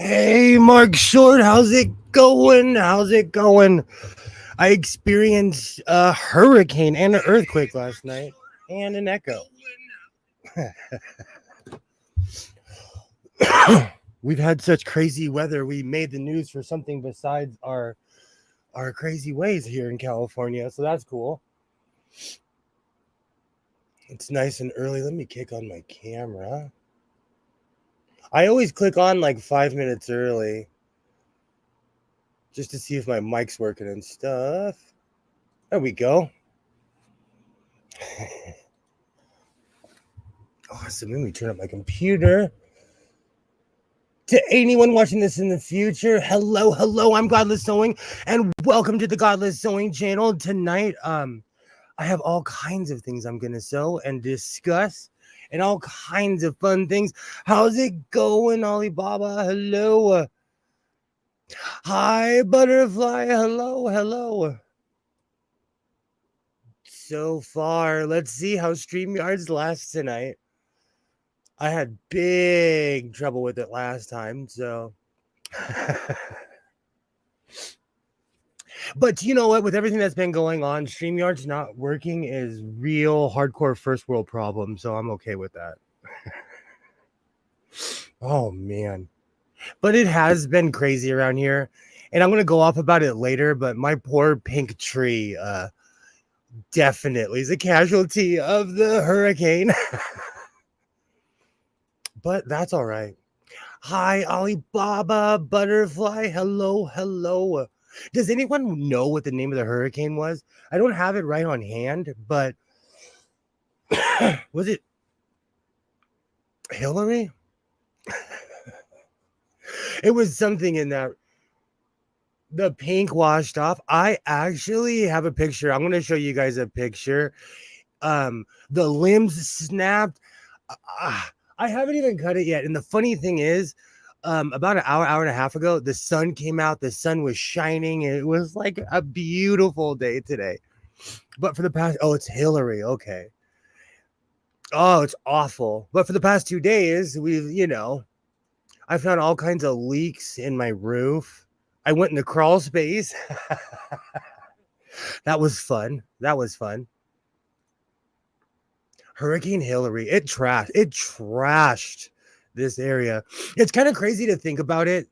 Hey, Mark Short, how's it going? How's it going? I experienced a hurricane and an earthquake last night and an echo. We've had such crazy weather. We made the news for something besides our crazy ways here in California, so that's cool. It's nice and early. Let me kick on my camera. I always click on like 5 minutes early just to see if my mic's working and stuff. There we go. Awesome. Let me turn up my computer. To anyone watching this in the future, hello, I'm Godless Sewing, and welcome to the Godless Sewing channel. Tonight, I have all kinds of things I'm gonna sew and discuss, and all kinds of fun things. How's it going, Alibaba? Hello. Hi, Butterfly. Hello. So far, let's see how StreamYards lasts tonight. I had big trouble with it last time, so. But you know what? With everything that's been going on, StreamYard's not working is real hardcore first world problem, so I'm okay with that. Oh, man. But it has been crazy around here, and I'm going to go off about it later, but my poor pink tree definitely is a casualty of the hurricane. But that's all right. Hi, Alibaba, Butterfly. Hello. Does anyone know what the name of the hurricane was? I don't have it right on hand, but was it Hillary? It was something in that. The pink washed off. I actually have a picture. I'm going to show you guys a picture. The limbs snapped. I haven't even cut it yet. And the funny thing is, about an hour and a half ago, the sun came out. The sun was shining. It was like a beautiful day today. But for the past, it's Hillary. Okay. Oh, it's awful. But for the past 2 days, I found all kinds of leaks in my roof. I went in the crawl space. That was fun. Hurricane Hillary, it trashed this area. It's kind of crazy to think about it.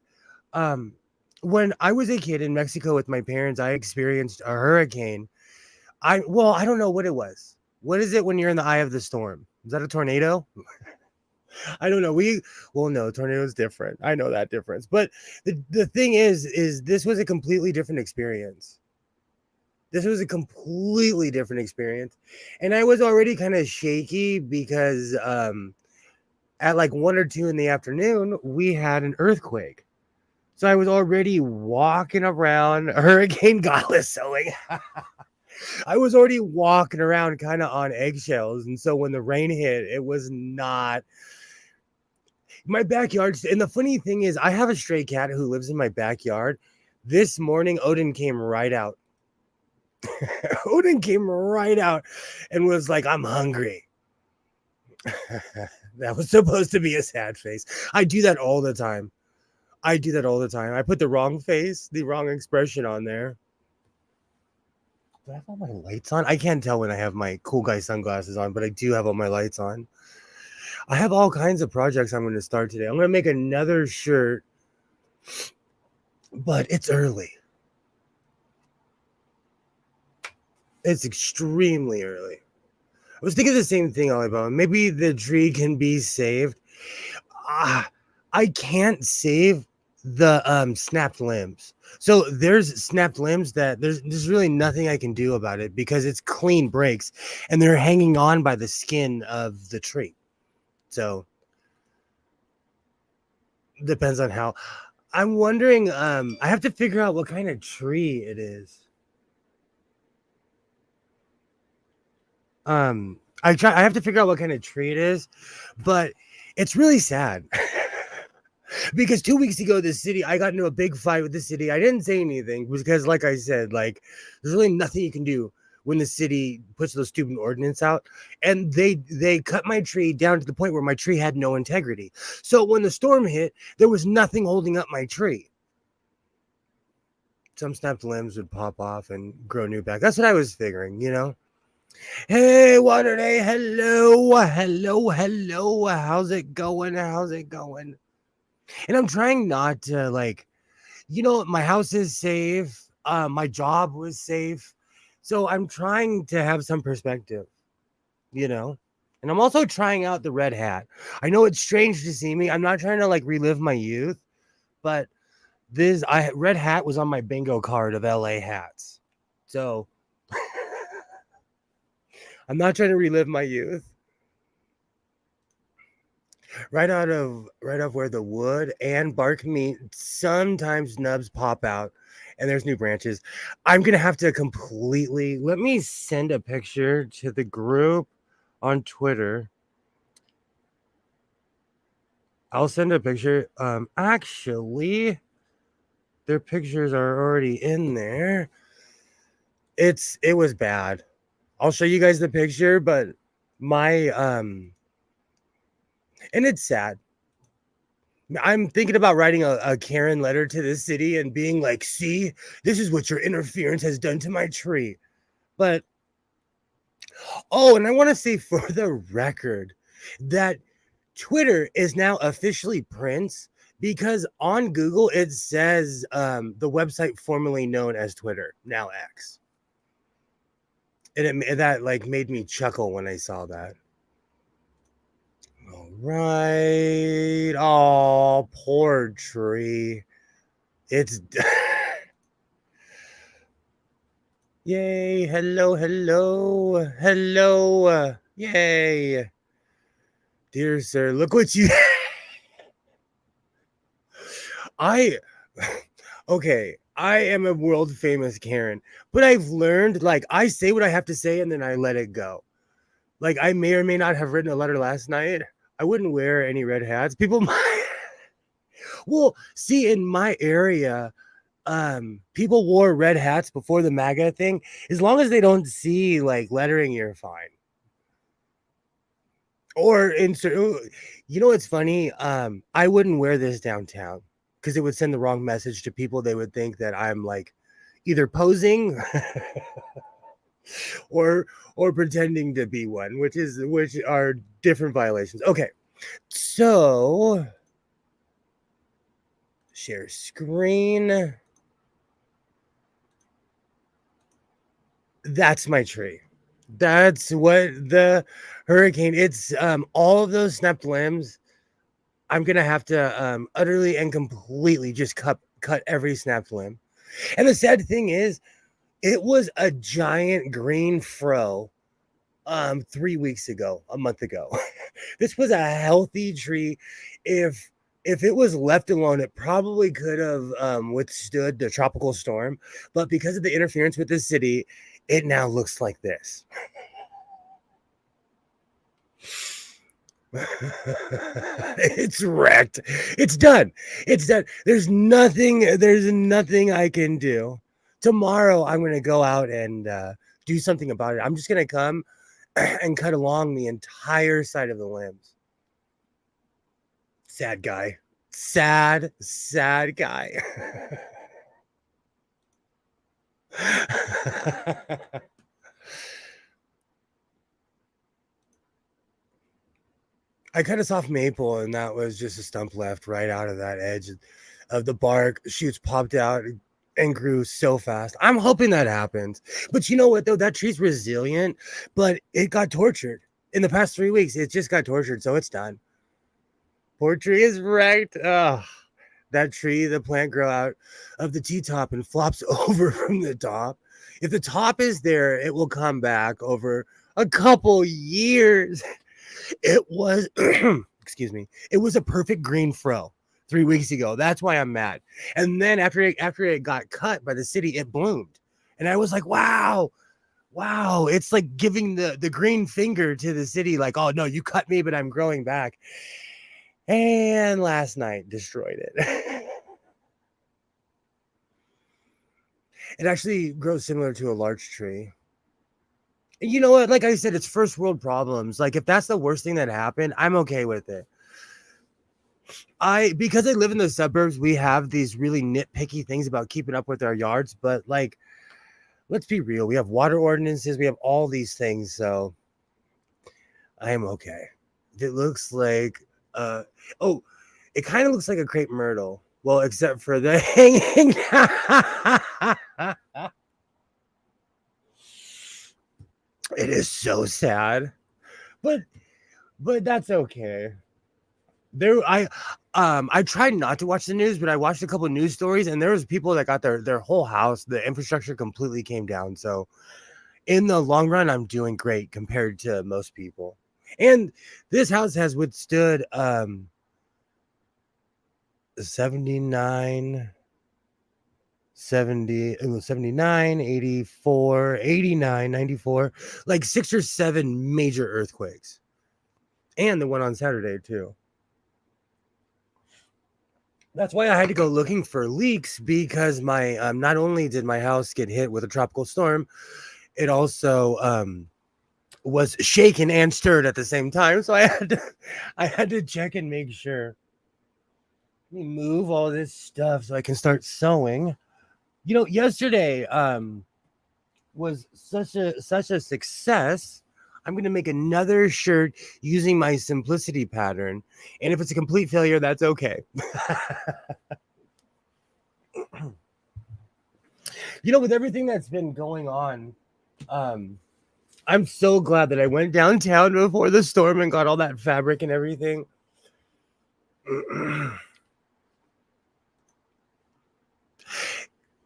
When I was a kid in Mexico with my parents, I experienced a hurricane. I don't know what it was. What is it when you're in the eye of the storm? Is that a tornado? I don't know. No, tornado is different. I know that difference. But the thing is this was a completely different experience. And I was already kind of shaky because at like 1 or 2 in the afternoon, we had an earthquake. So I was already walking around Hurricane Godless Sewing. I was already walking around kind of on eggshells. And so when the rain hit, it was not my backyard. And the funny thing is, I have a stray cat who lives in my backyard. This morning, Odin came right out. Odin came right out and was like, I'm hungry. That was supposed to be a sad face. I do that all the time. I put the wrong face, the wrong expression on there. Do I have all my lights on? I can't tell when I have my cool guy sunglasses on, but I do have all my lights on. I have all kinds of projects I'm going to start today. I'm going to make another shirt, but it's early. It's extremely early. I was thinking the same thing, Alibaba. Maybe the tree can be saved. I can't save the snapped limbs. So there's snapped limbs that there's really nothing I can do about it because it's clean breaks and they're hanging on by the skin of the tree. So depends on how. I'm wondering, I have to figure out what kind of tree it is. I have to figure out what kind of tree it is, but it's really sad. Because 2 weeks ago, I got into a big fight with the city. I didn't say anything because, like I said, there's really nothing you can do when the city puts those stupid ordinance out, and they cut my tree down to the point where my tree had no integrity. So when the storm hit, there was nothing holding up my tree. Some snapped limbs would pop off and grow new back. That's what I was figuring, you know. Hey, Waterday, hello. How's it going? And I'm trying not to, like, you know, my house is safe. My job was safe. So I'm trying to have some perspective, you know? And I'm also trying out the red hat. I know it's strange to see me. I'm not trying to like relive my youth, but red hat was on my bingo card of LA hats. So I'm not trying to relive my youth. Right off where the wood and bark meet, sometimes nubs pop out and there's new branches. I'm gonna have to completely let me send a picture to the group on Twitter. I'll send a picture. Actually, their pictures are already in there. It was bad. I'll show you guys the picture, but my and it's sad. I'm thinking about writing a Karen letter to the city and being like, see, this is what your interference has done to my tree. But, oh, and I want to say for the record that Twitter is now officially Prince, because on Google it says the website formerly known as Twitter, now X. And that like made me chuckle when I saw that. All right. Oh, poor tree. It's yay. Hello. Yay. Dear sir, look what you okay. I am a world famous Karen, but I've learned like I say what I have to say and then I let it go. Like I may or may not have written a letter last night. I wouldn't wear any red hats. People might. Well, see, in my area, people wore red hats before the MAGA thing. As long as they don't see like lettering, you're fine. Or insert. You know what's funny? I wouldn't wear this downtown because it would send the wrong message to people. They would think that I'm like either posing or pretending to be one, which are different violations. Okay, so share screen. That's my tree. That's what the hurricane. It's all of those snapped limbs. I'm gonna have to utterly and completely just cut every snapped limb. And the sad thing is, it was a giant green fro 3 weeks ago, a month ago. This was a healthy tree. If it was left alone, it probably could have withstood the tropical storm. But because of the interference with the city, it now looks like this. It's wrecked. It's done. There's nothing I can do. Tomorrow I'm going to go out and do something about it. I'm just going to come and cut along the entire side of the limbs. Sad guy. Sad guy. I cut a soft maple, and that was just a stump left right out of that edge of the bark. Shoots popped out and grew so fast. I'm hoping that happens. But you know what, though? That tree's resilient, but it got tortured. In the past 3 weeks, it just got tortured, so it's done. Poor tree is wrecked. Ugh. That tree, the plant grow out of the T-top and flops over from the top. If the top is there, it will come back over a couple years. It was, excuse me, it was a perfect green fro 3 weeks ago. That's why I'm mad. And then after it got cut by the city, it bloomed. And I was like, wow, it's like giving the green finger to the city, like, oh no, you cut me, but I'm growing back. And last night destroyed it. It actually grows similar to a larch tree. You know what? Like I said, it's first world problems. Like if that's the worst thing that happened, I'm okay with it. Because I live in the suburbs, we have these really nitpicky things about keeping up with our yards, but like let's be real, we have water ordinances, we have all these things, so I am okay. It looks like uh oh, it kind of looks like a crepe myrtle. Well, except for the hanging. It is so sad. But that's okay. There I tried not to watch the news, but I watched a couple of news stories and there was people that got their whole house, the infrastructure completely came down. So in the long run, I'm doing great compared to most people. And this house has withstood 79 70 it was 79 84 89 94 like 6 or 7 major earthquakes and the one on Saturday too. That's why I had to go looking for leaks because my not only did my house get hit with a tropical storm, it also was shaken and stirred at the same time. So I had to check and make sure. Let me move all this stuff so I can start sewing. You know, yesterday was such a success. I'm going to make another shirt using my simplicity pattern. And if it's a complete failure, that's okay. You know, with everything that's been going on, I'm so glad that I went downtown before the storm and got all that fabric and everything.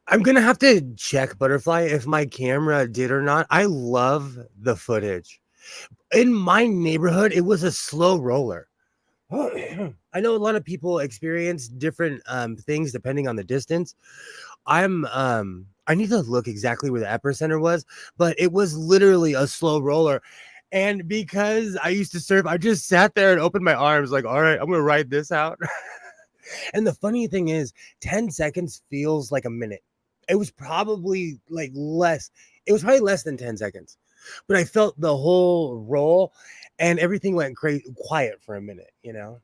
I'm gonna have to check, Butterfly, if my camera did or not. I love the footage. In my neighborhood, it was a slow roller. I know a lot of people experience different things depending on the distance. I need to look exactly where the epicenter was, but it was literally a slow roller. And because I used to surf, I just sat there and opened my arms, like, all right, I'm gonna ride this out. And the funny thing is, 10 seconds feels like a minute. It was probably like less. It was probably less than 10 seconds. But I felt the whole roll and everything went quiet for a minute, you know?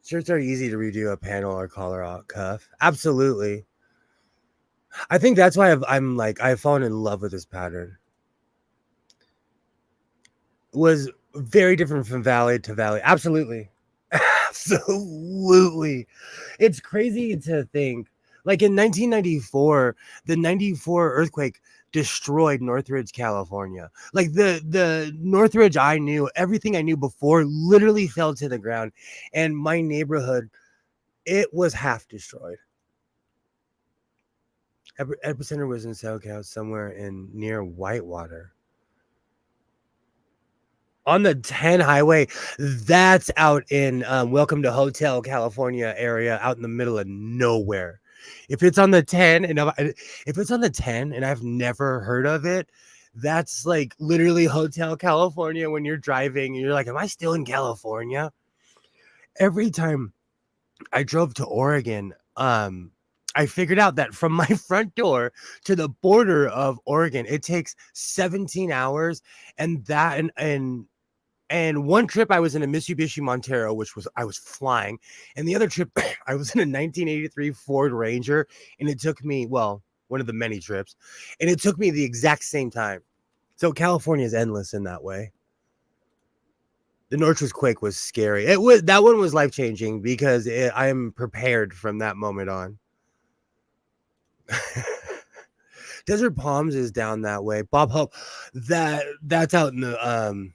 Shirts are easy to redo a panel or collar out cuff. Absolutely. I think that's why I've fallen in love with this pattern. It was very different from valley to valley. Absolutely. Absolutely. It's crazy to think. Like in 1994, the 94 earthquake destroyed Northridge, California. Like the Northridge I knew, everything I knew before literally fell to the ground. And my neighborhood, it was half destroyed. Epicenter was in SoCal, somewhere in near Whitewater. On the 10 highway, that's out in Welcome to Hotel California area, out in the middle of nowhere. If it's on the 10 and if it's on the 10 and I've never heard of it, that's like literally Hotel California. When you're driving and you're like, am I still in California? Every time I drove to Oregon, I figured out that from my front door to the border of Oregon, it takes 17 hours. And that and one trip I was in a Mitsubishi Montero, which was I was flying, and the other trip I was in a 1983 Ford Ranger, and it took me, well, one of the many trips, and it took me the exact same time. So California is endless in that way. The Northridge quake was scary. That one was life changing because I am prepared from that moment on. Desert Palms is down that way. Bob Hope, that's out in the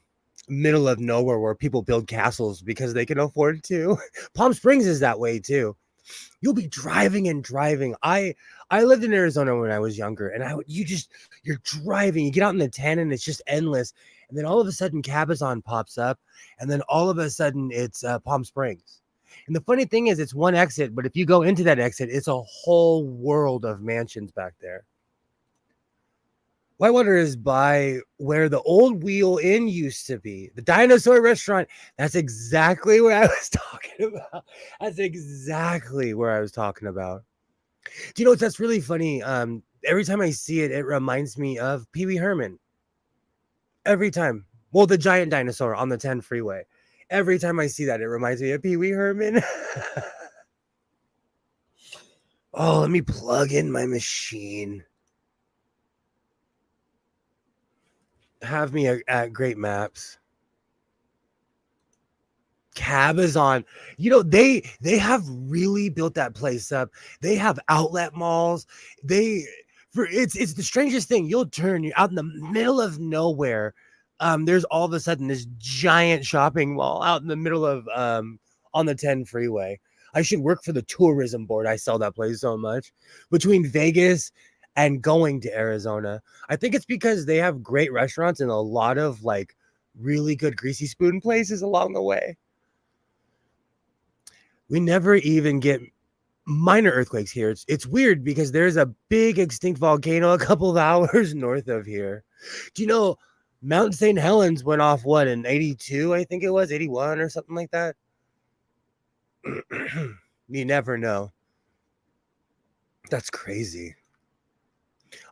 middle of nowhere where people build castles because they can afford to. Palm Springs is that way too. You'll be driving and driving. I lived in Arizona when I was younger, and you're driving. You get out in the 10, and it's just endless. And then all of a sudden, Cabazon pops up, and then all of a sudden, it's Palm Springs. And the funny thing is, it's one exit, but if you go into that exit, it's a whole world of mansions back there. Whitewater is by where the old Wheel Inn used to be, the dinosaur restaurant. That's exactly where I was talking about. That's exactly where I was talking about. Do you know what? That's really funny. Every time I see it, it reminds me of Pee Wee Herman. Every time. Well, the giant dinosaur on the 10 freeway. Every time I see that, it reminds me of Pee Wee Herman. Oh, let me plug in my machine. Have me at Great Maps. Cabazon, they have really built that place up. They have outlet malls. It's the strangest thing. You're out in the middle of nowhere. There's all of a sudden this giant shopping mall out in the middle of on the 10 freeway. I should work for the tourism board. I sell that place so much. Between Vegas and going to Arizona, I think it's because they have great restaurants and a lot of like really good greasy spoon places along the way. We never even get minor earthquakes here. It's weird because there's a big extinct volcano a couple of hours north of here. Do you know Mount St. Helens went off in 82? I think it was 81 or something like that. You never know. That's crazy.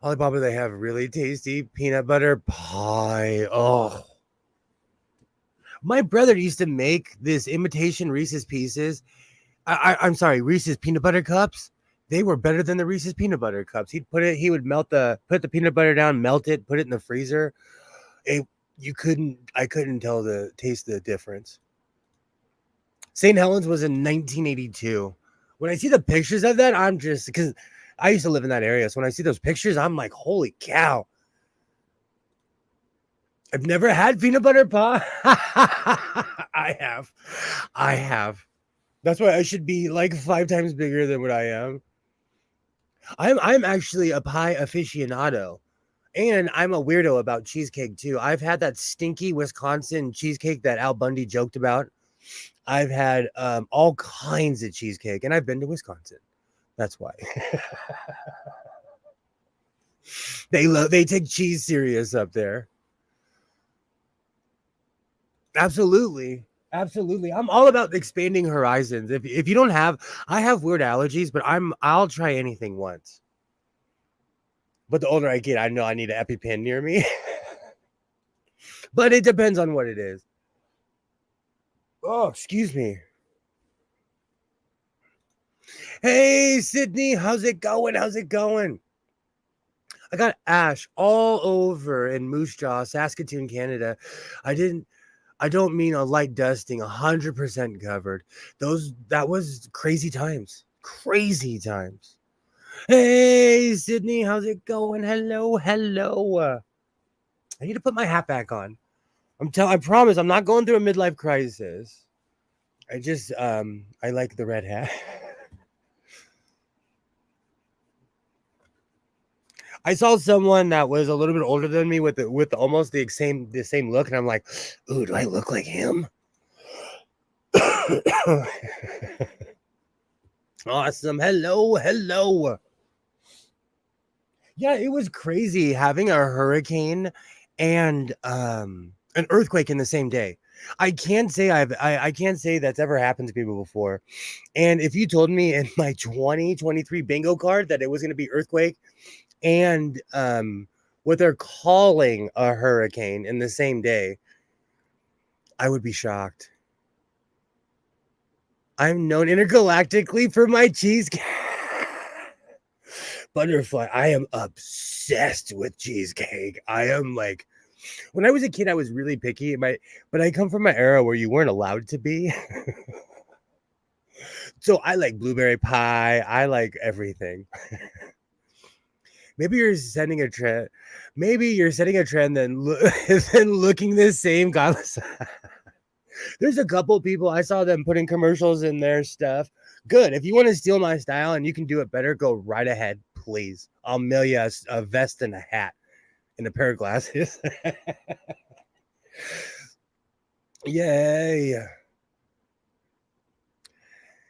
Alibaba, they have really tasty peanut butter pie. Oh. My brother used to make this imitation Reese's Pieces. I'm sorry, Reese's peanut butter cups. They were better than the Reese's peanut butter cups. He would put the peanut butter down, melt it, put it in the freezer. I couldn't taste the difference. St. Helens was in 1982. When I see the pictures of that, I'm just, because I used to live in that area. So when I see those pictures, I'm like, holy cow. I've never had peanut butter pie. I have. That's why I should be like 5 times bigger than what I am. I'm actually a pie aficionado, and I'm a weirdo about cheesecake too. I've had that stinky Wisconsin cheesecake that Al Bundy joked about. I've had all kinds of cheesecake, and I've been to Wisconsin. That's why. They take cheese serious up there. Absolutely. I'm all about expanding horizons. If you don't have, I have weird allergies, but I'll try anything once. But the older I get, I know I need an EpiPen near me. But it depends on what it is. Oh, excuse me. Hey, Sydney, how's it going? I got ash all over in Moose Jaw, Saskatoon, Canada. I don't mean a light dusting, 100% covered. That was crazy times. Hey, Sydney, how's it going? Hello. I need to put my hat back on. I promise I'm not going through a midlife crisis. I just I like the red hat. I saw someone that was a little bit older than me with almost the same look, and I'm like, ooh, do I look like him? Awesome. Hello. Yeah, it was crazy having a hurricane and an earthquake in the same day. I can't say I can't say that's ever happened to people before. And if you told me in my 2023 bingo card that it was going to be earthquake and what they're calling a hurricane in the same day, I would be shocked. I'm known intergalactically for my cheesecake. Butterfly, I am obsessed with cheesecake. I am like, when I was a kid, I was really picky. But I come from an era where you weren't allowed to be. So I like blueberry pie. I like everything. Maybe you're setting a trend. Then looking the same. Godless. There's a couple people I saw them putting commercials in their stuff. Good. If you want to steal my style and you can do it better, go right ahead, please. I'll mail you a vest and a hat and a pair of glasses. Yay.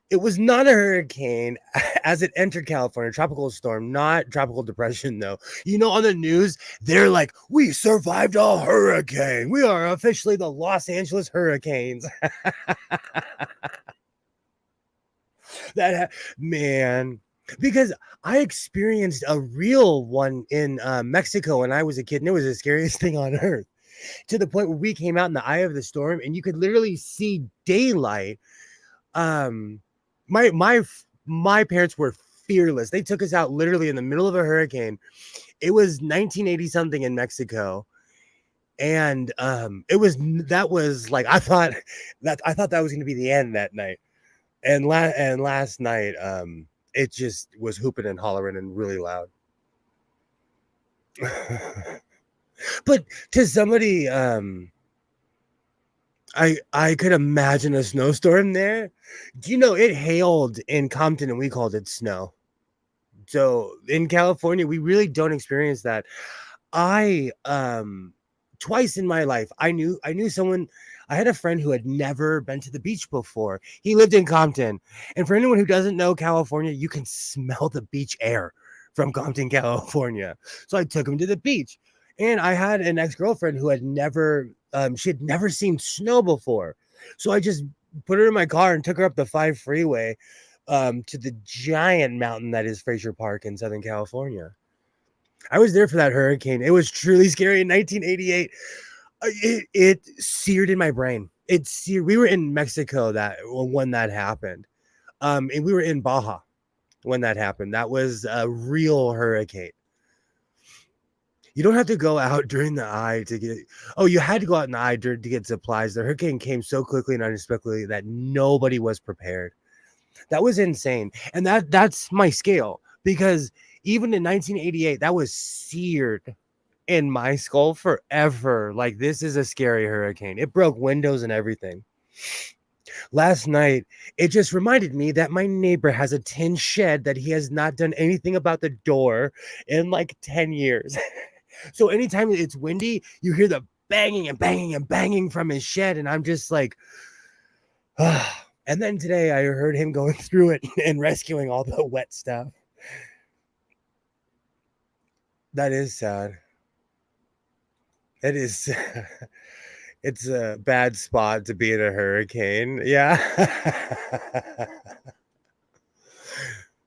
It was not a hurricane as it entered California. Tropical storm, not tropical depression, though. On the news, they're like, we survived a hurricane. We are officially the Los Angeles Hurricanes. Man, because I experienced a real one in Mexico when I was a kid, and it was the scariest thing on earth. To the point where we came out in the eye of the storm, and you could literally see daylight. Um, my parents were fearless. They took us out literally in the middle of a hurricane. It was 1980 something in Mexico, and that was like I thought that was going to be the end that night. And last night, it just was hooping and hollering and really loud. But to somebody, I could imagine a snowstorm there. Do you know it hailed in Compton and we called it snow? So in California, we really don't experience that. I twice in my life, I knew someone. I had a friend who had never been to the beach before. He lived in Compton, and for anyone who doesn't know California, you can smell the beach air from Compton, California. So I took him to the beach, and I had an ex-girlfriend who she had never seen snow before. So I just put her in my car and took her up the 5 freeway to the giant mountain that is Fraser Park in Southern California. I was there for that hurricane. It was truly scary in 1988. It seared in my brain. It seared. We were in Mexico when that happened. And we were in Baja when that happened. That was a real hurricane. You don't have to go out during the eye to get. Oh, you had to go out in the eye to get supplies. The hurricane came so quickly and unexpectedly that nobody was prepared. That was insane. And that's my scale, because even in 1988, that was seared in my skull forever. Like, this is a scary hurricane. It broke windows and everything. Last night, it just reminded me that my neighbor has a tin shed that he has not done anything about the door in like 10 years. So anytime it's windy, you hear the banging and banging and banging from his shed. And I'm just like, ah. And then today I heard him going through it and rescuing all the wet stuff. That is sad. It is. It's a bad spot to be in a hurricane. Yeah.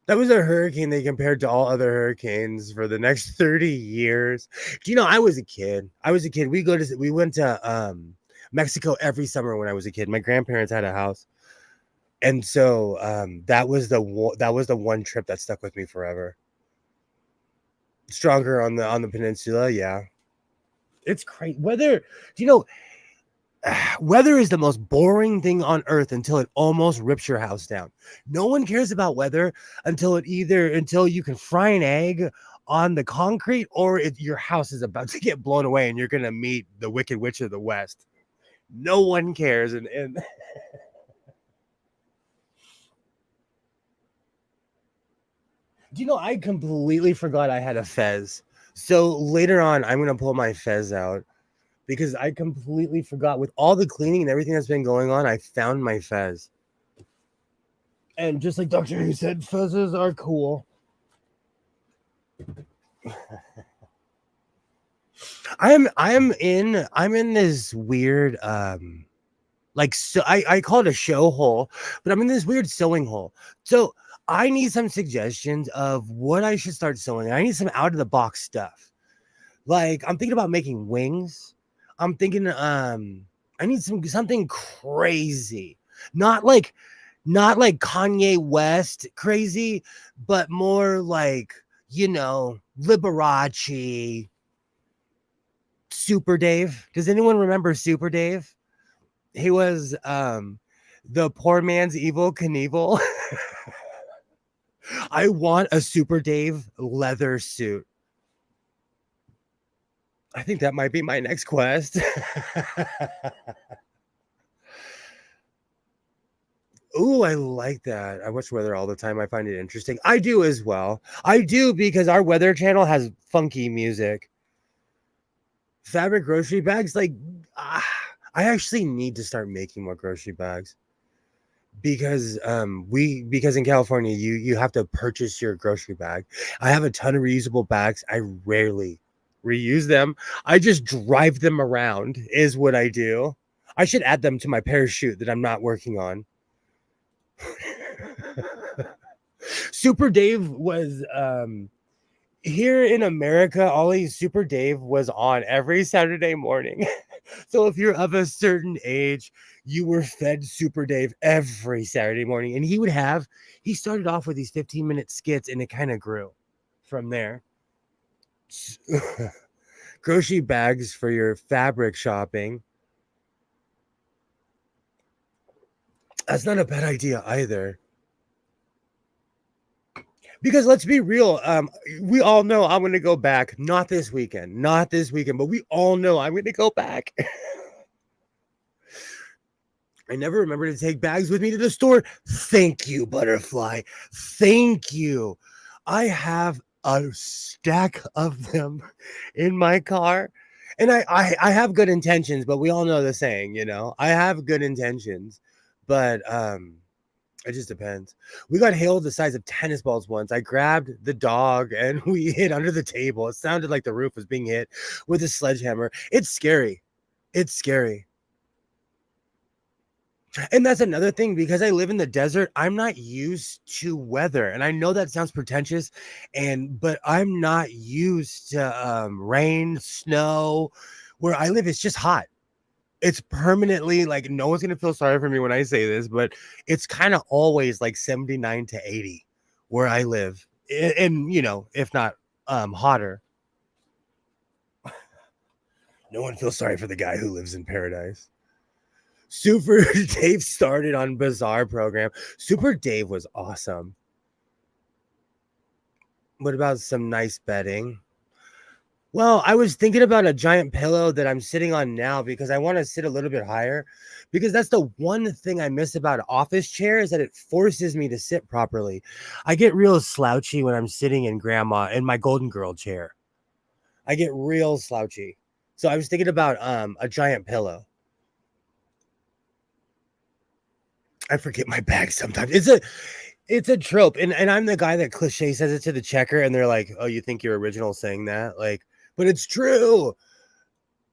That was a hurricane they compared to all other hurricanes for the next 30 years. Do you know, I was a kid. We went to Mexico every summer when I was a kid. My grandparents had a house. And so that was the one trip that stuck with me forever. Stronger on the peninsula, yeah. It's crazy. Do you know, weather is the most boring thing on earth until it almost rips your house down. No one cares about weather until you can fry an egg on the concrete, or your house is about to get blown away and you're going to meet the Wicked Witch of the West. No one cares. And do you know, I completely forgot I had a fez. So later on, I'm going to pull my fez out because I completely forgot. With all the cleaning and everything that's been going on, I found my fez. And just like Dr. Who said, fezzes are cool. I'm in this weird I call it a show hole, but I'm in this weird sewing hole. So I need some suggestions of what I should start sewing. I need some out of the box stuff. Like, I'm thinking about making wings. I'm thinking I need something crazy. Not like Kanye West crazy, but more like, Liberace, Super Dave. Does anyone remember Super Dave? He was the poor man's Evil Knievel. I want a Super Dave leather suit. I think that might be my next quest. Ooh, I like that. I watch weather all the time. I find it interesting. I do as well. I do, because our weather channel has funky music. Fabric grocery bags, like, I actually need to start making more grocery bags, because in California you have to purchase your grocery bag. I have a ton of reusable bags. I rarely reuse them. I just drive them around is what I do. I should add them to my parachute that I'm not working on. Super Dave was here in America, Ollie, Super Dave was on every Saturday morning. So if you're of a certain age, you were fed Super Dave every Saturday morning. And he started off with these 15-minute skits and it kind of grew from there. Grocery bags for your fabric shopping. That's not a bad idea either. Because let's be real, we all know I'm going to go back. Not this weekend, but we all know I'm going to go back. I never remember to take bags with me to the store. Thank you, Butterfly. Thank you. I have a stack of them in my car. And I have good intentions, but we all know the saying, you know. I have good intentions, but it just depends. We got hailed the size of tennis balls once. I grabbed the dog and we hid under the table. It sounded like the roof was being hit with a sledgehammer. It's scary. It's scary. And that's another thing, because I live in the desert, I'm not used to weather. And I know that sounds pretentious, but I'm not used to rain, snow. Where I live, it's just hot. It's permanently like, no one's gonna feel sorry for me when I say this, but it's kind of always like 79 to 80 where I live. And you know, if not hotter. No one feels sorry for the guy who lives in paradise. Super Dave started on Bizarre program. Super Dave was awesome. What about some nice bedding? Well, I was thinking about a giant pillow that I'm sitting on now because I want to sit a little bit higher, because that's the one thing I miss about an office chair is that it forces me to sit properly. I get real slouchy when I'm sitting in my Golden Girl chair. I get real slouchy. So I was thinking about a giant pillow. I forget my bag sometimes. It's a trope, and I'm the guy that cliche says it to the checker, and they're like, "Oh, you think you're original saying that?" Like, but it's true.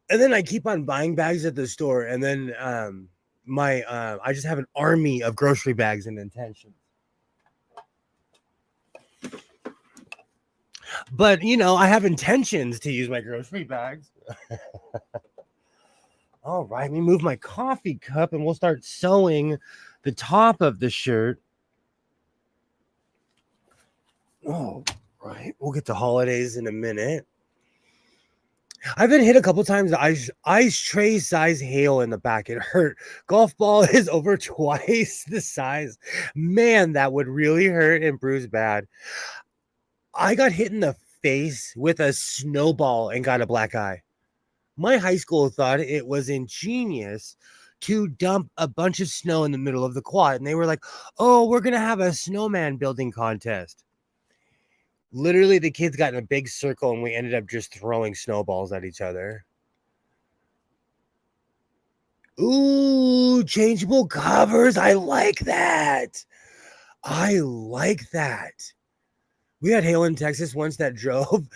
And then I keep on buying bags at the store, and then I just have an army of grocery bags and intentions. But you know, I have intentions to use my grocery bags. All right, let me move my coffee cup, and we'll start sewing the top of the shirt. Oh, right. We'll get to holidays in a minute. I've been hit a couple times. Ice tray size hail in the back. It hurt. Golf ball is over twice the size. Man, that would really hurt and bruise bad. I got hit in the face with a snowball and got a black eye. My high school thought it was ingenious to dump a bunch of snow in the middle of the quad. And they were like, oh, we're going to have a snowman building contest. Literally, the kids got in a big circle and we ended up just throwing snowballs at each other. Ooh, changeable covers. I like that. I like that. We had hail in Texas once that drove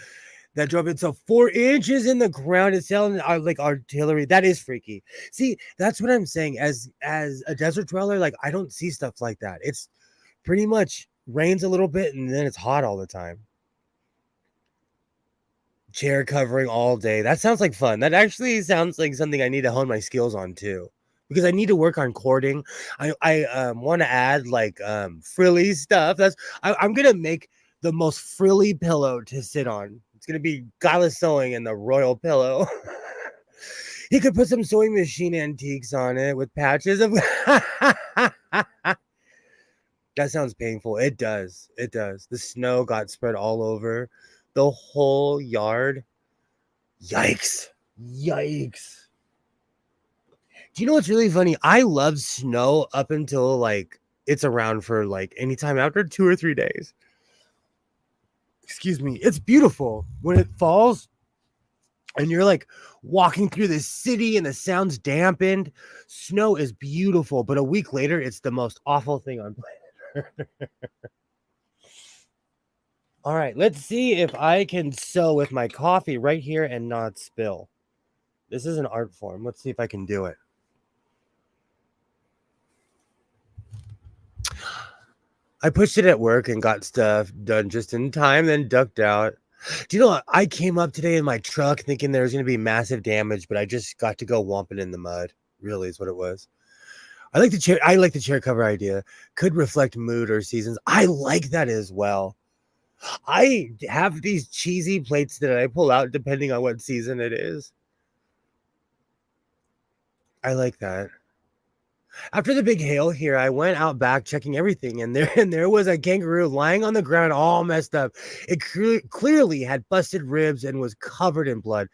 it so 4 inches in the ground. It's sounding like artillery. That is freaky. See, that's what I'm saying. As a desert dweller, like I don't see stuff like that. It's pretty much rains a little bit and then it's hot all the time. Chair covering all day. That sounds like fun. That actually sounds like something I need to hone my skills on too, because I need to work on cording. I want to add like frilly stuff. I'm gonna make the most frilly pillow to sit on. It's gonna be Gala Sewing and the royal pillow. He could put some sewing machine antiques on it with patches of. That sounds painful. It does. It does. The snow got spread all over the whole yard. Yikes. Yikes. Do you know what's really funny? I love snow up until like it's around for like anytime after 2 or 3 days. Excuse me. It's beautiful when it falls and you're like walking through the city and the sound's dampened. Snow is beautiful, but a week later, it's the most awful thing on planet Earth. All right, let's see if I can sew with my coffee right here and not spill. This is an art form. Let's see if I can do it. I pushed it at work and got stuff done just in time, then ducked out. Do you know what? I came up today in my truck thinking there was going to be massive damage, but I just got to go whomping in the mud. Really is what it was. I like the chair cover idea. Could reflect mood or seasons. I like that as well. I have these cheesy plates that I pull out depending on what season it is. I like that. After the big hail here, I went out back checking everything, and there was a kangaroo lying on the ground, all messed up. It clearly had busted ribs and was covered in blood.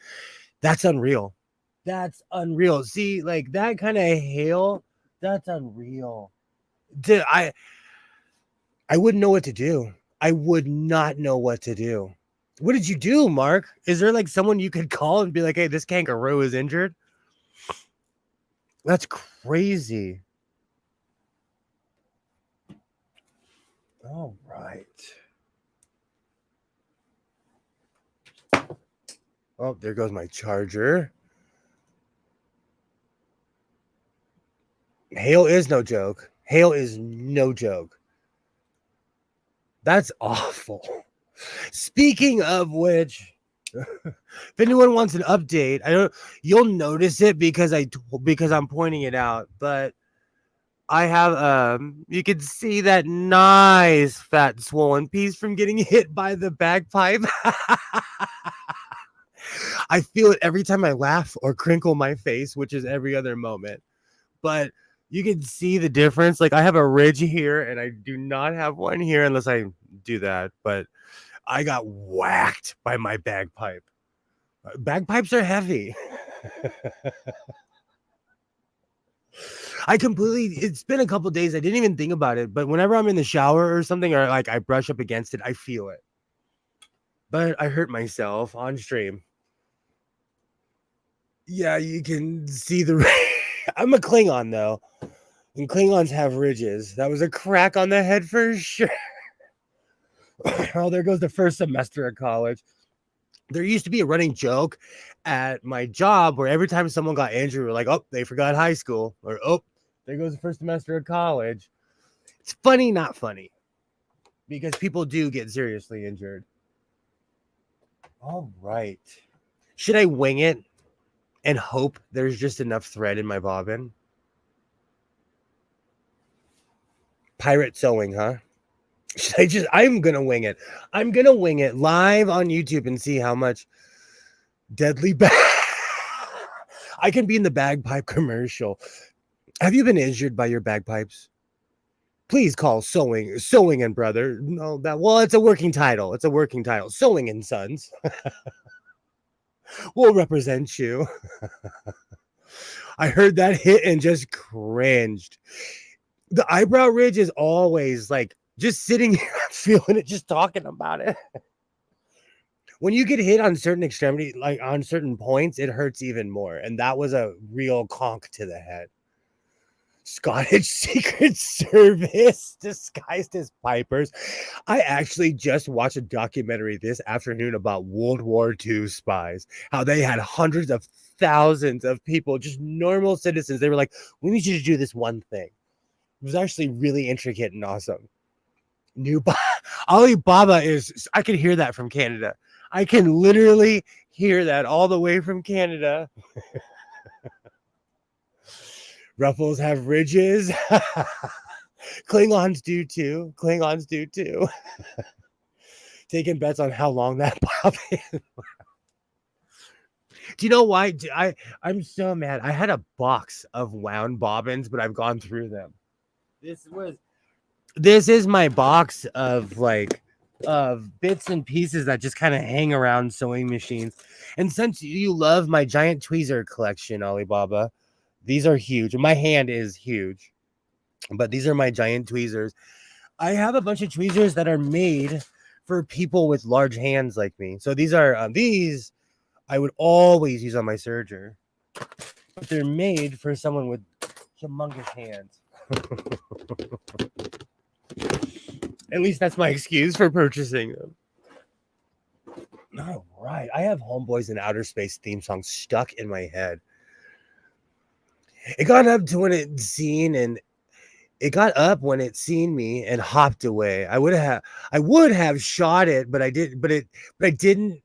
That's unreal. That's unreal. See, like that kind of hail, that's unreal. I wouldn't know what to do. I would not know what to do. What did you do, Mark? Is there like someone you could call and be like, "Hey, this kangaroo is injured"? That's crazy. All right. Oh, there goes my charger. Hail is no joke. Hail is no joke. That's awful. Speaking of which, if anyone wants an update, you'll notice it because I'm pointing it out, but I have you can see that nice fat swollen piece from getting hit by the bagpipe. I feel it every time I laugh or crinkle my face, which is every other moment. But you can see the difference. Like I have a ridge here and I do not have one here unless I do that. But I got whacked by my bagpipe. Bagpipes are heavy. It's been a couple days. I didn't even think about it. But whenever I'm in the shower or something, or like I brush up against it, I feel it. But I hurt myself on stream. Yeah, you can see the. I'm a Klingon though, and Klingons have ridges. That was a crack on the head for sure. Oh, there goes the first semester of college. There used to be a running joke at my job where every time someone got injured, we're like, "Oh, they forgot high school," or "Oh, there goes the first semester of college." It's funny, not funny, because people do get seriously injured. All right. Should I wing it and hope there's just enough thread in my bobbin? Pirate sewing, huh? I'm going to wing it. I'm going to wing it live on YouTube and see how much deadly bag. I can be in the bagpipe commercial. Have you been injured by your bagpipes? Please call Sewing and Brother. No, it's a working title. It's a working title. Sewing and Sons. We'll represent you. I heard that hit and just cringed. The eyebrow ridge is always like just sitting here feeling it, just talking about it. When you get hit on certain extremity, like on certain points, it hurts even more. And that was a real conk to the head. Scottish Secret Service disguised as pipers. I actually just watched a documentary this afternoon about World War II spies, how they had hundreds of thousands of people, just normal citizens. They were like, we need you to do this one thing. It was actually really intricate and awesome. Alibaba is, I can hear that from Canada. I can literally hear that all the way from Canada. Ruffles have ridges. Klingons do too. Taking bets on how long that pop is. Do you know why? I'm so mad. I had a box of wound bobbins, but I've gone through them. This is my box of bits and pieces that just kind of hang around sewing machines. And since you love my giant tweezer collection, Alibaba, these are huge. My hand is huge, but these are my giant tweezers. I have a bunch of tweezers that are made for people with large hands like me. So these are these I would always use on my serger, but they're made for someone with humongous hands. At least that's my excuse for purchasing them. All right. I have Homeboys in Outer Space theme song stuck in my head. It got up to when it scene and It got up when it seen me and hopped away. I would have shot it, but I did but I didn't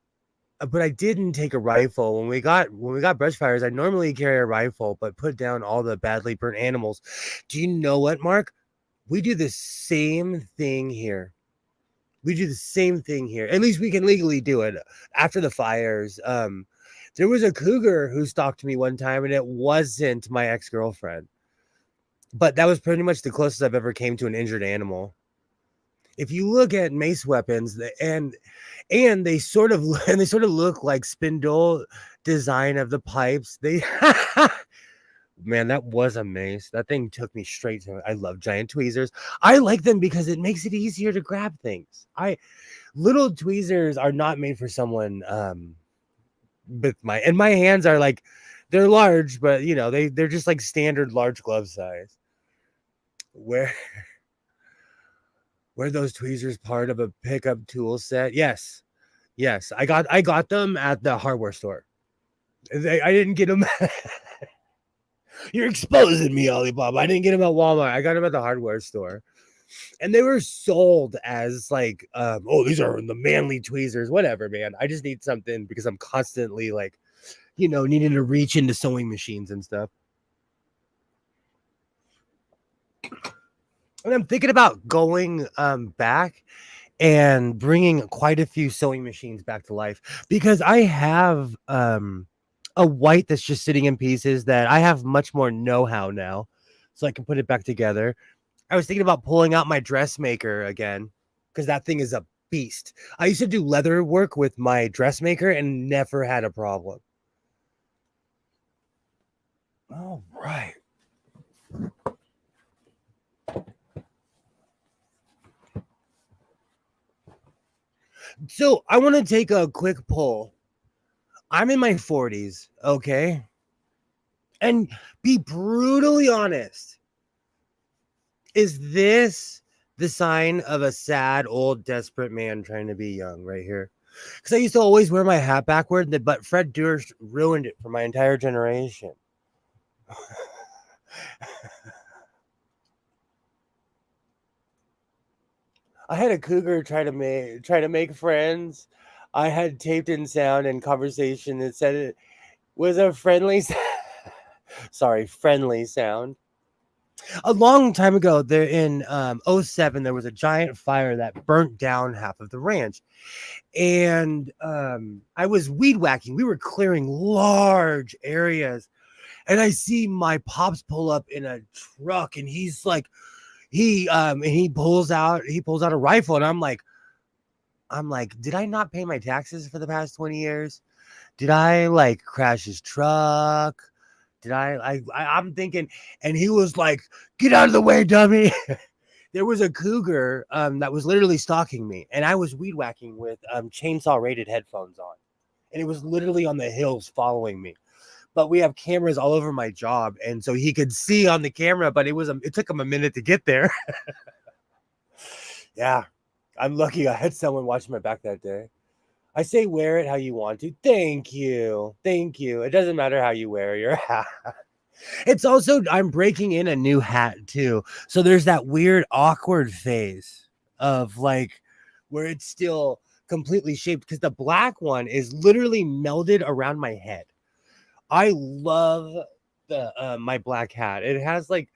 but I didn't take a rifle. When we got brush fires, I normally carry a rifle, but put down all the badly burnt animals. Do you know what, Mark? We do the same thing here. We do the same thing here. At least we can legally do it after the fires. There was a cougar who stalked me one time, and it wasn't my ex-girlfriend. But that was pretty much the closest I've ever came to an injured animal. If you look at mace weapons, and they sort of and they sort of look like spindle design of the pipes. They man, that was a mace. That thing took me straight to it. I love giant tweezers. I like them because it makes it easier to grab things. Little tweezers are not made for someone with my hands are like they're large, but they're just like standard large glove size. Where were those tweezers part of a pickup tool set? Yes. Yes. I got them at the hardware store. I didn't get them. You're exposing me, Alibaba. I didn't get them at Walmart. I got them at the hardware store. And they were sold as like, oh, these are the manly tweezers, whatever, man. I just need something because I'm constantly like, needing to reach into sewing machines and stuff. And I'm thinking about going back and bringing quite a few sewing machines back to life because I have a white that's just sitting in pieces that I have much more know-how now, so I can put it back together. I was thinking about pulling out my dressmaker again because that thing is a beast. I used to do leather work with my dressmaker and never had a problem. All right. So I want to take a quick poll. I'm in my 40s, okay? And be brutally honest. Is this the sign of a sad, old, desperate man trying to be young right here? Because I used to always wear my hat backward, but Fred Durst ruined it for my entire generation. I had a cougar try to make friends. I had taped in sound and conversation that said it was a friendly friendly sound. A long time ago, there in '07, there was a giant fire that burnt down half of the ranch. And I was weed whacking. We were clearing large areas. And I see my pops pull up in a truck, and he's like, he pulls out a rifle, and I'm like, did I not pay my taxes for the past 20 years? Did I like crash his truck? Did I'm thinking, and he was like, get out of the way, dummy. There was a cougar that was literally stalking me, and I was weed whacking with chainsaw rated headphones on, and it was literally on the hills following me. But we have cameras all over my job, and so he could see on the camera, but it took him a minute to get there. Yeah, I'm lucky I had someone watching my back that day. I say wear it how you want to. Thank you. Thank you. It doesn't matter how you wear your hat. It's also, I'm breaking in a new hat too. So there's that weird, awkward phase of like where it's still completely shaped because the black one is literally melded around my head. I love the my black hat. It has like,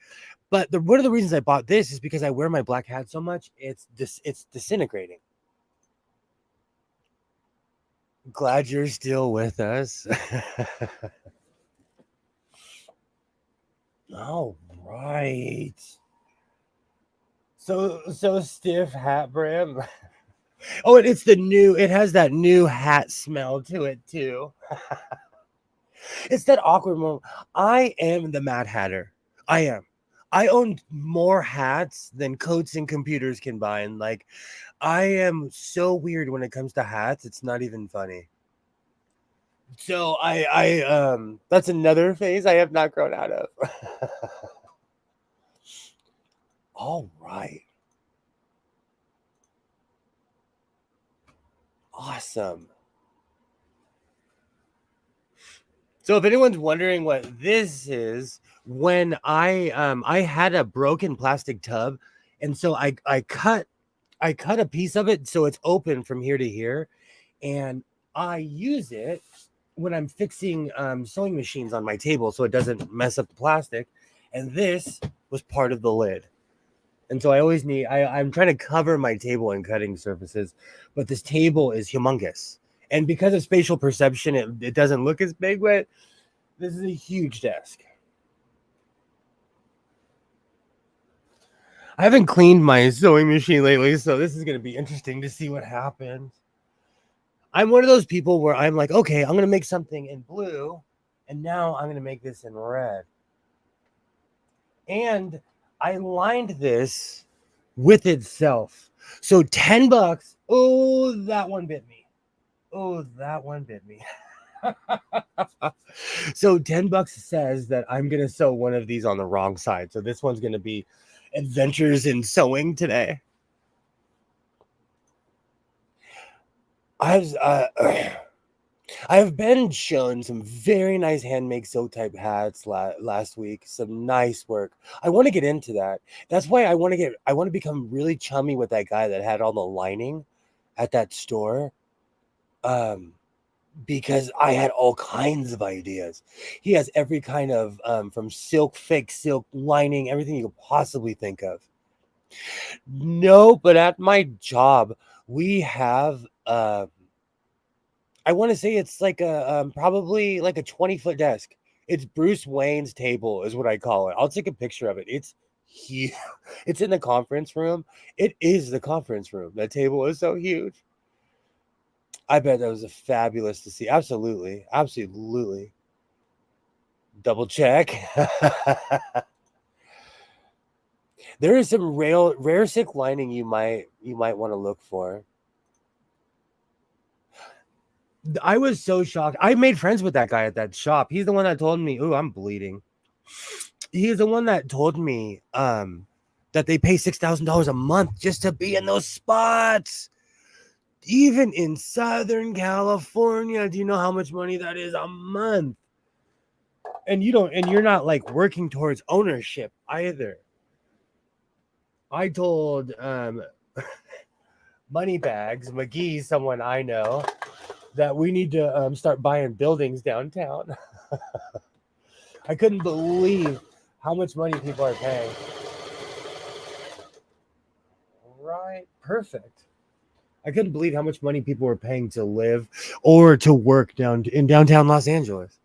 but one of the reasons I bought this is because I wear my black hat so much. It's disintegrating. Glad you're still with us. All right. So stiff hat brim. Oh, and it has that new hat smell to it too. It's that awkward moment. I am the Mad Hatter. I am. I own more hats than coats and computers can buy. And like, I am so weird when it comes to hats. It's not even funny. So that's another phase I have not grown out of. All right. Awesome. So if anyone's wondering what this is, when I had a broken plastic tub, and so I cut a piece of it so it's open from here to here, and I use it when I'm fixing sewing machines on my table so it doesn't mess up the plastic. And this was part of the lid. And so I always need I'm trying to cover my table in cutting surfaces, but this table is humongous. And because of spatial perception, it doesn't look as big, but this is a huge desk. I haven't cleaned my sewing machine lately, so this is going to be interesting to see what happens. I'm one of those people where I'm like, okay, I'm going to make something in blue, and now I'm going to make this in red. And I lined this with itself. So $10. Oh, that one bit me. Oh, that one bit me. So $10 says that I'm going to sew one of these on the wrong side. So this one's going to be Adventures in Sewing today. I've been shown some very nice handmade sew type hats last week. Some nice work. I want to get into that. That's why I want to become really chummy with that guy that had all the lining at that store. Because I had all kinds of ideas. He has every kind of from silk, fake silk, lining, everything you could possibly think of. No, but at my job, we have I want to say it's like a probably like a 20-foot desk. It's Bruce Wayne's table is what I call it. I'll take a picture of it. It's huge. It's in the conference room. It is the conference room. That table is so huge. I bet that was a fabulous to see. Absolutely. Absolutely. Double check. There is some rare silk lining you might want to look for. I was so shocked. I made friends with that guy at that shop. He's the one that told me, "Ooh, I'm bleeding." He's the one that told me that they pay $6,000 a month just to be in those spots. Even in Southern California, do you know how much money that is a month? And you're not like working towards ownership either. I told Moneybags McGee, someone I know, that we need to start buying buildings downtown. I couldn't believe how much money people are paying. Right, perfect. I couldn't believe how much money people were paying to live or to work in downtown Los Angeles.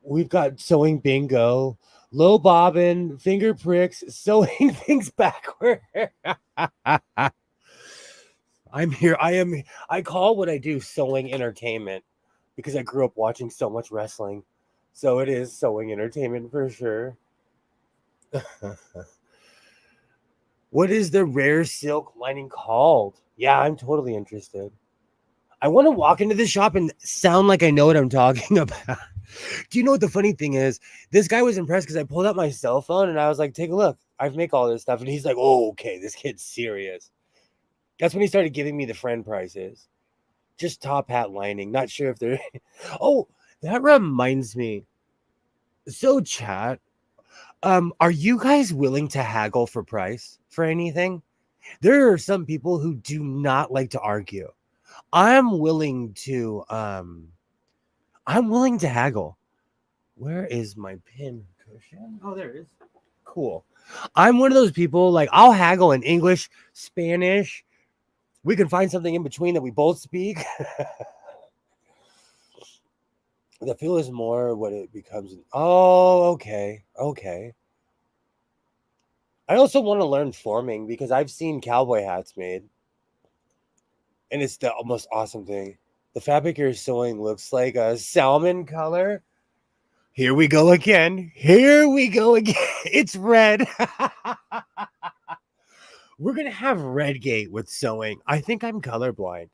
We've got sewing bingo, low bobbin, finger pricks, sewing things backward. I'm here. I call what I do sewing entertainment because I grew up watching so much wrestling. So it is sewing entertainment for sure. What is the rare silk lining called? Yeah, I'm totally interested. I want to walk into the shop and sound like I know what I'm talking about. Do you know what the funny thing is? This guy was impressed because I pulled out my cell phone and I was like, take a look. I make all this stuff. And he's like, oh, okay, this kid's serious. That's when he started giving me the friend prices. Just top hat lining. Not sure if they're... Oh, that reminds me. So, chat, are you guys willing to haggle for price for anything? There are some people who do not like to argue. I'm willing to haggle. Where is my pin cushion? Oh, there it is. Cool. I'm one of those people, like, I'll haggle in English, Spanish. We can find something in between that we both speak. The feel is more what it becomes. Oh, okay. Okay. I also want to learn forming because I've seen cowboy hats made. And it's the most awesome thing. The fabric you're sewing looks like a salmon color. Here we go again. Here we go again. It's red. We're going to have Redgate with sewing. I think I'm colorblind.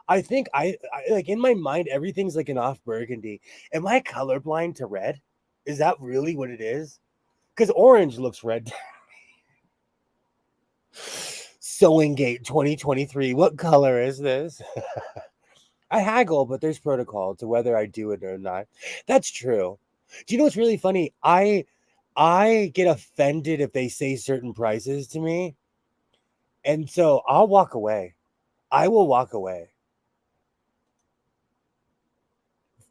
I think I like in my mind, everything's like an off burgundy. Am I colorblind to red? Is that really what it is? Because orange looks red. Sewing Gate 2023. What color is this? I haggle, but there's protocol to whether I do it or not. That's true. Do you know what's really funny? I get offended if they say certain prices to me, and so I'll walk away. I will walk away.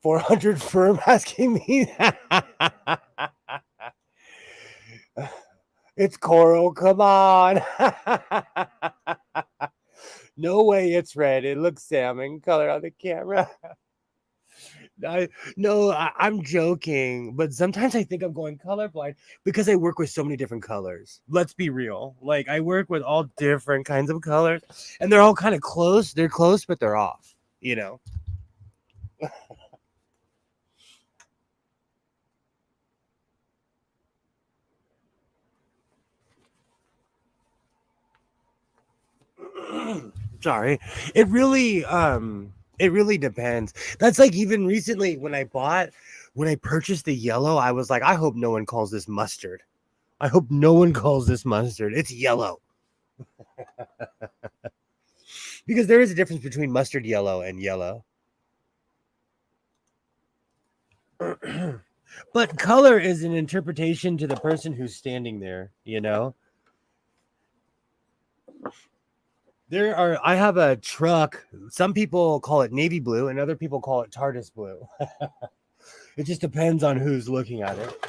400 firm asking me that. It's coral, come on. No way it's red. It looks salmon color on the camera. I'm joking, but sometimes I think I'm going colorblind because I work with so many different colors. Let's be real. Like I work with all different kinds of colors, and they're all kind of close. They're close, but they're off, you know. Sorry. It really depends. That's like even recently when I purchased the yellow, I was like, I hope no one calls this mustard. I hope no one calls this mustard. It's yellow. Because there is a difference between mustard yellow and yellow. But color is an interpretation to the person who's standing there, you know? I have a truck. Some people call it navy blue and other people call it TARDIS blue. It just depends on who's looking at it.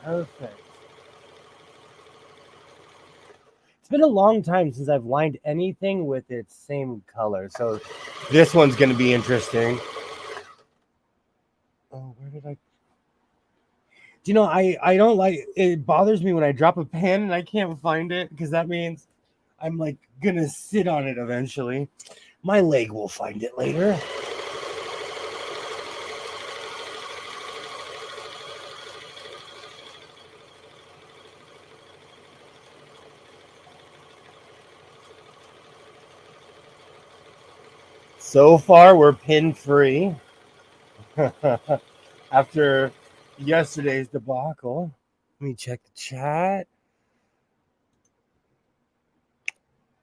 Perfect. It's been a long time since I've lined anything with its same color, so this one's going to be interesting. Oh, where did I? Do you know, I don't like it. Bothers me when I drop a pen and I can't find it because that means I'm like gonna sit on it eventually. My leg will find it later. So far, we're pin free after yesterday's debacle. Let me check the chat.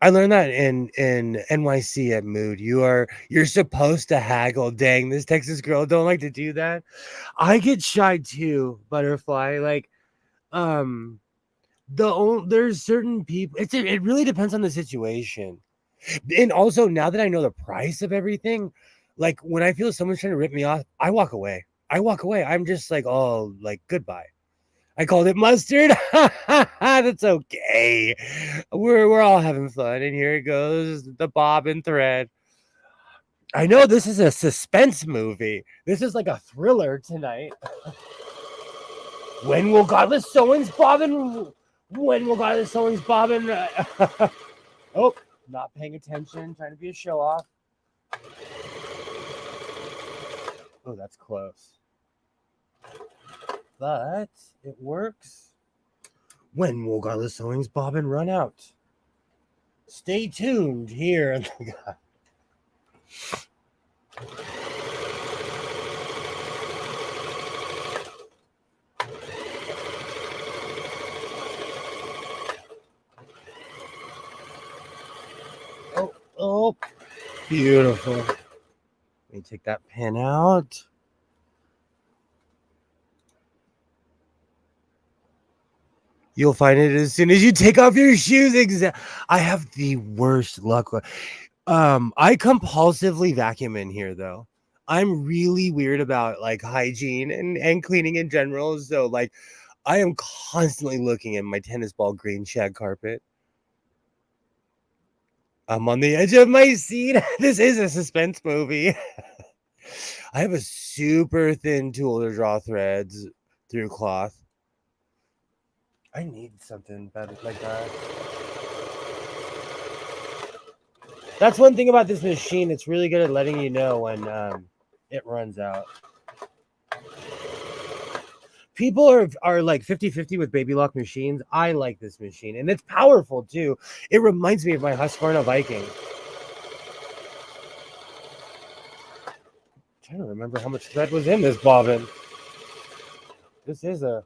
I learned that in NYC at Mood. You're supposed to haggle. Dang, this Texas girl don't like to do that. I get shy too, Butterfly. Like, there's certain people. It really depends on the situation. And also, now that I know the price of everything, like when I feel someone's trying to rip me off, I walk away. I'm just like, oh, like goodbye. I called it mustard. That's okay. We're all having fun, and here it goes, the bobbin thread. I know this is a suspense movie. This is like a thriller tonight. When will Godless Sewings bobbin? When will Godless Sewings bobbin? Oh, not paying attention, trying to be a show off. Oh, that's close. But it works. When will Godless Sewings bobbin run out? Stay tuned here. Oh, beautiful. Let me take that pin out. You'll find it as soon as you take off your shoes. I have the worst luck. I compulsively vacuum in here though. I'm really weird about like hygiene and cleaning in general. So like I am constantly looking at my tennis ball green shag carpet. I'm on the edge of my seat. This is a suspense movie. I have a super thin tool to draw threads through cloth. I need something better like that. That's one thing about this machine. It's really good at letting you know when it runs out. People are like 50-50 with baby lock machines. I like this machine, and it's powerful too. It reminds me of my Husqvarna Viking. trying to remember how much thread was in this bobbin. This is a...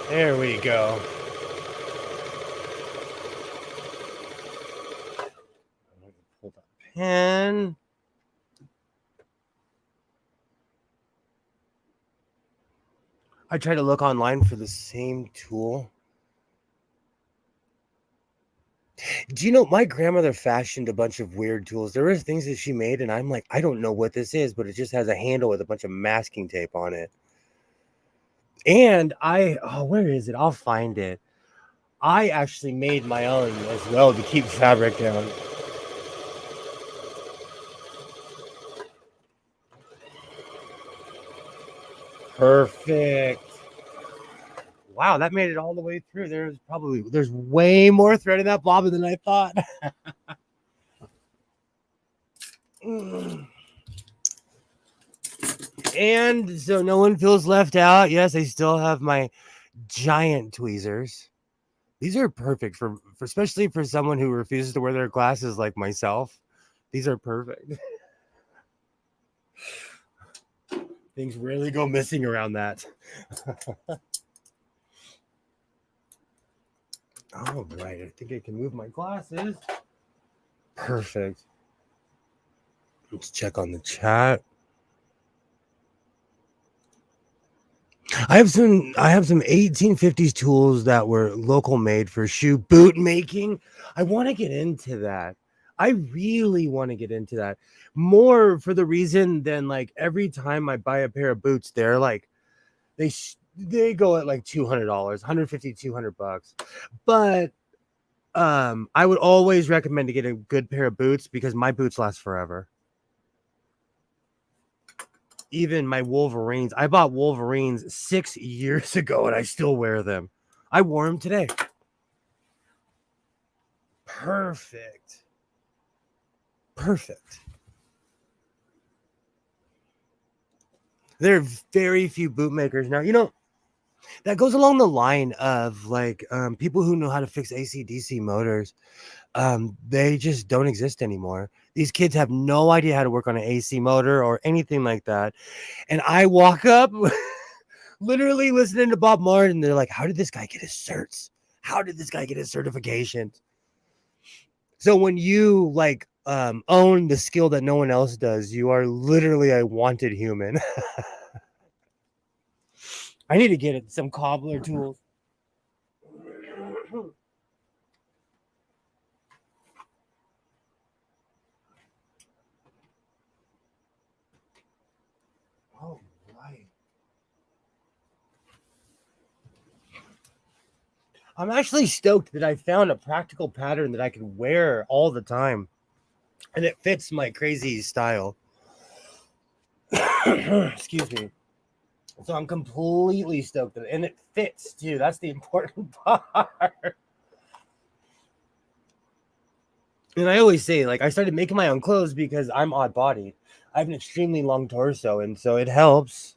There we go. Pull the pen. I try to look online for the same tool. Do you know, my grandmother fashioned a bunch of weird tools. There were things that she made, and I'm like, I don't know what this is, but it just has a handle with a bunch of masking tape on it. And where is it? I'll find it. I actually made my own as well to keep fabric down. Perfect. Wow, that made it all the way through. There's way more thread in that bobbin than I thought. And so no one feels left out. Yes, I still have my giant tweezers. These are perfect for especially for someone who refuses to wear their glasses like myself. These are perfect. Things rarely go missing around that. All right, I think I can move my glasses. Perfect. Let's check on the chat. I have some 1850s tools that were local made for shoe boot making. I want to get into that. I really want to get into that more for the reason than like every time I buy a pair of boots, they're like they go at like $200, 150, $200. But I would always recommend to get a good pair of boots because my boots last forever. Even my Wolverines, I bought Wolverines 6 years ago and I still wear them. I wore them today. Perfect. There are very few bootmakers now. You know, that goes along the line of like people who know how to fix AC/DC motors. They just don't exist anymore. These kids have no idea how to work on an AC motor or anything like that. And I walk up literally listening to Bob Martin. They're like, how did this guy get his certs? How did this guy get his certifications? So when you like own the skill that no one else does, you are literally a wanted human. I need to get it some cobbler tools. All right. I'm actually stoked that I found a practical pattern that I can wear all the time. And it fits my crazy style. Excuse me. So I'm completely stoked at it. And it fits too. That's the important part. And I always say, like, I started making my own clothes because I'm odd bodied. I have an extremely long torso, and so it helps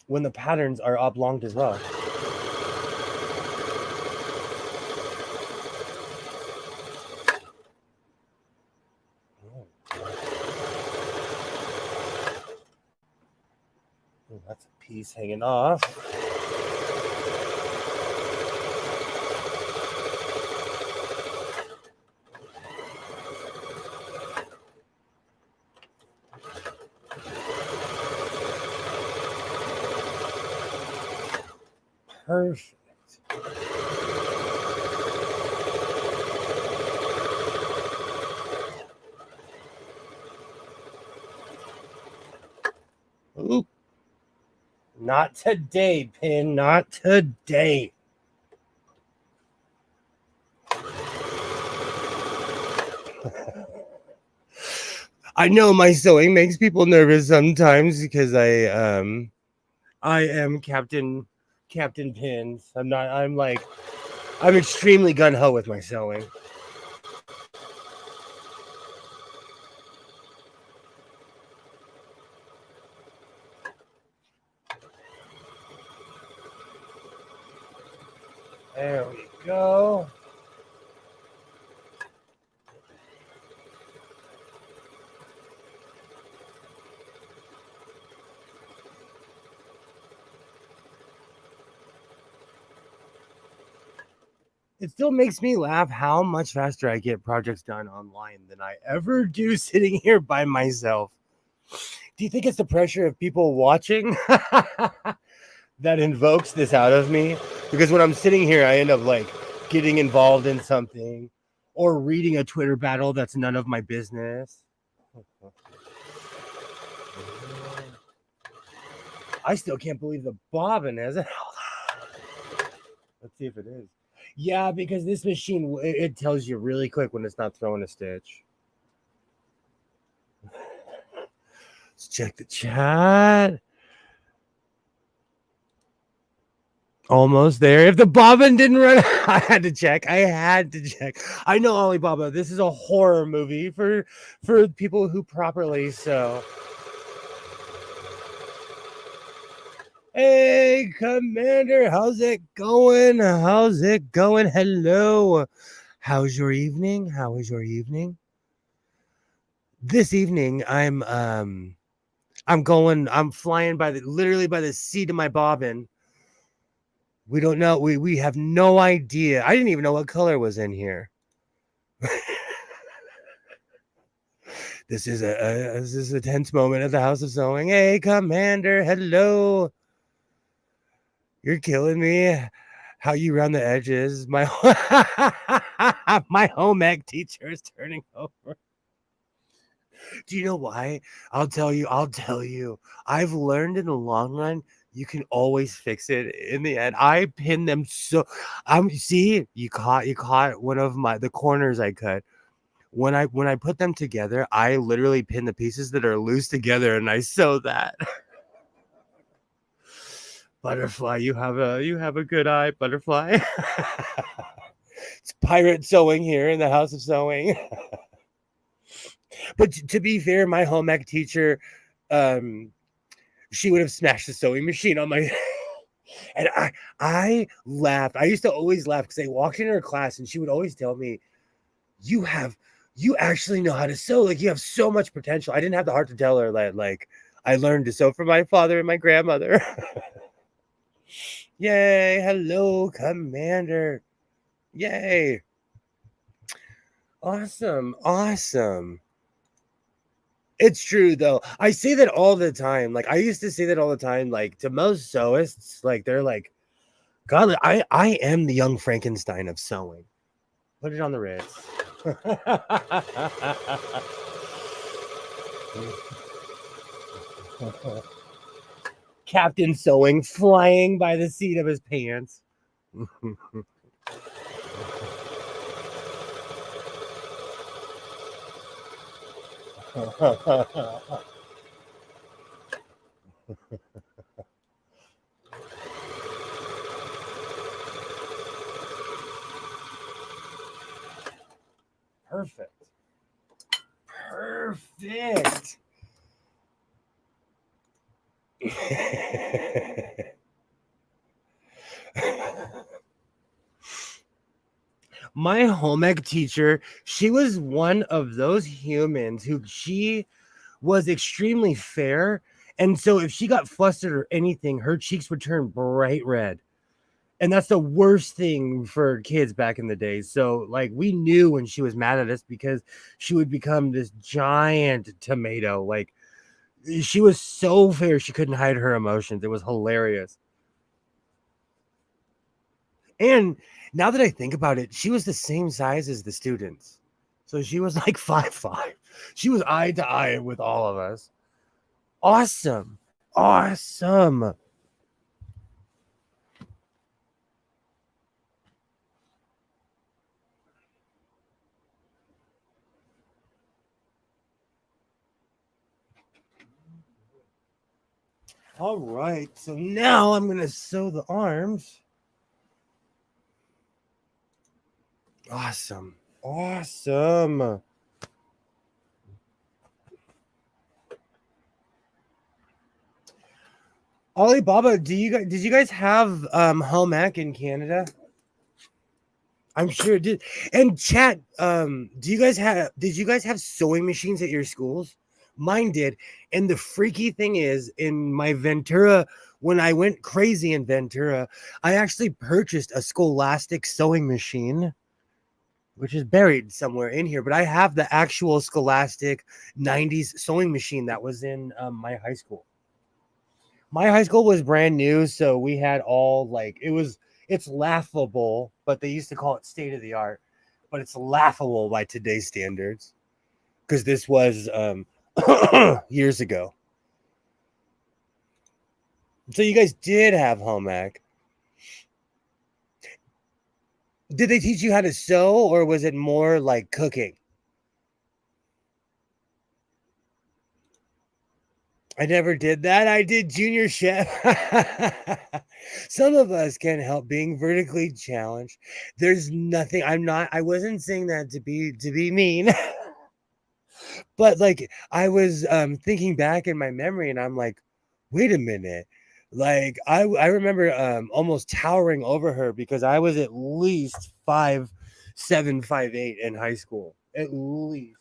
when the patterns are oblonged as well. Oh, that's a piece hanging off. Perfect. Ooh. Not today, Pin. Not today. I know my sewing makes people nervous sometimes because I am Captain Pins. I'm extremely gun-ho with my sewing. There we go. It still makes me laugh how much faster I get projects done online than I ever do sitting here by myself. Do you think it's the pressure of people watching that invokes this out of me? Because when I'm sitting here, I end up like getting involved in something or reading a Twitter battle that's none of my business. I still can't believe the bobbin is it. Let's see if it is. Yeah, because this machine, it tells you really quick when it's not throwing a stitch. Let's check the chat. Almost there. If the bobbin didn't run, I had to check. I know, Alibaba. This is a horror movie for people who properly sew. Hey, Commander, how's it going? How's it going? Hello. How's your evening? How is your evening? This evening, I'm flying literally by the seat of my bobbin. We don't know. We have no idea. I didn't even know what color was in here. This is a tense moment at the House of Sewing. Hey, Commander, hello. You're killing me. How you round the edges. My my home ec teacher is turning over. Do you know why? I'll tell you. I've learned in the long run, you can always fix it in the end. I pinned them so see, you caught one of the corners I cut. When I put them together, I literally pin the pieces that are loose together and I sew that. Butterfly, you have a good eye, Butterfly. It's pirate sewing here in the House of Sewing. But to be fair, my home ec teacher, she would have smashed the sewing machine on my and I laughed. I used to always laugh because I walked into her class and she would always tell me, you actually know how to sew. Like, you have so much potential. I didn't have the heart to tell her that, like, I learned to sew from my father and my grandmother. Yay. Hello, Commander. Yay. Awesome. It's true, though. I say that all the time. Like, I used to say that all the time. Like, to most sewists, like, they're like, God, I am the young Frankenstein of sewing. Put it on the Ritz. Captain Sewing flying by the seat of his pants. Perfect. My home ec teacher, she was one of those humans who she was extremely fair. And so if she got flustered or anything, her cheeks would turn bright red. And that's the worst thing for kids back in the day. So, like, we knew when she was mad at us because she would become this giant tomato. Like, she was so fair, she couldn't hide her emotions. It was hilarious. And now that I think about it, she was the same size as the students. So she was like 5'5". She was eye to eye with all of us. Awesome. All right. So now I'm going to sew the arms. Awesome. Alibaba, did you guys have home ec in Canada? I'm sure it did. And chat, did you guys have sewing machines at your schools? Mine did. And the freaky thing is, in my Ventura, when I went crazy in Ventura, I actually purchased a Scholastic sewing machine, which is buried somewhere in here. But I have the actual Scholastic 90s sewing machine that was in my high school. My high school was brand new, so we had all like it's laughable, but they used to call it state of the art, but it's laughable by today's standards because this was years ago. So you guys did have home ec. Did they teach you how to sew, or was it more like cooking? I never did that. I did junior chef. Some of us can help being vertically challenged. There's nothing. I wasn't saying that to be mean. But like I was thinking back in my memory and I'm like, wait a minute. Like I remember almost towering over her because I was at least 5'7", 5'8" in high school. At least.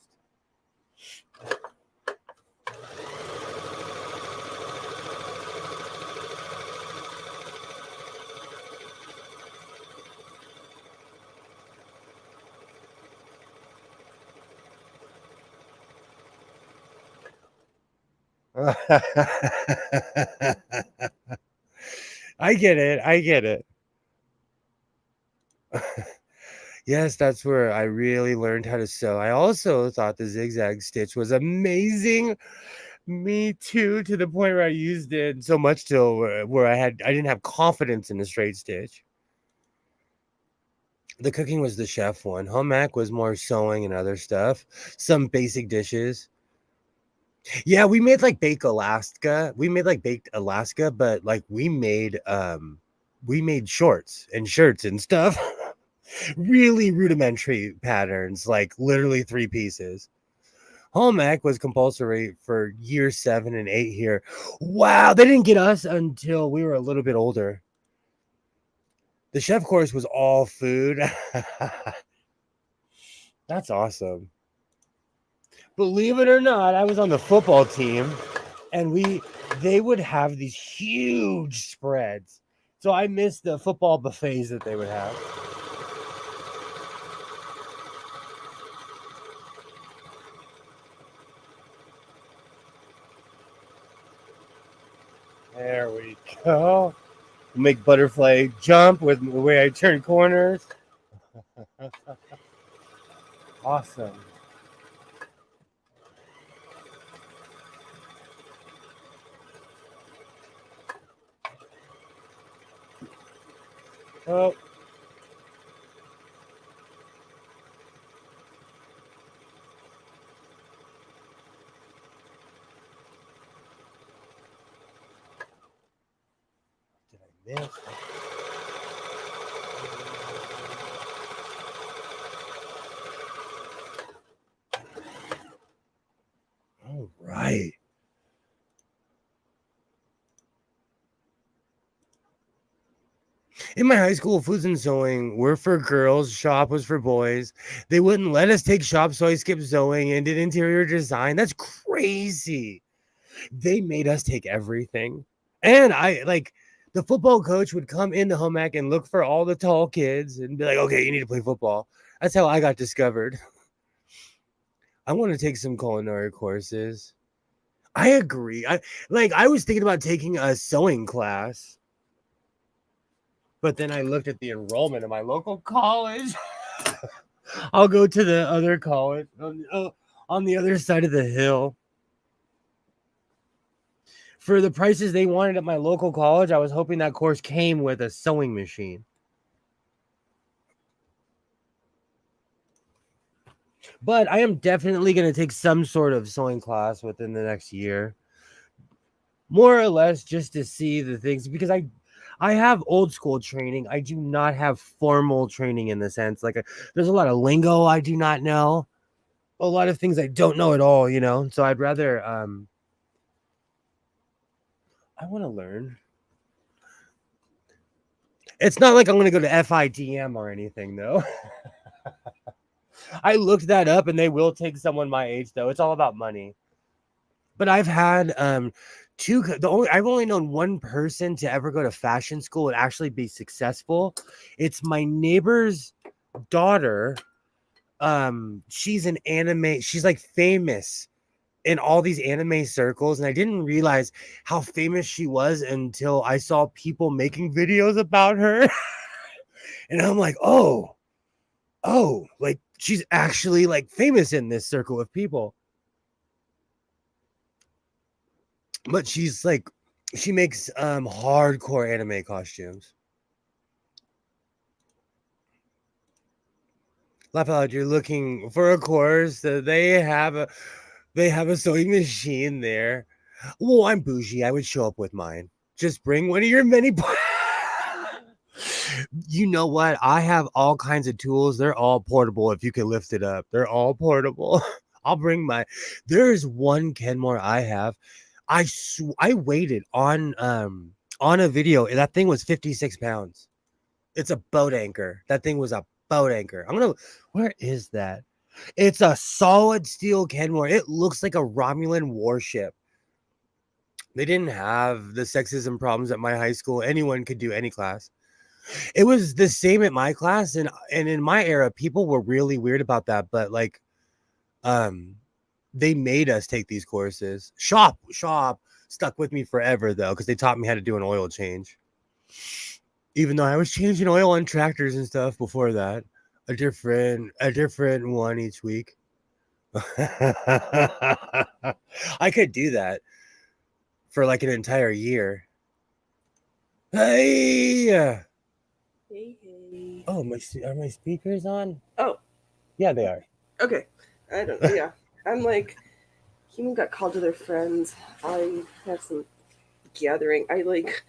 I get it. I get it. Yes, that's where I really learned how to sew. I also thought the zigzag stitch was amazing. Me too, to the point where I used it so much till where I didn't have confidence in the straight stitch. The cooking was the chef one. Home ec was more sewing and other stuff. Some basic dishes. Yeah, we made like baked Alaska. We made like baked Alaska, but like we made shorts and shirts and stuff. Really rudimentary patterns, like literally 3 pieces. Home ec was compulsory for year 7 and 8 here. Wow, they didn't get us until we were a little bit older. The chef course was all food. That's awesome. Believe it or not, I was on the football team and they would have these huge spreads. So I missed the football buffets that they would have. There we go. Make butterfly jump with the way I turn corners. Awesome. Oh, did I miss? All right. In my high school, foods and sewing were for girls, shop was for boys. They wouldn't let us take shop, so I skipped sewing and did interior design. That's crazy. They made us take everything. And I like the football coach would come in the home ec and look for all the tall kids and be like, okay, you need to play football. That's how I got discovered. I want to take some culinary courses. I agree. I was thinking about taking a sewing class. But then I looked at the enrollment of my local college. I'll go to the other college on the other side of the hill. For the prices they wanted at my local college, I was hoping that course came with a sewing machine. But I am definitely going to take some sort of sewing class within the next year. More or less just to see the things because I have old school training. I do not have formal training in the sense like there's a lot of lingo I do not know. A lot of things I don't know at all, you know. So I'd rather I want to learn. It's not like I'm gonna go to FITM or anything though. I looked that up and they will take someone my age though. It's all about money. But I've had I've only known one person to ever go to fashion school and actually be successful. It's my neighbor's daughter. She's an anime, she's like famous in all these anime circles, and I didn't realize how famous she was until I saw people making videos about her. And I'm like, oh, like she's actually like famous in this circle of people. But she's like, she makes hardcore anime costumes. Laugh out, you're looking for a course. They have a sewing machine there. Well, I'm bougie. I would show up with mine. Just bring one of your many. You know what? I have all kinds of tools. They're all portable. If you can lift it up, they're all portable. I'll bring my. There's one Kenmore I have. I waited on a video. And that thing was 56 pounds. It's a boat anchor. That thing was a boat anchor. Where is that? It's a solid steel Kenmore. It looks like a Romulan warship. They didn't have the sexism problems at my high school. Anyone could do any class. It was the same at my class, and in my era, people were really weird about that. But like, they made us take these courses. Shop stuck with me forever though, because they taught me how to do an oil change. Even though I was changing oil on tractors and stuff before that, a different one each week. I could do that for like an entire year. Hey. Hey. Oh, are my speakers on? Oh. Yeah, they are. Okay. I don't know. Yeah. I'm like, human got called to their friends. I had some gathering. I like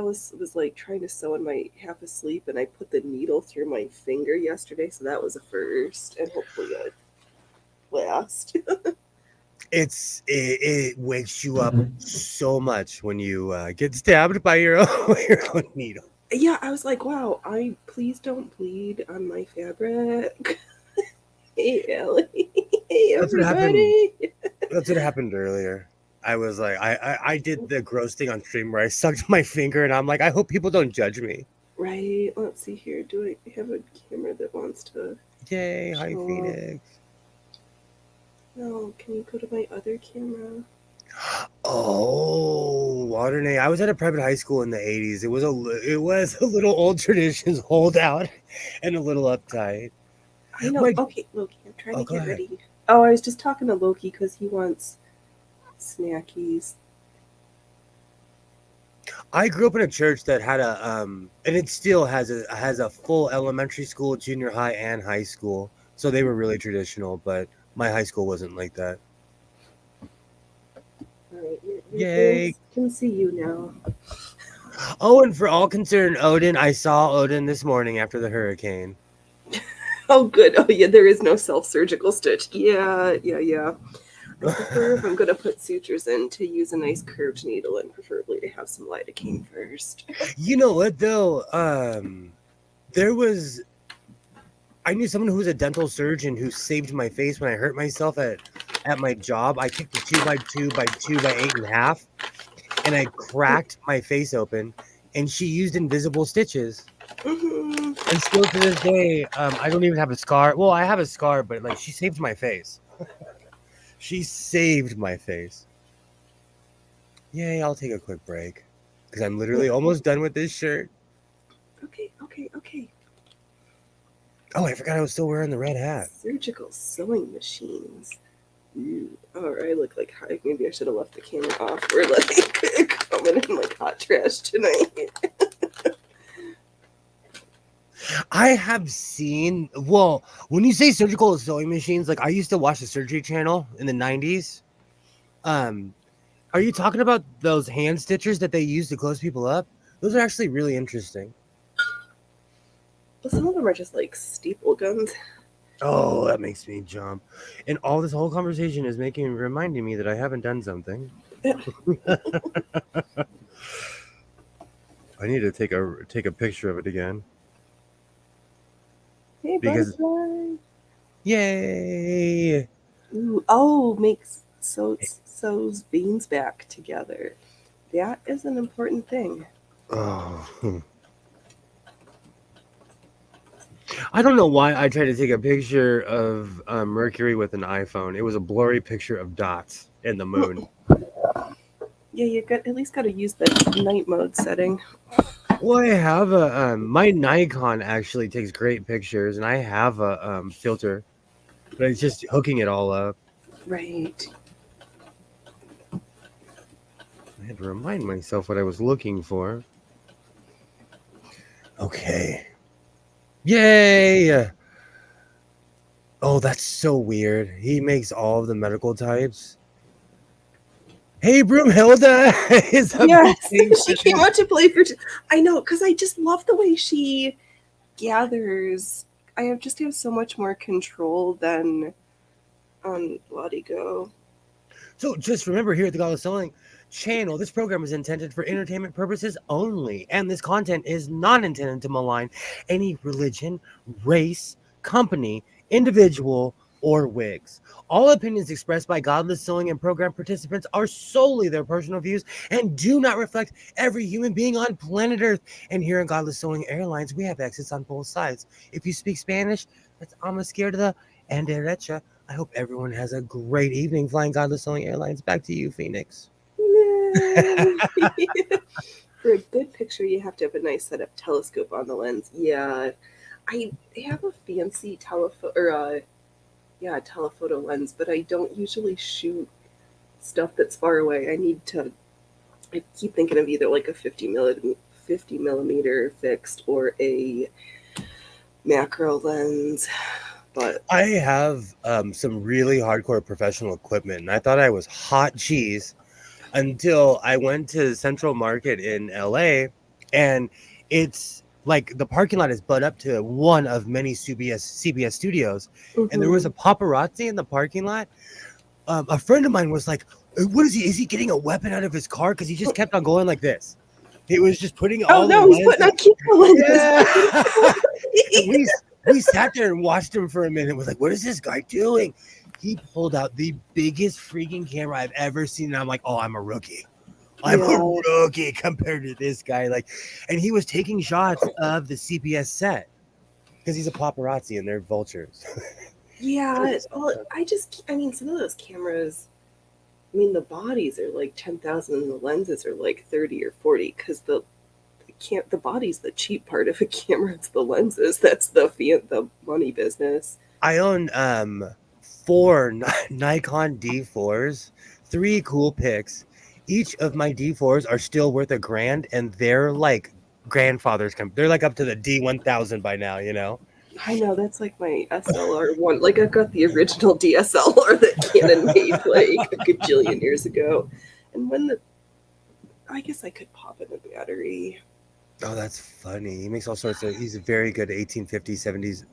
was like trying to sew in my half asleep, and I put the needle through my finger yesterday, so that was a first, and hopefully a last. It wakes you up so much when you get stabbed by your own needle. Yeah, I was like, wow, please don't bleed on my fabric. Hey, Ellie. Hey, everybody. That's what happened earlier. I was like, I did the gross thing on stream where I sucked my finger, and I'm like, I hope people don't judge me. Right. Let's see here. Do I have a camera that wants to? Yay! Hi, Phoenix. No, can you go to my other camera? Oh, Waternay. I was at a private high school in the 80s. It was a little old traditions hold out and a little uptight. I know. Okay, Loki, I'm trying to get ready. Oh, I was just talking to Loki because he wants snackies. I grew up in a church that had and it still has a full elementary school, junior high, and high school. So they were really traditional, but my high school wasn't like that. All right, yay! Can see you now. Oh, and for all concerned, Odin, I saw Odin this morning after the hurricane. Oh, good. Oh, yeah, there is no self-surgical stitch. Yeah. I prefer if I'm going to put sutures in to use a nice curved needle and preferably to have some lidocaine first. You know what, though? I knew someone who was a dental surgeon who saved my face when I hurt myself at my job. I kicked a 2x2 by 2x8.5, and I cracked my face open, and she used invisible stitches. Mm-hmm. And still to this day, I don't even have a scar. Well, I have a scar, but like she saved my face. She saved my face. Yay, I'll take a quick break because I'm literally almost done with this shirt. Okay. Oh, I forgot I was still wearing the red hat. Surgical sewing machines. Ooh. Oh, I look like maybe I should have left the camera off. We're like coming in like hot trash tonight. I have seen, well, when you say surgical sewing machines, like I used to watch the Surgery Channel in the 90s. Are you talking about those hand stitchers that they use to close people up? Those are actually really interesting. Well, some of them are just like staple guns. Oh, that makes me jump. And all this whole conversation is reminding me that I haven't done something. I need to take a picture of it again Hey, because butterfly. yay! Ooh, oh, makes sews beans back together. That is an important thing. Oh, I don't know why I tried to take a picture of Mercury with an iPhone. It was a blurry picture of dots in the moon. Yeah, you got at least got to use the night mode setting. Well, I have a my Nikon actually takes great pictures, and I have a filter, but it's just hooking it all up. Right. I had to remind myself what I was looking for. Okay. Yay! Oh, that's so weird. He makes all of the medical types. Hey, Broomhilda is up and Yes, playing she for came this. out to play for. I know, because I just love the way she gathers. Just have so much more control than on Bloody Go. So just remember here at the God of Selling channel, this program is intended for entertainment purposes only, and this content is not intended to malign any religion, race, company, individual, or wigs. All opinions expressed by Godless Sewing and program participants are solely their personal views and do not reflect every human being on planet Earth. And here in Godless Sewing Airlines, we have exits on both sides. If you speak Spanish, that's I'm scared of the and derecha. I hope everyone has a great evening flying Godless Sewing Airlines. Back to you, Phoenix. For a good picture, you have to have a nice setup telescope on the lens. Yeah, I have a fancy telephoto lens, but I don't usually shoot stuff that's far away. I keep thinking of either like a 50 millimeter fixed or a macro lens. But I have some really hardcore professional equipment, and I thought I was hot cheese until I went to Central Market in LA, and it's like the parking lot is butt up to one of many CBS studios, and there was a mhm. paparazzi in the parking lot. A friend of mine was like, "What is he? Is he getting a weapon out of his car?" Because he just kept on going like this. He was just putting Oh all the no, he's putting lenses. on camera lenses. Yeah. And we sat there and watched him for a minute. Was like, what is this guy doing? He pulled out the biggest freaking camera I've ever seen, and I'm like, oh, I'm a rookie. I'm a Yeah, rookie compared to this guy. Like, and he was taking shots of the CPS set because he's a paparazzi and they're vultures. yeah. Well, I mean, some of those cameras. I mean, the bodies are like 10,000, and the lenses are like 30 or 40. Because the body's the cheap part of a camera. It's the lenses. That's the money business. I own four Nikon D4s, three cool pics. Each of my D4s are still worth $1,000, and they're like grandfathers. They're like up to the D1000 by now, you know. I know that's like my SLR one. Like I've got the original DSLR that Canon made like a gajillion years ago, and I guess I could pop in a battery. Oh, that's funny. He makes all sorts of. He's a very good 1850s, 70s.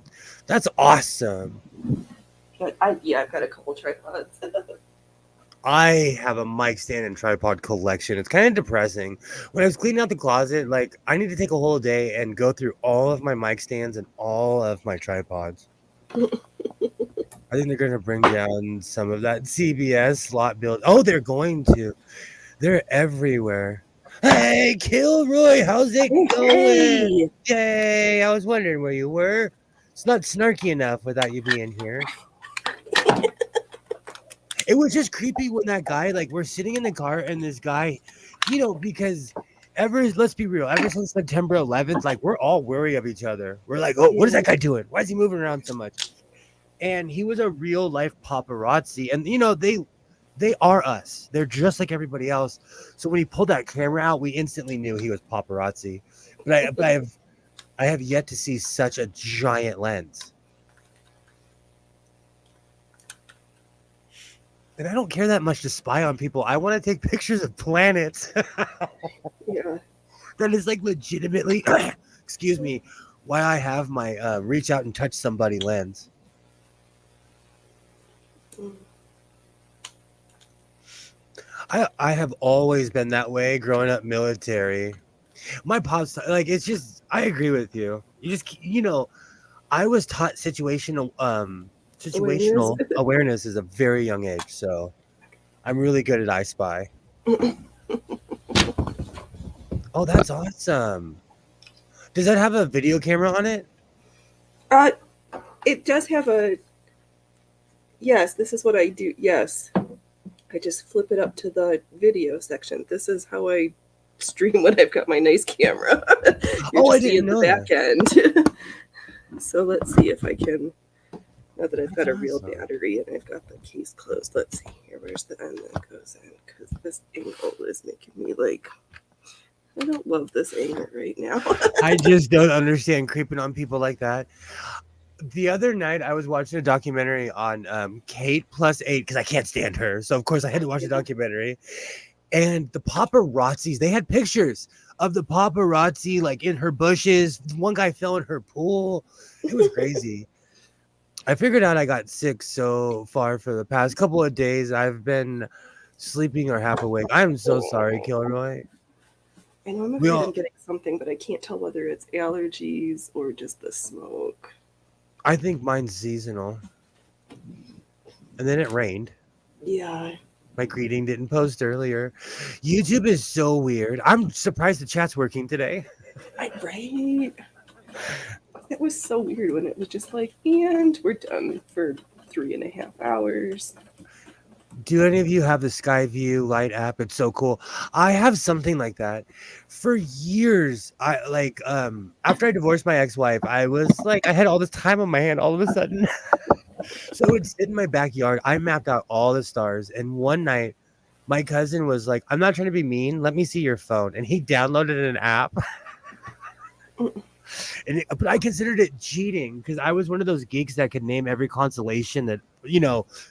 That's awesome. But I've got a couple tripods. I have a mic stand and tripod collection. It's kind of depressing. When I was cleaning out the closet, like I need to take a whole day and go through all of my mic stands and all of my tripods. I think they're going to bring down some of that CBS slot build. Oh, they're going to. They're everywhere. Hey, Kilroy, how's it going? Hey, Yay! I was wondering where you were. It's not snarky enough without you being here. It was just creepy when that guy, like, we're sitting in the car and this guy, because let's be real, ever since September 11th, like, we're all wary of each other. We're like, oh, what is yeah, that guy doing? Why is he moving around so much? And he was a real life paparazzi, and they are us. They're just like everybody else. So when he pulled that camera out, we instantly knew he was paparazzi. But I have yet to see such a giant lens. And I don't care that much to spy on people. I want to take pictures of planets. yeah. That is like legitimately, excuse me, why I have my reach out and touch somebody lens. Mm. I have always been that way growing up military. My pops, like, it's just, I agree with you. You just, I was taught Awareness. situational awareness is a very young age, so I'm really good at I Spy. Oh, that's awesome. Does that have a video camera on it? uh, it does have a, yes, this is what I do. Yes. I just flip it up to the video section. This is how I stream when I've got my nice camera. You're Oh, I just didn't seeing the know that. back end. So let's see if I can, now that I've That's got a real awesome. battery and I've got the case closed. Let's see here. Where's the end that goes in? Because this angle is making me like, I don't love this angle right now. I just don't understand creeping on people like that. The other night, I was watching a documentary on Kate plus 8 because I can't stand her. So, of course, I had to watch the documentary. And the paparazzis, they had pictures of the paparazzi like in her bushes. One guy fell in her pool. It was crazy. I figured out I got sick so far for the past couple of days. I've been sleeping or half awake. I'm so sorry, Kilroy. I know I'm We afraid I'm all, getting something, but I can't tell whether it's allergies or just the smoke. I think mine's seasonal. And then it rained. Yeah. My greeting didn't post earlier. YouTube is so weird. I'm surprised the chat's working today. Right? It was so weird when it was just like, and we're done for 3.5 hours. Do any of you have the Skyview Light app? It's so cool. I have something like that. For years, I like after I divorced my ex-wife, I was like I had all this time on my hand all of a sudden. So it would sit in my backyard. I mapped out all the stars, and one night my cousin was like, "I'm not trying to be mean. Let me see your phone." And he downloaded an app. But I considered it cheating because I was one of those geeks that could name every constellation that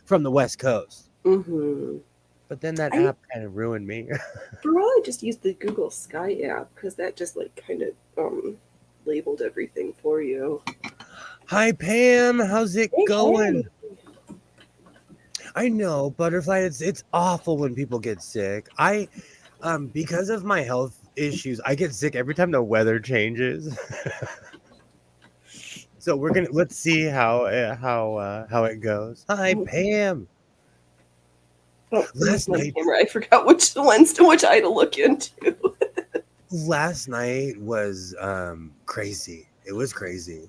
from the West Coast. Mm-hmm. But then that I app kind of ruined me. for all I just used the Google Sky app because that just like kind of labeled everything for you. Hi Pam, how's it Hey, going? I know, butterfly. It's awful when people get sick. I because of my health issues, I get sick every time the weather changes. So let's see how it goes. Hi Pam. Oh, where's Last my night camera? I forgot which lens to which eye to look into. last night was crazy. It was crazy.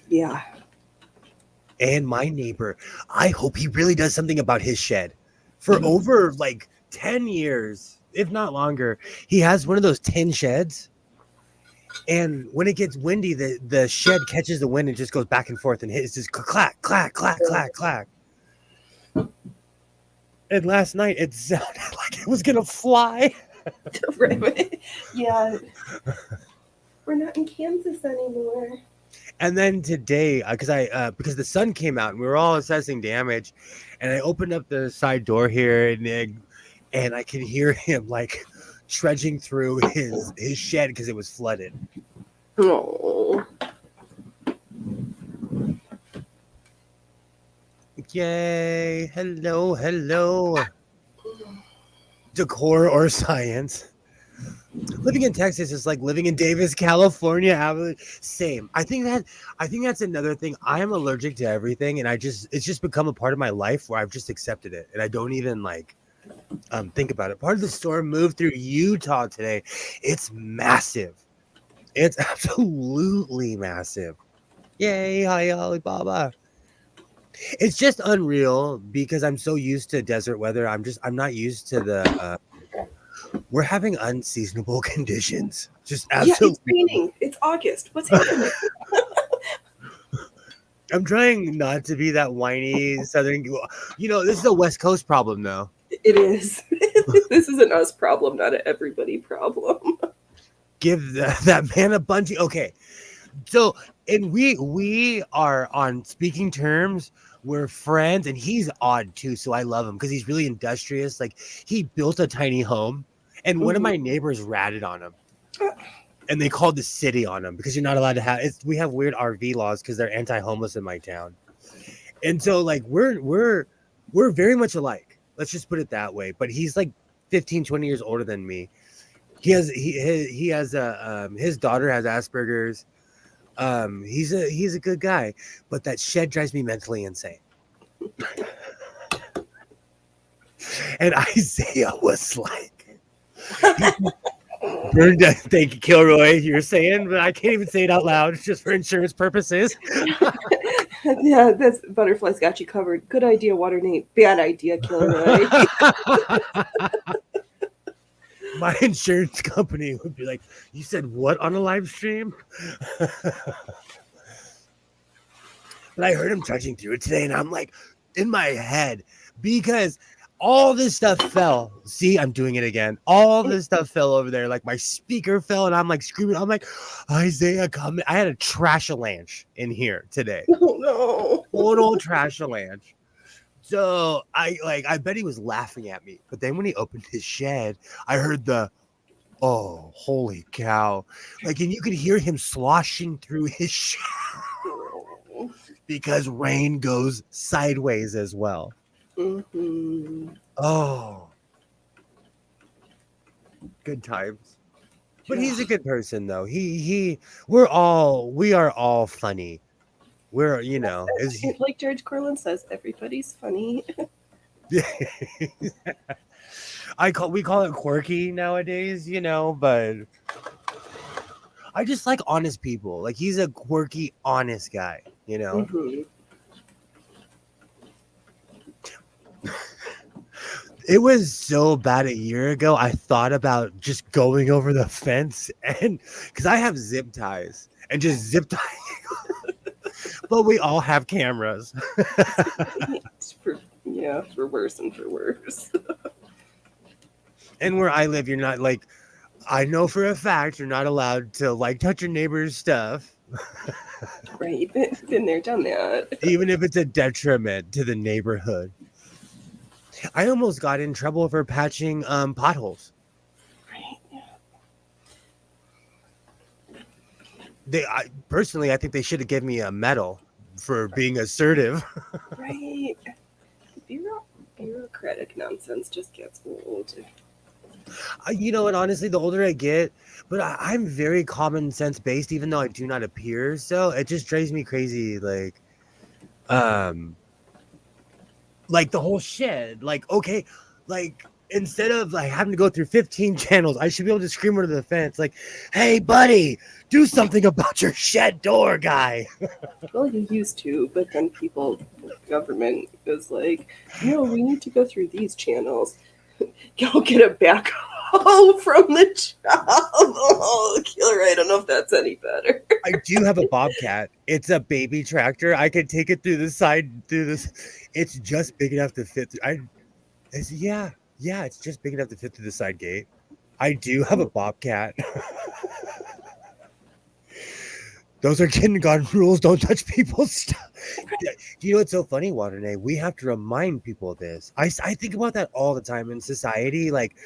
Yeah. And my neighbor, I hope he really does something about his shed. For over like 10 years, if not longer, he has one of those tin sheds. And when it gets windy, the shed catches the wind and just goes back and forth and hits just clack, clack, clack, clack, clack. And last night it sounded like it was gonna fly. Right. Yeah. We're not in Kansas anymore. And then today, because the sun came out and we were all assessing damage, and I opened up the side door here and I could hear him like trudging through his shed because it was flooded. Oh. Yay! Hello. Decor or science? Living in Texas is like living in Davis, California. Same. I think that's another thing. I am allergic to everything, and it's just become a part of my life where I've just accepted it, and I don't even like think about it. Part of the storm moved through Utah today. It's massive. It's absolutely massive. Yay! Hi, Alibaba. It's just unreal because I'm so used to desert weather. I'm not used to the we're having unseasonable conditions. Just Yeah, it's absolutely. raining. It's August. What's happening? I'm trying not to be that whiny southern. This is a West Coast problem, though. It is. This is an us problem, not an everybody problem. Give that man a bungee. Okay, so and we are on speaking terms. We're friends, and he's odd too. So I love him because he's really industrious. Like he built a tiny home, and one of my neighbors ratted on him. And they called the city on them because you're not allowed to have it. We have weird RV laws because they're anti-homeless in my town. And so like we're very much alike. Let's just put it that way. But he's like 15, 20 years older than me. he has a his daughter has Asperger's. He's a good guy, but that shed drives me mentally insane. And Isaiah was like, burned. Thank you, Kilroy. You're saying, but I can't even say it out loud. It's just for insurance purposes. Yeah, that's Butterfly's got you covered. Good idea, Waterdeep. Bad idea, Kilroy. My insurance company would be like, "You said what on a live stream?" But I heard him trudging through it today, and I'm like, in my head, because all this stuff fell. See, I'm doing it again. All this stuff fell over there. Like my speaker fell, and I'm like screaming. I'm like, Isaiah, come! I had a trash-a-lanche in here today. Oh no! Total trash-a-lanche. So I bet he was laughing at me. But then when he opened his shed, I heard the, oh, holy cow! Like, and you could hear him sloshing through his shed. Because rain goes sideways as well. Mm-hmm. Oh, good times. But he's a good person, though. We are all funny. We're, Like George Carlin says, everybody's funny. we call it quirky nowadays, but I just like honest people. Like he's a quirky, honest guy. Mm-hmm. It was so bad a year ago. I thought about just going over the fence and because I have zip ties and just zip tying. But we all have cameras. For worse and for worse. And where I live, you're not like, I know for a fact you're not allowed to like touch your neighbor's stuff. Right, been there, done that. Even if it's a detriment to the neighborhood. I almost got in trouble for patching potholes. Right. Yeah. Personally, I think they should have given me a medal for being assertive. Right. Bureaucratic nonsense just gets old. You know what? Honestly, the older I get, but I'm very common sense based, even though I do not appear so. It just drives me crazy, like the whole shed. Like, okay, like instead of like having to go through 15 channels, I should be able to scream over the fence, like, "Hey, buddy, do something about your shed door, guy." Well, you used to, but then government was like, no, we need to go through these channels. Go get a backhoe from the job. Oh, killer! I don't know if that's any better. I do have a Bobcat. It's a baby tractor. I could take it through the side, through this. It's just big enough to fit through. It's just big enough to fit through the side gate. I do have a Bobcat. Those are kindergarten rules. Don't touch people's stuff. Do you know what's so funny, Waterne? We have to remind people of this. I think about that all the time in society. Like,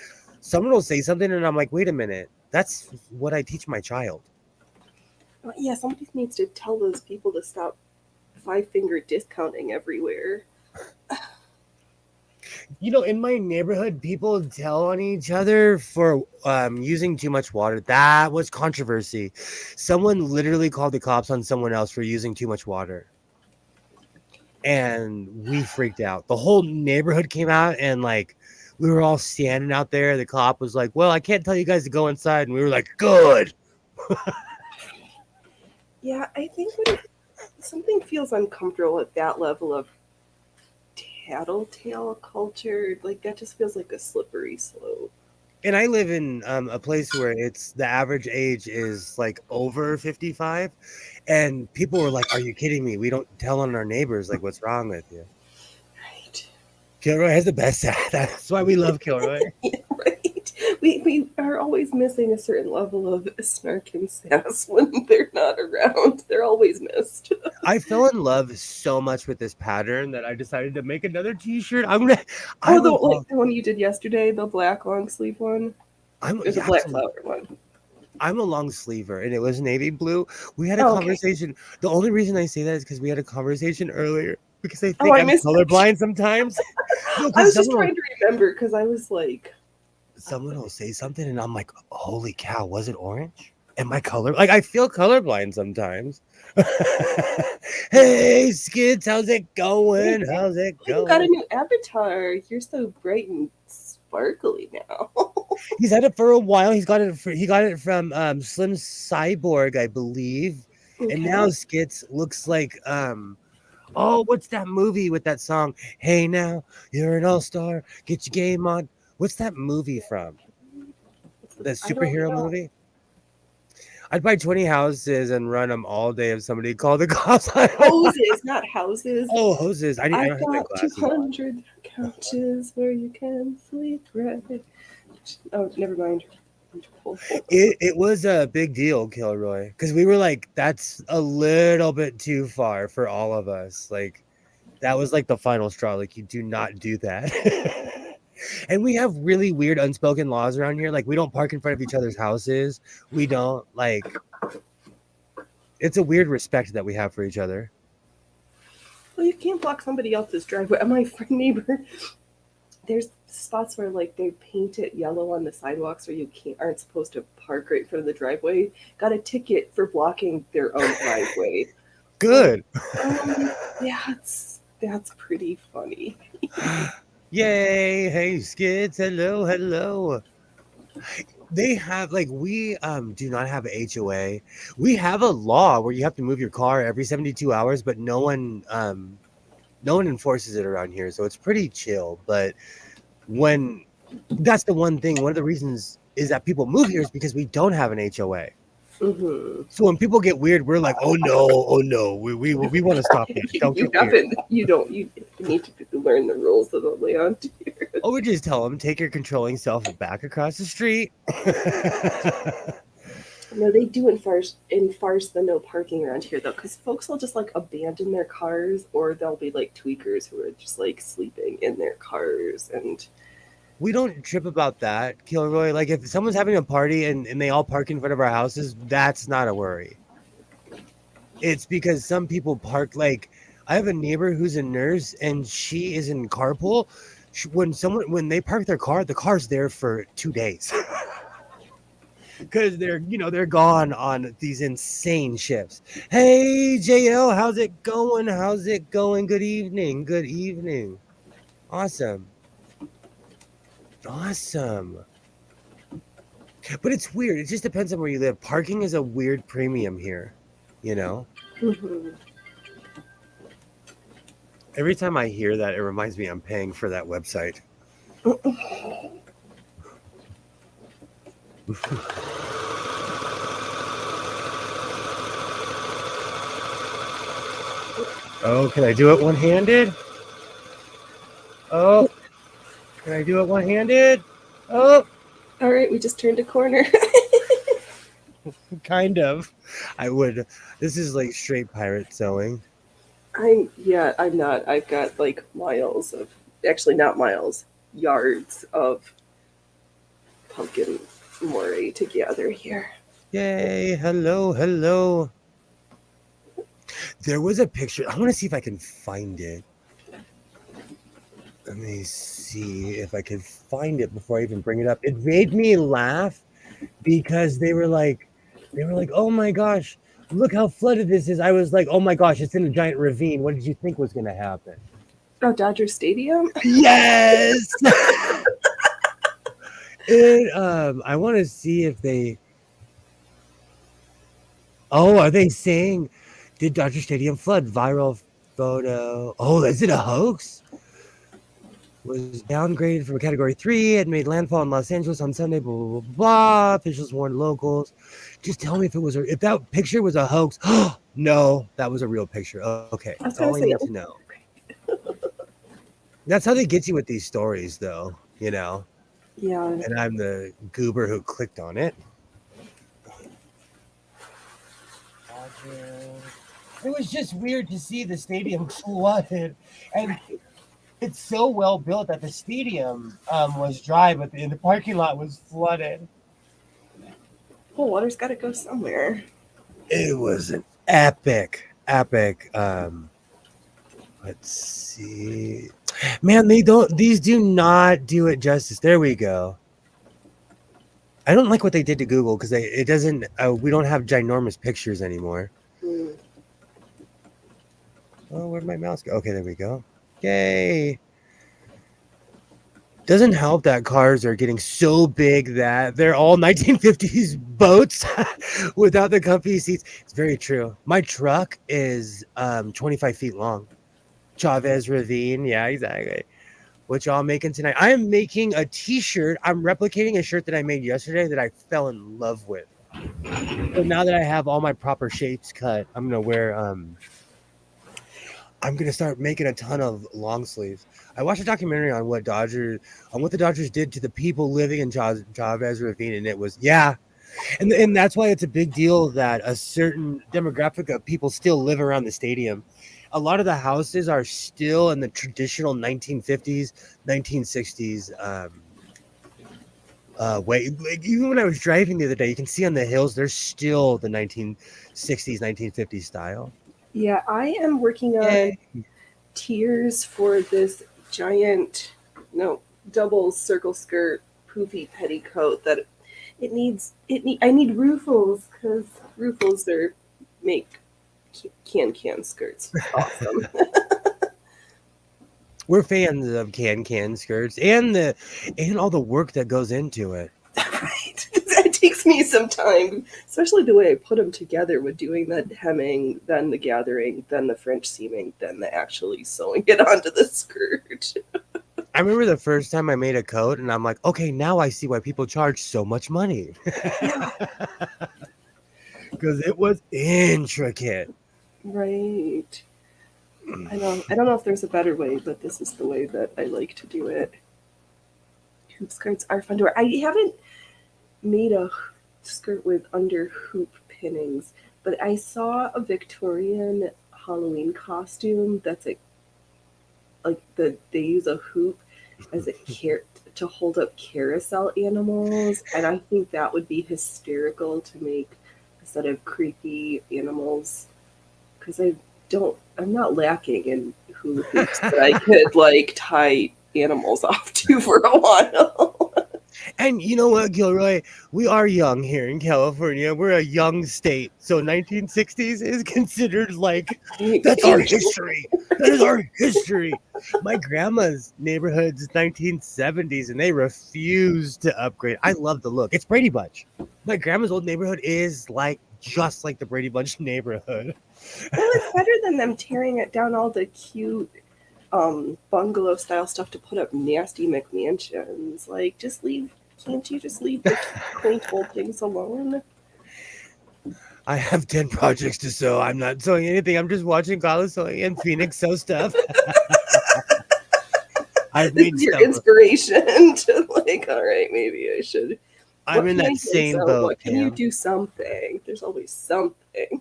someone will say something, and I'm like, wait a minute. That's what I teach my child. Well, yeah, somebody needs to tell those people to stop 5-finger discounting everywhere. In my neighborhood, people tell on each other for using too much water. That was controversy. Someone literally called the cops on someone else for using too much water. And we freaked out. The whole neighborhood came out and like we were all standing out there. The cop was like, "Well, I can't tell you guys to go inside." And we were like, "Good." Yeah, I think when something feels uncomfortable at that level of tattletale culture, like that just feels like a slippery slope. And I live in a place where it's the average age is like over 55. And people were like, "Are you kidding me? We don't tell on our neighbors. Like, what's wrong with you?" Right. Kilroy has the best at. That's why we love Kilroy. Yeah, right. We are always missing a certain level of snark and sass when they're not around. They're always missed. I fell in love so much with this pattern that I decided to make another T-shirt. The one you did yesterday, the black long sleeve one. There's a black flower one. I'm a long sleever, and it was navy blue. We had a conversation. Okay. The only reason I say that is because we had a conversation earlier. Because I think I'm colorblind sometimes. No, I was just trying to remember because I was like, someone will say something and I'm like, holy cow, was it orange? Am I color? Like, I feel colorblind sometimes. Hey, Skids, how's it going? How's it You got a going? new avatar. You're so bright and sparkly now. He's had it for a while. He got it from Slim Cyborg, I believe. And Okay. now Skits looks like oh, what's that movie with that song? Hey now, you're an all-star. Get your game on. What's that movie from? The I don't superhero know. movie? I'd buy 20 houses and run them all day if somebody called the cops. I don't know. Houses, not houses. Oh, hoses. I I've don't have my got glasses on. 200 couches where you can sleep right. Oh, never mind. It was a big deal, Kilroy, because we were like, that's a little bit too far for all of us. Like, that was like the final straw. Like, you do not do that. And we have really weird unspoken laws around here. Like, we don't park in front of each other's houses. We don't like. It's a weird respect that we have for each other. Well, you can't block somebody else's driveway. My friend neighbor, there's spots where like they paint it yellow on the sidewalks where you aren't supposed to park right in front of the driveway. Got a ticket for blocking their own driveway. Good. Yeah, that's pretty funny. Yay. Hey, Skids. Hello. Hello. They have like we do not have a HOA. We have a law where you have to move your car every 72 hours, but no one enforces it around here. So it's pretty chill. But when that's the one thing, one of the reasons is that people move here is because we don't have an HOA. Mm-hmm. So when people get weird, we're like, oh no, we want to stop this. Don't You get weird. you need to learn the rules of the land here. Or we just tell them, take your controlling self back across the street. No, they do enforce the no parking around here though, because folks will just like abandon their cars, or they'll be like tweakers who are just like sleeping in their cars. And We don't trip about that, Kilroy. Like if someone's having a party and they all park in front of our houses, that's not a worry. It's because some people park like I have a neighbor who's a nurse and she is in carpool. When they park their car, the car's there for 2 days. Because they're gone on these insane shifts. Hey JL, how's it going? How's it going? Good evening. Good evening. Awesome. Awesome. But it's weird. It just depends on where you live. Parking is a weird premium here, you know? mm-hmm. Every time I hear that, it reminds me I'm paying for that website. Oh, can I do it one-handed? Oh, can I do it one-handed? Oh, All right, we just turned a corner. kind of. I would. This is like straight pirate sewing. I'm not. I've got like miles of, actually not miles, yards of pumpkin moray to gather here. Yay! Hello, hello. There was a picture. I want to see if I can find it. Let me see if I can find it before I even bring it up. It made me laugh because they were like, oh my gosh, look how flooded this is. I was like, oh my gosh, it's in a giant ravine. What did you think was going to happen? Oh, Dodger Stadium? Yes. I want to see if they. Oh, are they saying, did Dodger Stadium flood? Viral photo. Oh, is it a hoax? Was downgraded from a category 3 and made landfall in Los Angeles on Sunday. Blah blah blah blah. Officials warned locals. Just tell me if that picture was a hoax. No, that was a real picture. Okay, that's all I need to know. That's how they get you with these stories, though. You know. Yeah. And I'm the goober who clicked on it. It was just weird to see the stadium flooded, and it's so well built that the stadium was dry, but the parking lot was flooded. Well, water's got to go somewhere. It was an epic. Let's see. Man, these do not do it justice. There we go. I don't like what they did to Google because it doesn't. We don't have ginormous pictures anymore. Mm. Oh, where'd my mouse go? Okay, there we go. Yay! Doesn't help that cars are getting so big that they're all 1950s boats without the comfy seats. It's very true. My truck is 25 feet long. Chavez Ravine. Yeah, exactly. What y'all making tonight? I am making a t-shirt. I'm replicating a shirt that I made yesterday that I fell in love with. So now that I have all my proper shapes cut, I'm gonna wear I'm gonna start making a ton of long sleeves. I watched a documentary on what the Dodgers did to the people living in Chavez Ravine, and it was and that's why it's a big deal that a certain demographic of people still live around the stadium. A lot of the houses are still in the traditional 1950s, 1960s way. Like even when I was driving the other day, you can see on the hills there's still the 1960s, 1950s style. Yeah, I am working on Yay. tiers for this giant, no, double circle skirt poofy petticoat that I need ruffles because ruffles are make can skirts awesome. We're fans of can skirts and all the work that goes into it. Right. It takes me some time, especially the way I put them together with doing the hemming, then the gathering, then the French seaming, then the actually sewing it onto the skirt. I remember the first time I made a coat, and I'm like, okay, now I see why people charge so much money. Yeah. Because it was intricate. Right. I don't know if there's a better way, but this is the way that I like to do it. Hoop skirts are fun to wear. I haven't made a skirt with under hoop pinnings, but I saw a Victorian Halloween costume that's they use a hoop as a to hold up carousel animals, and I think that would be hysterical to make a set of creepy animals because I'm not lacking in hula hoops that I could like tie animals off to for a while. And you know what, Gilroy? We are young here in California. We're a young state. So 1960s is considered like, that's our history. That is our history. My grandma's neighborhood's 1970s, and they refused to upgrade. I love the look. It's Brady Bunch. My grandma's old neighborhood is like just like the Brady Bunch neighborhood. Well, it's better than them tearing it down all the cute bungalow style stuff to put up nasty McMansions. Like, can't you just leave the quaint old things alone? I have 10 projects to sew. I'm not sewing anything. I'm just watching Carla sewing and Phoenix sew stuff. I've made your inspiration to like, all right, maybe I should. I'm in that same boat. What can you do something? There's always something.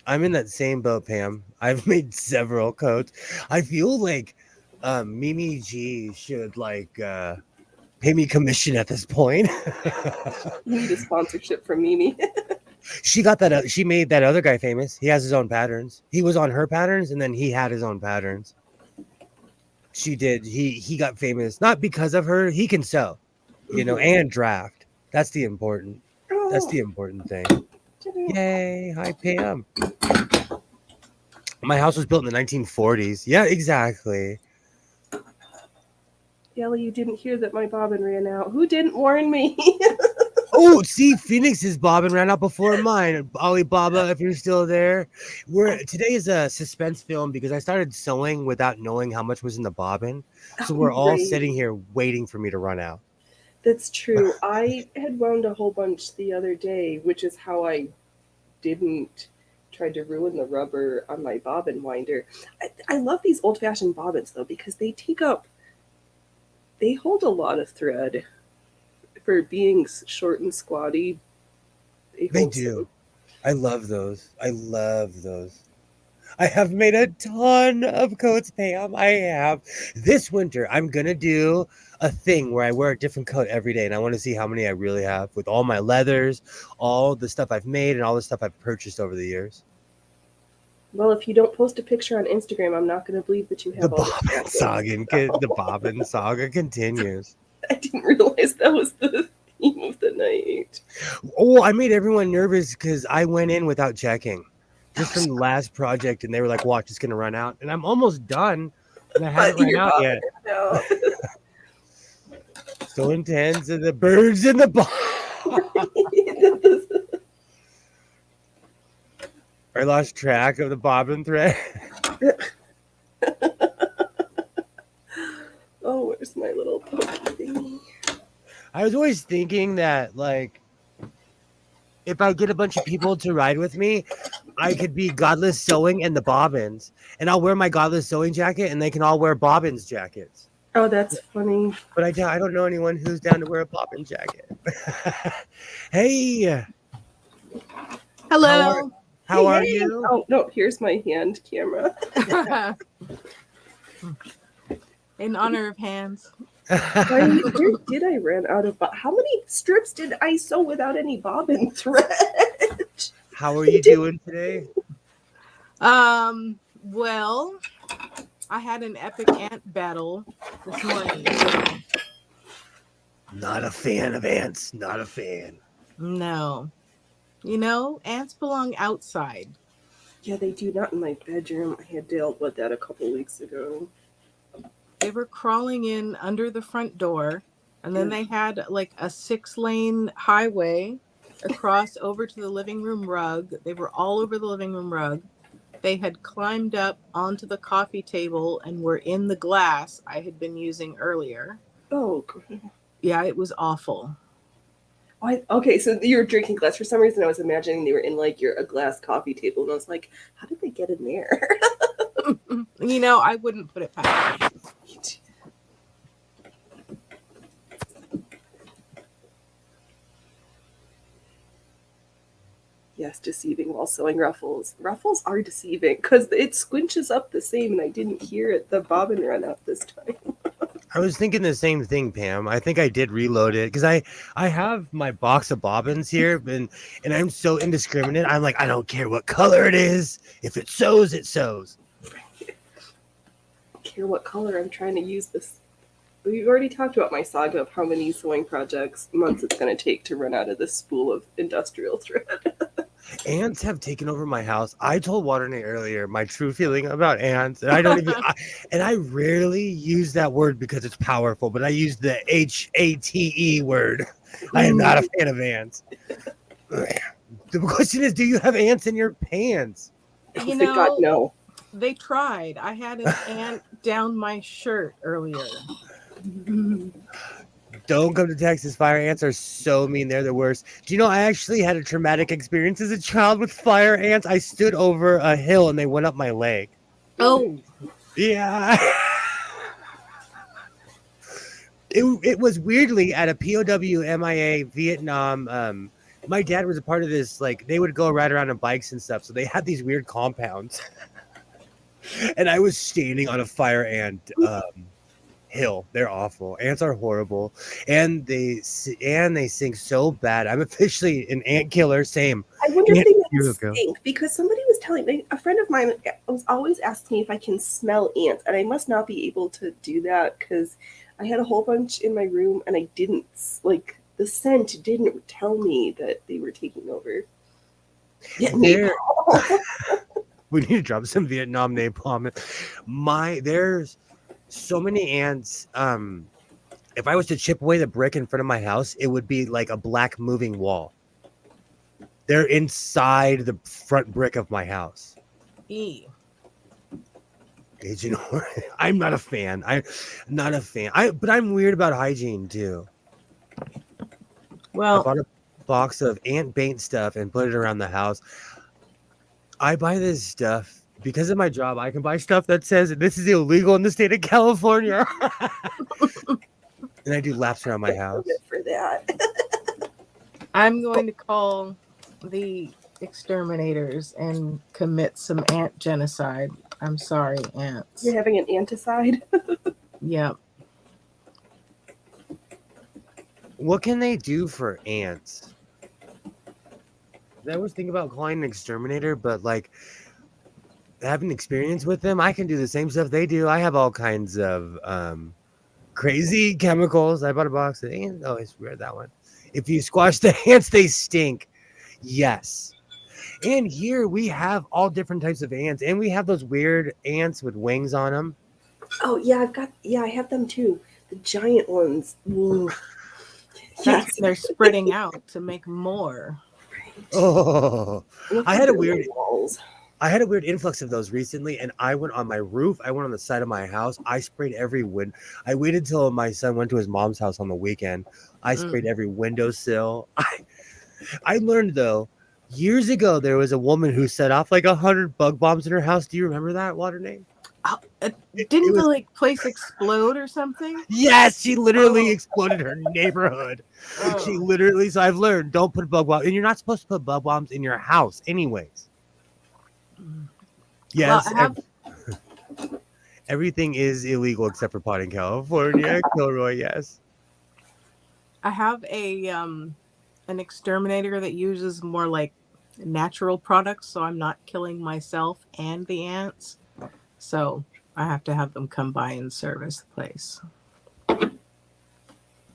I'm in that same boat, Pam. I've made several coats. I feel like Mimi G should like pay me commission at this point. You need a sponsorship from Mimi. She got that. She made that other guy famous. He has his own patterns. He was on her patterns, and then he had his own patterns. She did. He got famous not because of her. He can sew, you know, and draft. That's the important. That's the important thing. Yay! Hi, Pam. My house was built in the 1940s. Yeah, exactly. Ellie, you didn't hear that my bobbin ran out. Who didn't warn me? Oh, see, Phoenix's bobbin ran out before mine. Alibaba, if you're still there. Today is a suspense film because I started sewing without knowing how much was in the bobbin. So we're all sitting here waiting for me to run out. That's true. I had wound a whole bunch the other day, which is how I didn't try to ruin the rubber on my bobbin winder. I love these old-fashioned bobbins, though, because they hold a lot of thread. For being short and squatty, they do. I love those. I have made a ton of coats, Pam. I have. This winter, I'm going to do a thing where I wear a different coat every day, and I want to see how many I really have with all my leathers, all the stuff I've made, and all the stuff I've purchased over the years. Well, if you don't post a picture on Instagram, I'm not going to believe that you have the bobbin saga continues. I didn't realize that was the of the night. Oh, I made everyone nervous because I went in without checking, just from the last project, and they were like, "Watch, it's gonna run out," and I'm almost done, and I haven't But run your out bobbin yet. ran out. So intense, and the birds in the box. I lost track of the bobbin thread. Oh, where's my little pokey thingy? I was always thinking that, like, if I get a bunch of people to ride with me, I could be Godless Sewing and the Bobbins, and I'll wear my Godless Sewing jacket, and they can all wear Bobbins jackets. Oh, that's funny. But I don't know anyone who's down to wear a Bobbin jacket. Hey, Hello. how are Hey. you? Oh no, here's my hand camera. In honor of hands. Where did I run out of? How many strips did I sew without any bobbin thread? How are you doing today? Well, I had an epic ant battle this morning. Not a fan of ants. Not a fan. No. You know, ants belong outside. Yeah, they do, not in my bedroom. I had dealt with that a couple weeks ago. They were crawling in under the front door, and then they had like a 6-lane highway across over to the living room rug. They were all over the living room rug. They had climbed up onto the coffee table and were in the glass I had been using earlier. Oh, Yeah, it was awful. okay, so you're drinking glass. For some reason, I was imagining they were in like a glass coffee table, and I was like, how did they get in there? You know, I wouldn't put it past them. Yes, deceiving while sewing ruffles. Ruffles are deceiving because it squinches up the same, and I didn't hear it. The bobbin run out this time. I was thinking the same thing, Pam. I think I did reload it because I have my box of bobbins here, and I'm so indiscriminate. I'm like, I don't care what color it is. If it sews, it sews. I don't care what color I'm trying to use this. We've already talked about my saga of how many sewing months it's going to take to run out of this spool of industrial thread. Ants have taken over my house. I told Waternay earlier my true feeling about ants, and I don't even. I rarely use that word because it's powerful, but I use the HATE word. I am not a fan of ants. The question is, do you have ants in your pants? You Thank God, know, no. they tried. I had an ant down my shirt earlier. Don't come to Texas. Fire ants are so mean. They're the worst. Do you know I actually had a traumatic experience as a child with fire ants? I stood over a hill and they went up my leg. Oh, Yeah. It was weirdly at a POW MIA Vietnam. My dad was a part of this. Like, they would go ride around on bikes and stuff. So they had these weird compounds. And I was standing on a fire ant hill. They're awful. Ants are horrible, and they sink so bad. I'm officially an ant killer. Same. I wonder if Ant they stink because somebody was telling me, a friend of mine was always asking me if I can smell ants, and I must not be able to do that because I had a whole bunch in my room and I didn't, like, the scent didn't tell me that they were taking over. Yeah, we need to drop some Vietnam napalm. There's so many ants. If I was to chip away the brick in front of my house, it would be like a black moving wall. They're inside the front brick of my house. E. Agent Orange. I'm not a fan. But I'm weird about hygiene too. I Well, bought a box of ant bait stuff and put it around the house. I buy this stuff because of my job. I can buy stuff that says this is illegal in the state of California. And I do laps around my house. For that. I'm going to call the exterminators and commit some ant genocide. I'm sorry, ants. You're having an anticide? Yeah. What can they do for ants? I was thinking about calling an exterminator, but like having experience with them, I can do the same stuff they do. I have all kinds of Crazy chemicals. I bought a box of ants. Oh, it's weird, that one. If you squash the ants, they stink. Yes. And here we have all different types of ants, and we have those weird ants with wings on them. Oh yeah, I have them too. The giant ones. Ooh. That's they're spreading out to make more. Oh, I had a weird walls. I had a weird influx of those recently, and I went on my roof. I went on the side of my house. I sprayed every window. I waited till my son went to his mom's house on the weekend. I sprayed every windowsill. I learned though, years ago there was a woman who set off like 100 bug bombs in her house. Do you remember that, Water Name? Didn't the like place explode or something? Yes, she literally exploded her neighborhood. She literally. So I've learned, don't put bug bombs, and you're not supposed to put bug bombs in your house, anyways. Yes, Well, everything is illegal except for pot in California. Kilroy, yes. I have an exterminator that uses more like natural products, so I'm not killing myself and the ants. So I have to have them come by and service the place.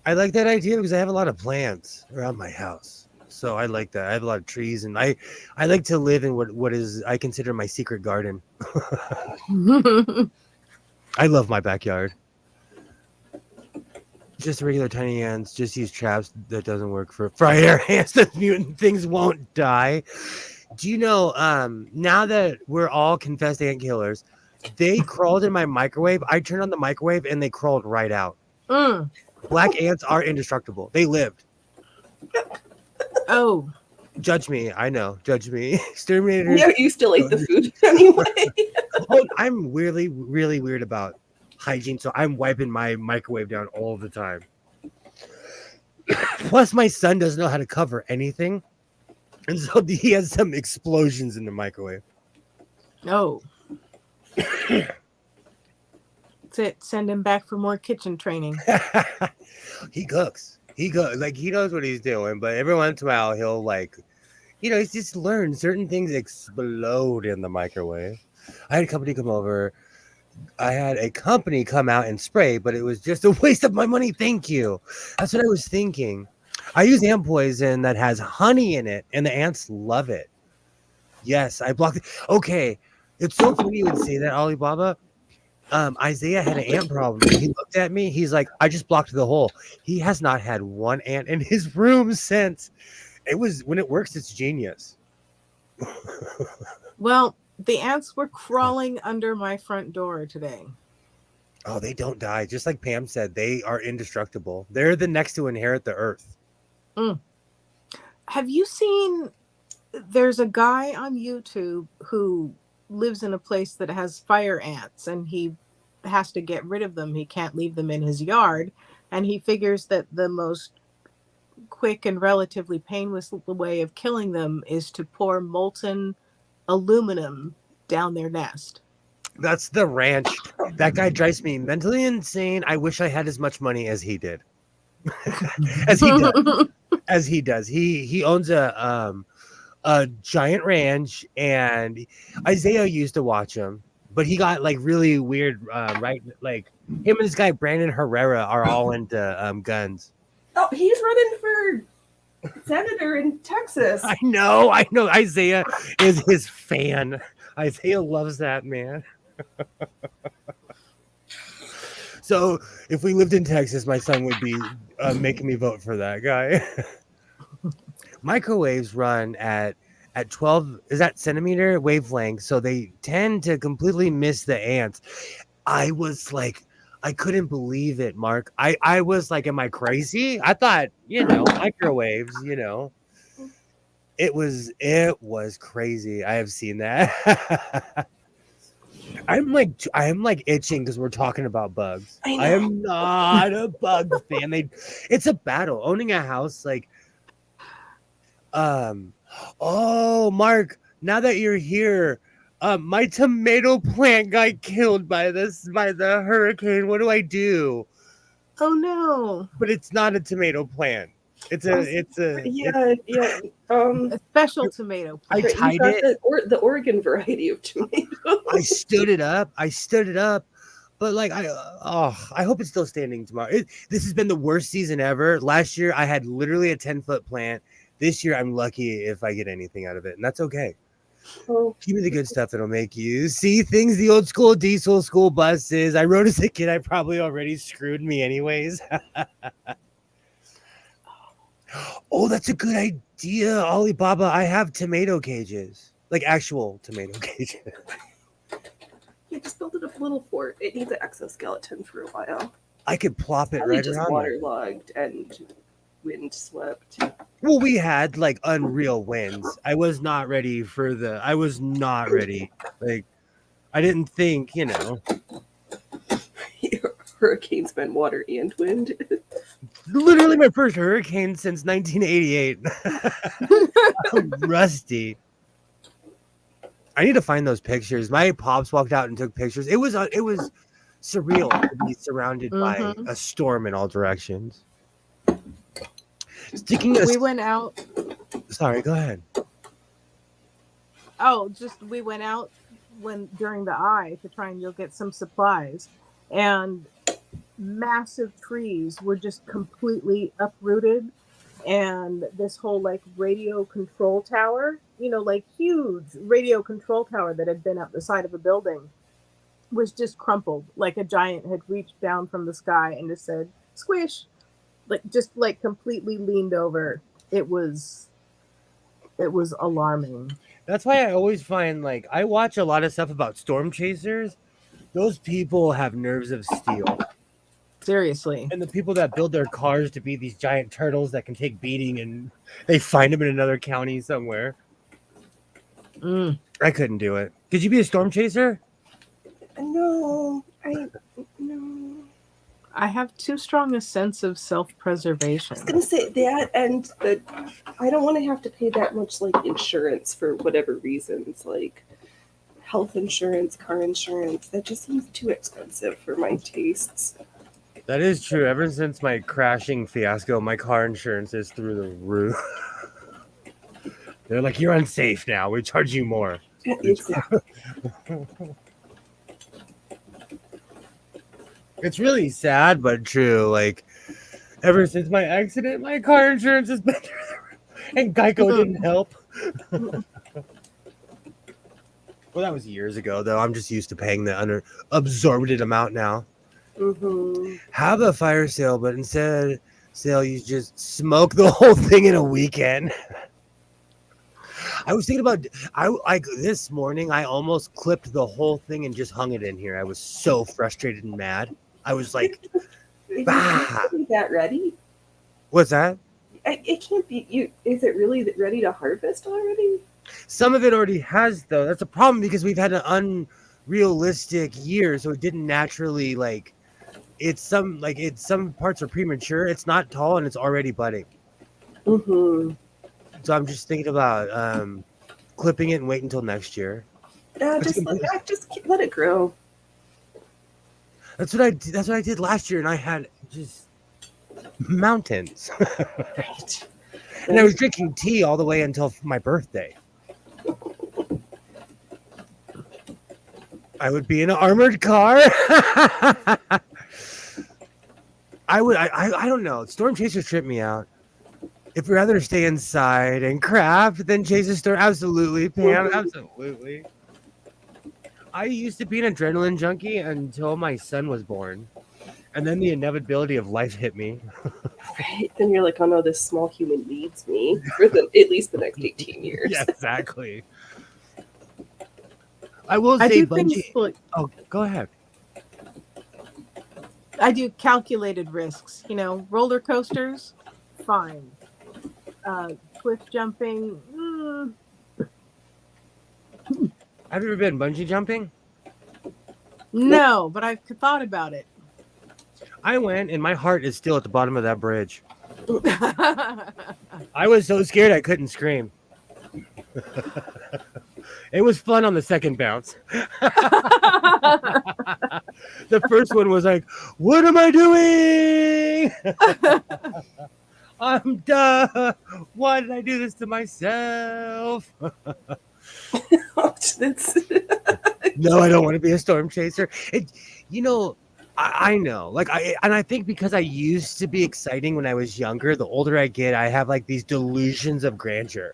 I like that idea because I have a lot of plants around my house. So I like that. I have a lot of trees, and I like to live in what is I consider my secret garden. I love my backyard. Just regular tiny ants. Just use traps. That doesn't work for fire ants. The mutant things won't die. Do you know? Now that we're all confessed ant killers, they crawled in my microwave. I turned on the microwave and they crawled right out. Black ants are indestructible. They lived. Oh, judge me. I know. Judge me. Exterminators. Yeah, you still ate the food anyway. Oh, I'm really, really weird about hygiene, so I'm wiping my microwave down all the time. Plus, my son doesn't know how to cover anything, and so he has some explosions in the microwave. no. That's it. Send him back for more kitchen training. He cooks. He knows what he's doing, but every once in a while he'll he's just learned certain things explode in the microwave. I had a company come over. I had a company come out and spray, but it was just a waste of my money. Thank you. That's what I was thinking. I use ant poison that has honey in it, and the ants love it. Yes, I blocked it. Okay, it's so funny you would say that, Alibaba. Isaiah had an ant problem. He looked at me. He's like, I just blocked the hole. He has not had one ant in his room since. It was when it works, it's genius. Well, the ants were crawling under my front door today. Oh, they don't die. Just like Pam said, they are indestructible. They're the next to inherit the earth. Have you seen? There's a guy on YouTube who lives in a place that has fire ants, and he has to get rid of them. He can't leave them in his yard, and he figures that the most quick and relatively painless way of killing them is to pour molten aluminum down their nest. That's the ranch. That guy drives me mentally insane. I wish I had as much money as he did. as he does. He owns a giant ranch, and Isaiah used to watch him, but he got like really weird, right? Like him and this guy Brandon Herrera are all into guns. Oh, he's running for senator in Texas. I know. Isaiah is his fan. Isaiah loves that man. So if we lived in Texas, my son would be making me vote for that guy. Microwaves run at 12 centimeter wavelength, so they tend to completely miss the ants. I was like, I couldn't believe it, Mark. I was like, am I crazy? I thought, microwaves, It was crazy. I have seen that. I'm like itching because we're talking about bugs. I am not a bug fan. It's a battle. Owning a house, like, oh, Mark, now that you're here, my tomato plant got killed by the hurricane. What do I do? Oh no! But it's not a tomato plant. It's a special tomato plant. I tied it. The Oregon variety of tomato. I stood it up, But like I hope it's still standing tomorrow. This has been the worst season ever. Last year I had literally a 10-foot plant. This year I'm lucky if I get anything out of it, and that's okay. Oh, Give me the good stuff that'll make you see things the old school diesel school buses. I wrote as a kid, I probably already screwed me anyways. Oh, that's a good idea, Alibaba. I have tomato cages, like actual tomato cages. you just build it up a little fort. It needs an exoskeleton for a while. I could plop it Probably right just around there. waterlogged and wind swept. Well, we had like unreal winds. I was not ready. Like, I didn't think, Hurricanes meant water and wind. literally my first hurricane since 1988. I'm rusty. I need to find those pictures. My pops walked out and took pictures. It was surreal to be surrounded by a storm in all directions. We went out. Sorry, go ahead. Oh, we went out during the eye to try and go get some supplies, and massive trees were just completely uprooted, and this whole like radio control tower, like huge radio control tower that had been up the side of a building, was just crumpled, like a giant had reached down from the sky and just said squish, like completely leaned over. It was alarming. That's why I always find, like, I watch a lot of stuff about storm chasers. Those people have nerves of steel. Seriously. And the people that build their cars to be these giant turtles that can take beating, and they find them in another county somewhere. I couldn't do it. Could you be a storm chaser? No. I have too strong a sense of self-preservation. I was gonna say that, and that I don't want to have to pay that much like insurance for whatever reasons, like health insurance, car insurance. That just seems too expensive for my tastes. That is true. Ever since my crashing fiasco, my car insurance is through the roof. They're like, you're unsafe now. We charge you more. Exactly. It's really sad, but true. Like, ever since my accident, my car insurance has been through the roof, and Geico didn't help. Well, that was years ago, though. I'm just used to paying the absorbed amount now. Have a fire sale, but instead you just smoke the whole thing in a weekend. I was thinking about, this morning, I almost clipped the whole thing and just hung it in here. I was so frustrated and mad. I was like, bah. Is that ready? What's that? It can't be. Is it really ready to harvest already? Some of it already has, though. That's a problem because we've had an unrealistic year, so it didn't naturally, like, some parts are premature. It's not tall and it's already budding. So I'm just thinking about clipping it and wait until next year. Just let it grow. That's what I did last year, and I had just mountains. Right. And I was drinking tea all the way until my birthday. I would be in an armored car. I don't know. Storm chasers trip me out. If you'd rather stay inside and craft than chase a storm, absolutely, Pam, absolutely. I used to be an adrenaline junkie until my son was born. And then the inevitability of life hit me. Right. Then you're like, oh no, this small human needs me for at least the next 18 years. Yeah, exactly. I will say bungee. Oh, go ahead. I do calculated risks. Roller coasters, fine. Cliff jumping. Have you ever been bungee jumping? No, but I've thought about it. I went, and my heart is still at the bottom of that bridge. I was so scared I couldn't scream. It was fun on the second bounce. The first one was like, what am I doing? I'm done. Why did I do this to myself? No, I don't want to be a storm chaser. I know. Like I think because I used to be exciting when I was younger, the older I get, I have like these delusions of grandeur.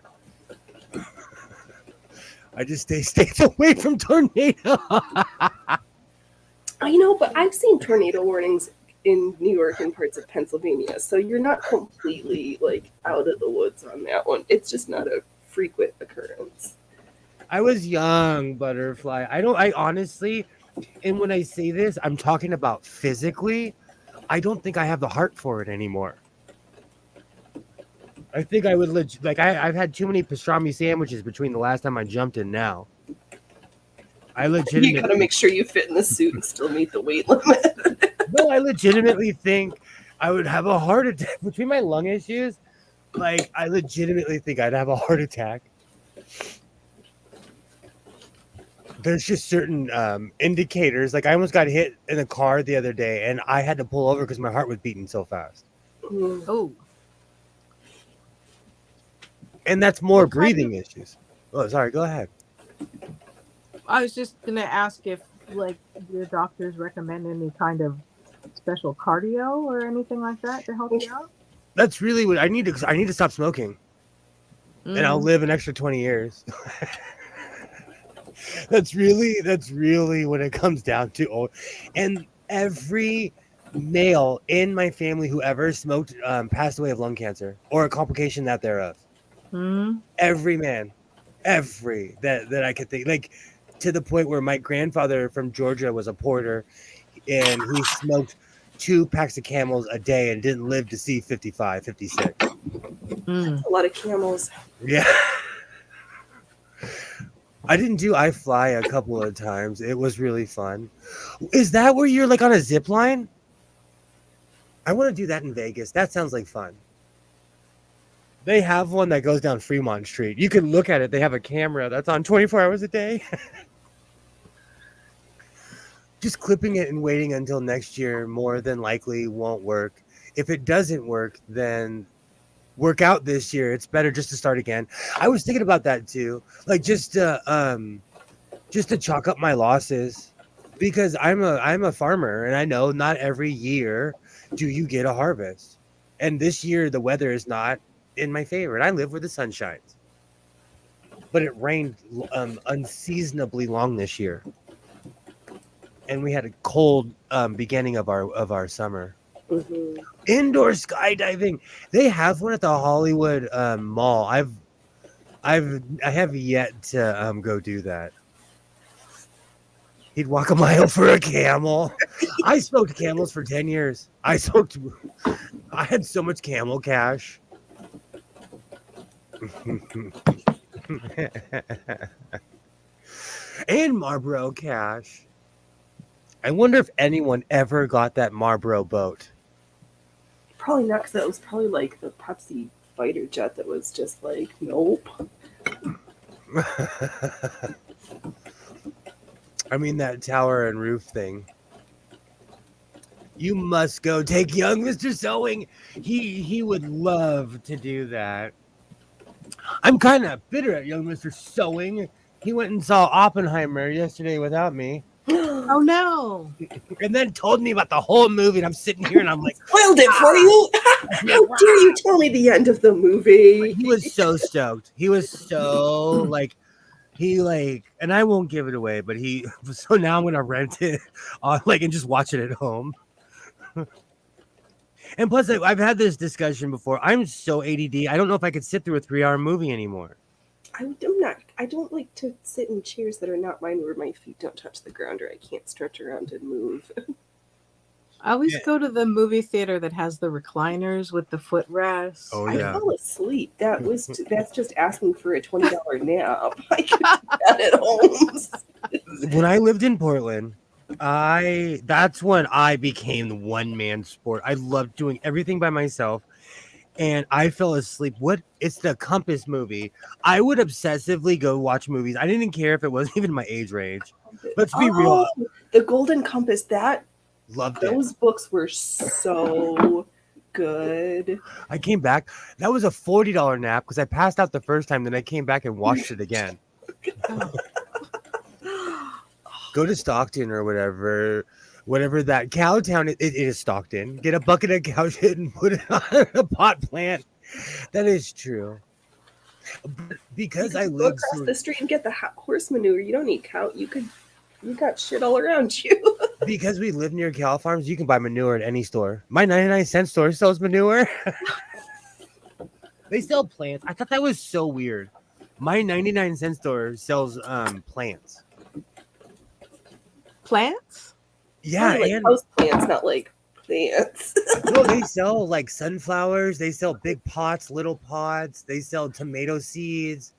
I just stay states away from tornado. I know, but I've seen tornado warnings in New York and parts of Pennsylvania, so you're not completely like out of the woods on that one. It's just not a frequent occurrence. I was young, butterfly. I honestly, and when I say this, I'm talking about physically. I don't think I have the heart for it anymore. I think I would I've had too many pastrami sandwiches between the last time I jumped and now. I You legitimately gotta make sure you fit in the suit and still meet the weight limit. No, I legitimately think I would have a heart attack between my lung issues. Like, I legitimately think I'd have a heart attack. There's just certain indicators. Like, I almost got hit in a car the other day, and I had to pull over because my heart was beating so fast. Oh. And that's more breathing issues. Oh, sorry. Go ahead. I was just gonna ask if like your doctors recommend any kind of special cardio or anything like that to help you out. That's really what I need to. I need to stop smoking, and I'll live an extra 20 years. That's really what it comes down to. And every male in my family who ever smoked passed away of lung cancer or a complication thereof. Every man, that I could think, like, to the point where my grandfather from Georgia was a porter, and he smoked 2 packs of Camels a day and didn't live to see 55, 56. A lot of Camels. Yeah. I didn't do I Fly a couple of times. It was really fun. Is that where you're like on a zip line? I want to do that in Vegas. That sounds like fun. They have one that goes down Fremont Street. You can look at it. They have a camera that's on 24 hours a day. Just clipping it and waiting until next year more than likely won't work. If it doesn't work, then work out this year. It's better just to start again. I was thinking about that too. Like just to chalk up my losses, because I'm a farmer, and I know not every year do you get a harvest. And this year the weather is not in my favor. And I live where the sun shines. But it rained unseasonably long this year. And we had a cold beginning of our summer. Mm-hmm. Indoor skydiving. They have one at the Hollywood Mall. I have yet to go do that. He'd walk a mile for a camel. I smoked Camels for 10 years. I had so much Camel cash. And Marlboro cash. I wonder if anyone ever got that Marlboro boat. Probably not, because that was probably like the Pepsi fighter jet that was just like, nope. I mean, that tower and roof thing. You must go take young Mr. Sewing. He would love to do that. I'm kind of bitter at young Mr. Sewing. He went and saw Oppenheimer yesterday without me. Oh no! And then told me about the whole movie, and I'm sitting here and I'm like, Spoiled it for you. How dare you tell me the end of the movie? He was so stoked. He was so and I won't give it away, but so now I'm gonna rent it and just watch it at home. And plus, I've had this discussion before. I'm so ADD. I don't know if I could sit through a 3-hour movie anymore. I don't like to sit in chairs that are not mine, where my feet don't touch the ground, or I can't stretch around and move. I always go to the movie theater that has the recliners with the footrests. Oh yeah. I fell asleep. That's just asking for a $20 nap. I could do that at home. When I lived in Portland, that's when I became the one-man sport. I loved doing everything by myself. And I fell asleep. It's the Compass movie. I would obsessively go watch movies. I didn't care if it wasn't even my age range. Let's be real. The Golden Compass, Loved it. Those books were so good. I came back. That was a $40 nap because I passed out the first time. Then I came back and watched it again. Oh, Go to Stockton or whatever that cow town it is Stockton. Get a bucket of cow shit and put it on a pot plant. That is true. But You because could I just go live across so the street and get the horse manure. You don't need cow. You got shit all around you. because we live near cow farms, you can buy manure at any store. My 99-cent store sells manure. They sell plants. I thought that was so weird. My 99-cent store sells plants. Plants? Yeah, Probably like and house plants, not like plants. no, they sell like sunflowers. They sell big pots, little pots. They sell tomato seeds.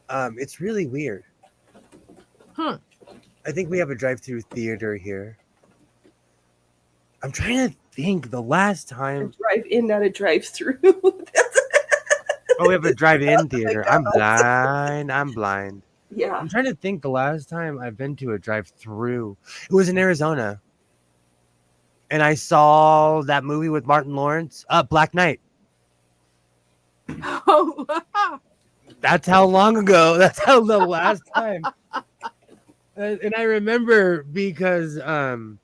It's really weird. Hmm. I think we have a drive-through theater here. I'm trying to think the last A time. drive in, not a drive through. Oh, we have a drive-in theater. God. I'm blind. Yeah. I'm trying to think the last time I've been to a drive-through. It was in Arizona. And I saw that movie with Martin Lawrence, Black Knight. Oh, That's how long ago. That's how the last time. And I remember because the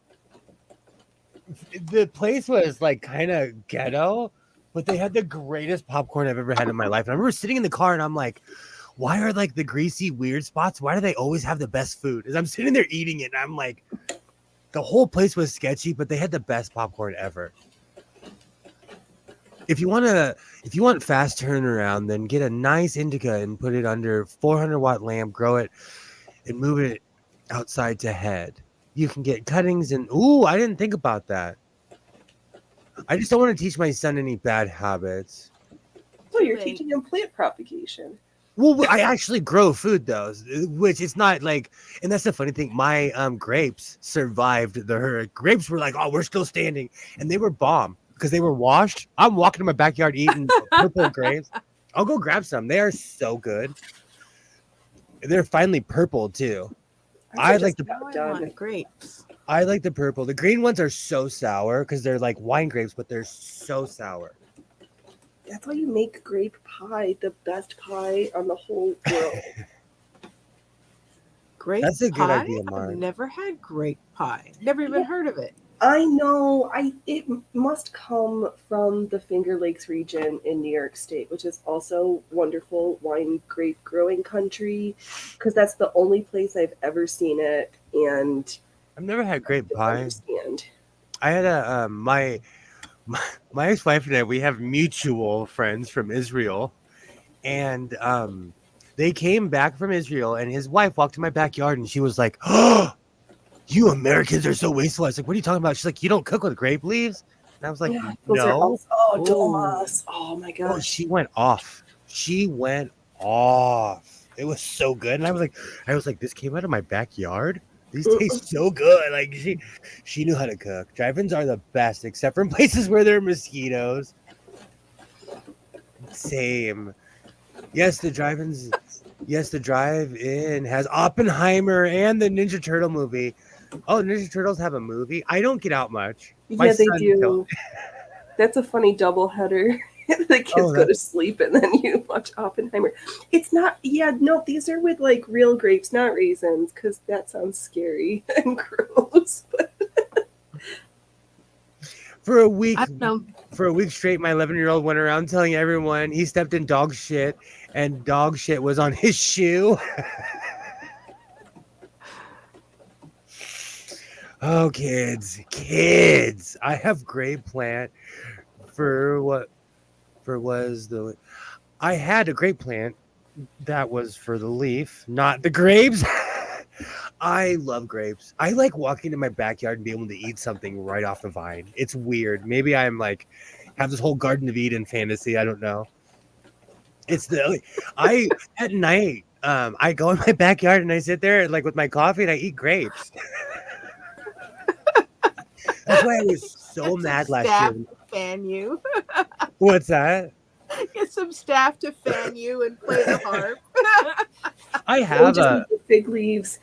place was like kind of ghetto, but they had the greatest popcorn I've ever had in my life. And I remember sitting in the car and I'm like, why are like the greasy weird spots? Why do they always have the best food? As I'm sitting there eating it, and I'm like, the whole place was sketchy, but they had the best popcorn ever. If you want fast turnaround, then get a nice indica and put it under 400-watt lamp, grow it, and move it outside to head. You can get cuttings and I didn't think about that. I just don't want to teach my son any bad habits. So you're teaching him plant propagation. Well, I actually grow food though, which it's not like, and that's the funny thing. My grapes survived the hurricane. Grapes were like, oh, we're still standing, and they were bomb because they were washed. I'm walking in my backyard eating purple grapes. I'll go grab some. They are so good. They're finally purple too. I like want grapes. I like the purple. The green ones are so sour because they're like wine grapes, but they're so sour. That's why you make grape pie, the best pie on the whole world. Grape That's a good pie? idea, Mark. I've never had grape pie. Never even heard of it. I know. It must come from the Finger Lakes region in New York State, which is also wonderful wine grape growing country, because that's the only place I've ever seen it, and I've never had grape I pie. understand. I had a my ex-wife and I, we have mutual friends from Israel, and they came back from Israel, and his wife walked in my backyard, and she was like, "Oh, you Americans are so wasteful." I was like, "What are you talking about?" She's like, "You don't cook with grape leaves?" And I was like, Yeah, those are "No." also, Domas. Oh my Oh, gosh. she went off. She went off. It was so good, and I was like, "This came out of my backyard. These taste so good." Like she knew how to cook. Drive-ins are the best, except for places where there are mosquitoes. Same. Yes, the drive-ins. Yes, the drive-in has Oppenheimer and the Ninja Turtle movie. Oh, Ninja Turtles have a movie. I don't get out much. Yeah, they do. That's a funny double header. The kids go to sleep and then you watch Oppenheimer. It's not. Yeah, no, these are with like real grapes, not raisins, because that sounds scary and gross. For a week straight, my 11-year-old went around telling everyone he stepped in dog shit and dog shit was on his shoe. Oh, kids. I have grape plant I had a grape plant that was for the leaf, not the grapes. I love grapes. I like walking in my backyard and being able to eat something right off the vine. It's weird. Maybe I'm like have this whole Garden of Eden fantasy. I don't know. It's at night, I go in my backyard and I sit there like with my coffee and I eat grapes. That's why I was so mad last year. To fan you. What's that? Get some staff to fan you and play the harp. I have the fig leaves.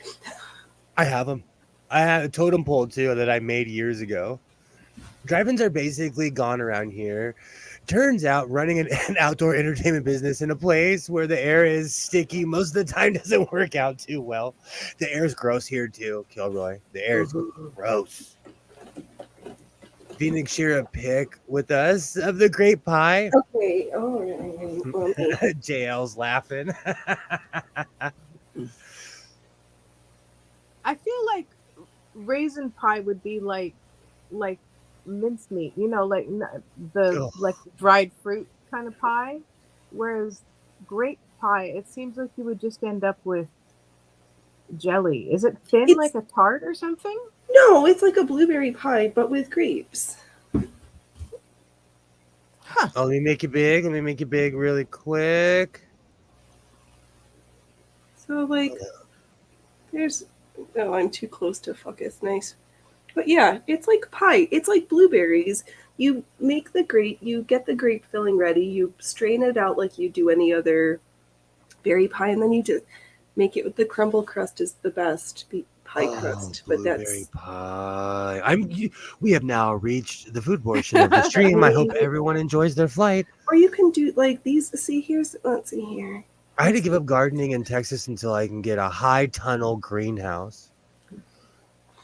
I have them. I have a totem pole too that I made years ago. Drive-ins are basically gone around here. Turns out running an outdoor entertainment business in a place where the air is sticky most of the time doesn't work out too well. The air is gross here too, Kilroy. The air is Mhm. gross. Phoenix, share a pic with us of the grape pie. Okay. All right. JL's laughing. I feel like raisin pie would be like mincemeat, like the Ugh. like dried fruit kind of pie, whereas grape pie, it seems like you would just end up with jelly. Is it thin It's like a tart or something? no, it's like a blueberry pie, but with grapes. Huh. Oh, let me make it big. Let me make it big really quick. So like, there's. Oh, I'm too close to focus. Nice. But yeah, it's like pie. It's like blueberries. You make the grape, you get the grape filling ready, you strain it out like you do any other berry pie, and then you just make it with the crumble crust is the best pie Oh, crust. But blueberry that's pie. We have now reached the food portion of the stream. I hope everyone enjoys their flight. or you can do like these. See, let's see here. I had to give up gardening in Texas until I can get a high tunnel greenhouse.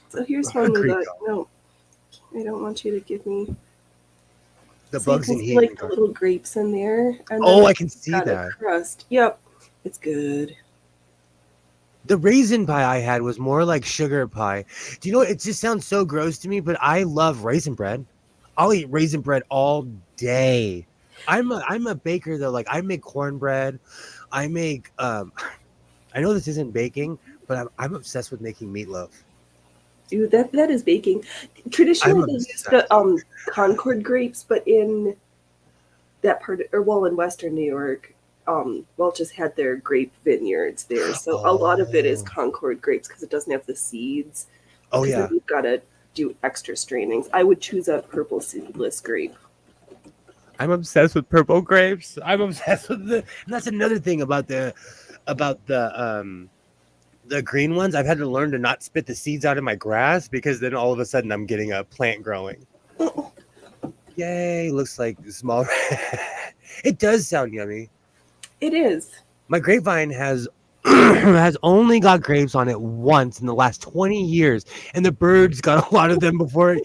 So here's one with Green- a no. I don't want you to give me. the So you bugs can in see heat. like the little grapes in there, and then Oh, I it's can see got that. a crust. Yep, it's good. The raisin pie I had was more like sugar pie. Do you know what? It just sounds so gross to me, but I love raisin bread. I'll eat raisin bread all day. I'm a baker though. Like I make cornbread. I make I know this isn't baking, but I'm obsessed with making meatloaf. Dude, that is baking. I'm Traditionally, they use obsessed. the Concord grapes, but in that part, or well, in Western New York, Welch's had their grape vineyards there, so a lot of it is Oh. Concord grapes because it doesn't have the seeds. Oh Because yeah. then you've got to do extra strainings. I would choose a purple seedless grape. I'm obsessed with purple grapes. I'm obsessed with and that's another thing about the green ones. I've had to learn to not spit the seeds out of my grass because then all of a sudden I'm getting a plant growing. Yay, looks like small. It does sound yummy. It is. My grapevine has has only got grapes on it once in the last 20 years, and the birds got a lot of them before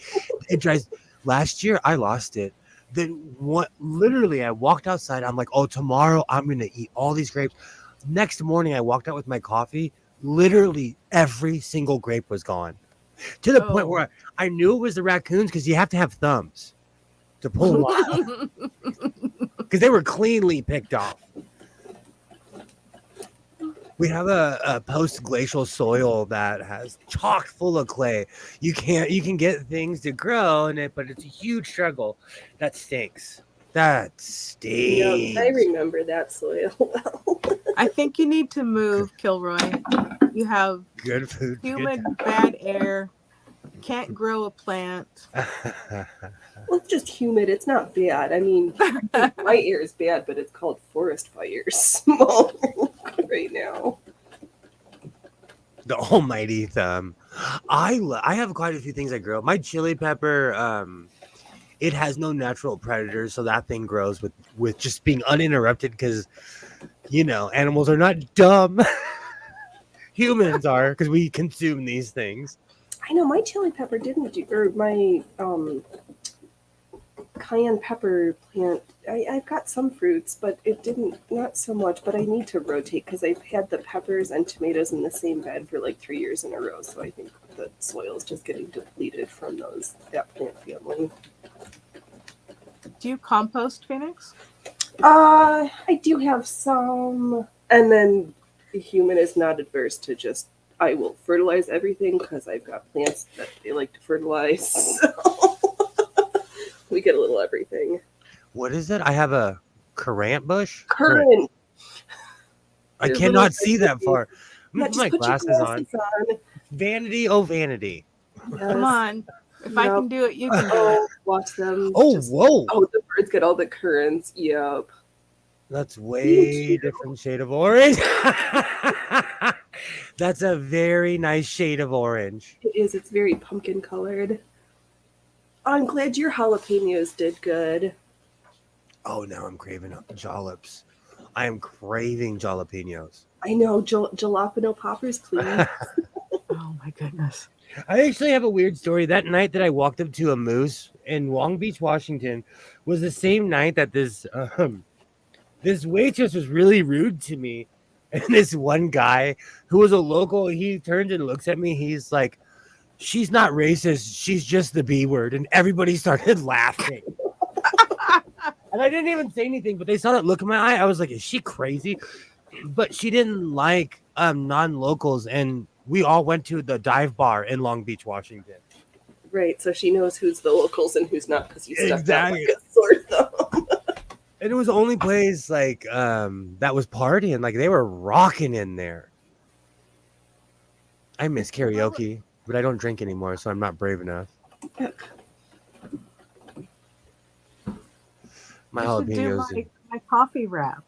it dries. Last year, I lost it. Then what? Literally, I walked outside. I'm like, oh, tomorrow I'm gonna eat all these grapes. Next morning, I walked out with my coffee. Literally, every single grape was gone. To the point Oh. where I knew it was the raccoons because you have to have thumbs to pull them off because they were cleanly picked off. We have a post-glacial soil that has chock full of clay. You can get things to grow in it, but it's a huge struggle. That stinks. That Yeah, stinks. I remember that soil well. I think you need to move, Kilroy. You have Good food. humid, bad air, can't grow a plant. Well, it's just humid. It's not bad. I mean, my air is bad, but it's called forest fires right now. The almighty thumb. I have quite a few things I grow. My chili pepper, it has no natural predators, so that thing grows with just being uninterrupted because animals are not dumb. Humans are because we consume these things. I know my chili pepper didn't do, or my cayenne pepper plant. I've got some fruits, but it didn't, not so much. But I need to rotate because I've had the peppers and tomatoes in the same bed for like 3 years in a row. So I think the soil is just getting depleted from that plant family. Do you compost, Phoenix? I do have some, and then the human is not adverse to just. I will fertilize everything because I've got plants that they like to fertilize. So we get a little everything. What is it? I have a currant bush. Currant. I They're cannot little see that far. Yeah, Put just my put glasses your on. glasses on. Vanity, oh vanity. Yes. Come on. If I Yep. can do it, you can do it. Oh, watch them. Oh, just- whoa. Oh, the birds get all the currants. Yep. That's Me way too. different shade of orange. That's a very nice shade of orange. It is. It's very pumpkin colored. I'm glad your jalapenos did good. Oh, now I'm craving jollops. I am craving jalapenos. I know, jalapeno poppers, please. Oh my goodness. I actually have a weird story. That night that I walked up to a moose in Long Beach, Washington, was the same night that this waitress was really rude to me. And this one guy who was a local, he turns and looks at me. He's like, "She's not racist. She's just the B word." And everybody started laughing. And I didn't even say anything, but they saw that look in my eye. I was like, "Is she crazy?" But she didn't like non-locals, and we all went to the dive bar in Long Beach, Washington. Right, so she knows who's the locals and who's not because you stuck Exactly. out like a sore thumb. And it was the only place like that was partying. Like they were rocking in there. I miss karaoke, but I don't drink anymore, so I'm not brave enough. My You should do jalapenos. my coffee wrap.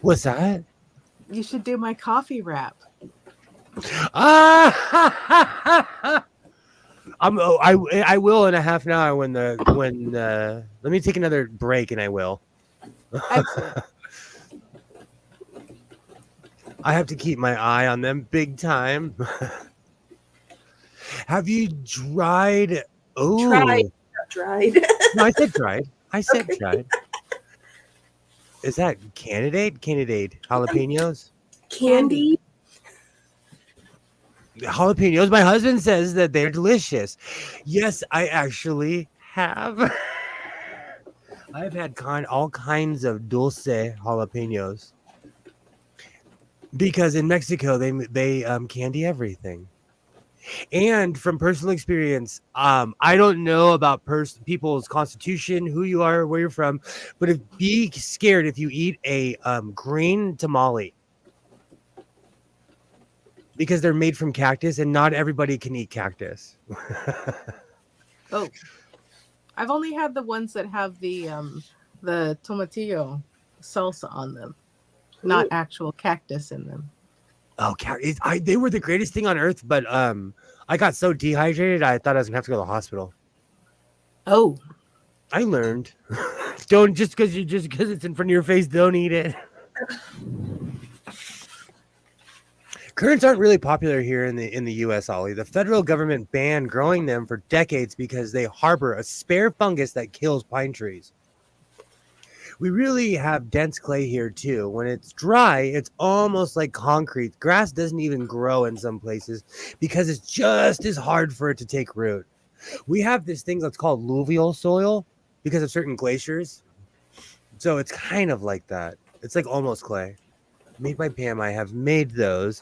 What's that? You should do my coffee wrap. Ah! I will in a half an hour when let me take another break and I will. Excellent. I have to keep my eye on them big time. Have you tried? Oh, Tried. Not dried. no, I said tried. I said Okay. tried. Is that candidate jalapenos? Candy. Jalapenos. My husband says that they're delicious. Yes, I actually have. I've had all kinds of dulce jalapenos because in Mexico they candy everything. And from personal experience, I don't know about people's constitution, who you are, where you're from, but be scared if you eat a green tamale because they're made from cactus, and not everybody can eat cactus. Oh, I've only had the ones that have the tomatillo salsa on them, not Ooh. actual cactus in them. Oh, they were the greatest thing on earth, but I got so dehydrated, I thought I was gonna have to go to the hospital. Oh, I learned, don't just because it's in front of your face, don't eat it. Currants aren't really popular here in the U.S. Ollie. The federal government banned growing them for decades because they harbor a spare fungus that kills pine trees. We really have dense clay here too. When it's dry, it's almost like concrete. Grass doesn't even grow in some places because it's just as hard for it to take root. We have this thing that's called alluvial soil because of certain glaciers. So it's kind of like that. It's like almost clay. Made by Pam. I have made those.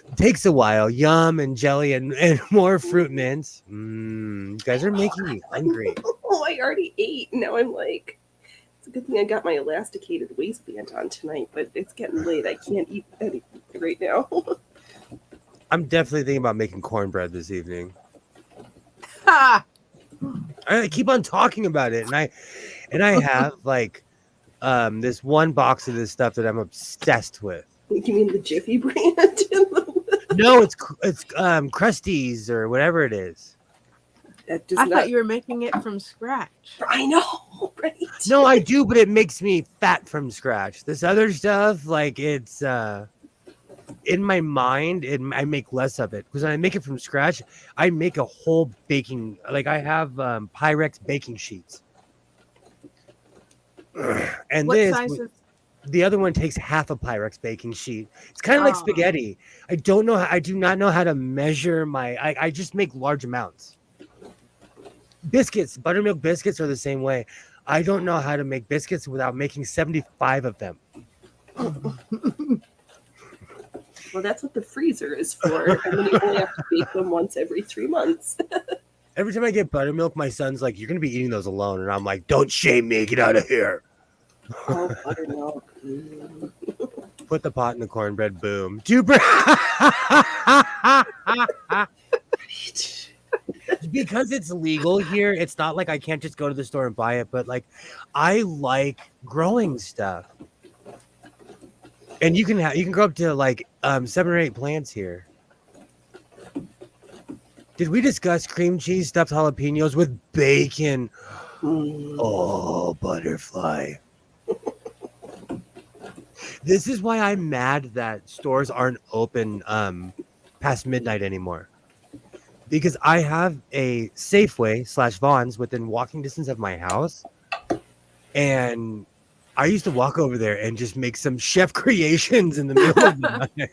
It takes a while. Yum and jelly and more fruit mints. You guys are making me hungry. Oh, I already ate. Now I'm like, it's a good thing I got my elasticated waistband on tonight, but it's getting late. I can't eat anything right now. I'm definitely thinking about making cornbread this evening. ha! I keep on talking about it, and I have like this one box of this stuff that I'm obsessed with. You mean the Jiffy brand? No, it's Krusty's or whatever it is. That does I not. thought you were making it from scratch. I know, right? No, I do, but it makes me fat from scratch. This other stuff, like it's in my mind, I make less of it because when I make it from scratch, I make a whole baking. Like I have Pyrex baking sheets, and What this. size is? The other one takes half a Pyrex baking sheet. It's kind of like spaghetti. I do not know how to measure I just make large amounts. Biscuits, buttermilk biscuits are the same way. I don't know how to make biscuits without making 75 of them. Well, that's what the freezer is for. And then you only have to bake them once every 3 months. Every time I get buttermilk, my son's like, "You're going to be eating those alone." And I'm like, "Don't shame me. Get out of here." Oh, buttermilk. Put the pot in the cornbread. Boom. Because it's legal here, it's not like I can't just go to the store and buy it, but like I like growing stuff. And you can grow up to like 7 or 8 plants here. Did we discuss cream cheese stuffed jalapenos with bacon? Oh, butterfly. This is why I'm mad that stores aren't open past midnight anymore. Because I have a Safeway / Vons within walking distance of my house. And I used to walk over there and just make some chef creations in the middle of the night.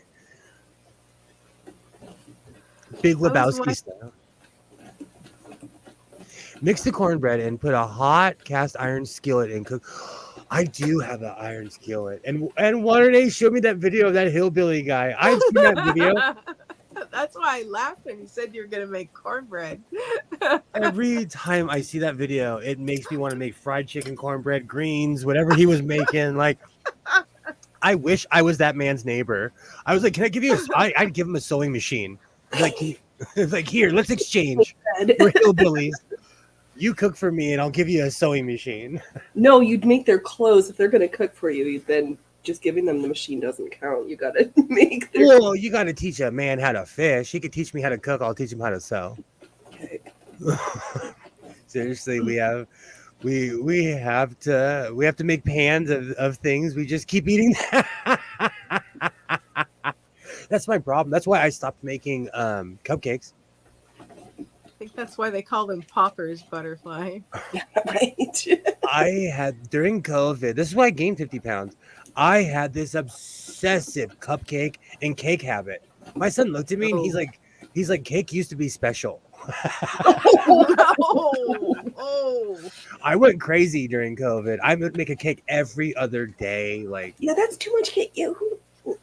Big Lebowski style. Mix the cornbread and put a hot cast iron skillet and cook. I do have an iron skillet. And one day showed me that video of that hillbilly guy. I've seen that video. That's why I laughed when you said you were going to make cornbread. Every time I see that video, it makes me want to make fried chicken, cornbread, greens, whatever he was making. Like, I wish I was that man's neighbor. I was like, can I give you I'd give him a sewing machine. Like, it's like, here, let's exchange. We're hillbillies. You cook for me, and I'll give you a sewing machine. No, you'd make their clothes. If they're going to cook for you, then just giving them the machine doesn't count. You got to make their... Well, you got to teach a man how to fish. He could teach me how to cook. I'll teach him how to sew. Okay. Seriously, we have to make pans of things. We just keep eating that. That's my problem. That's why I stopped making cupcakes. I think that's why they call them poppers, butterfly. Right. I had, during COVID, this is why I gained 50 pounds. I had this obsessive cupcake and cake habit. My son looked at me and he's like, cake used to be special. Oh. I went crazy during COVID. I would make a cake every other day. Like, yeah, that's too much cake.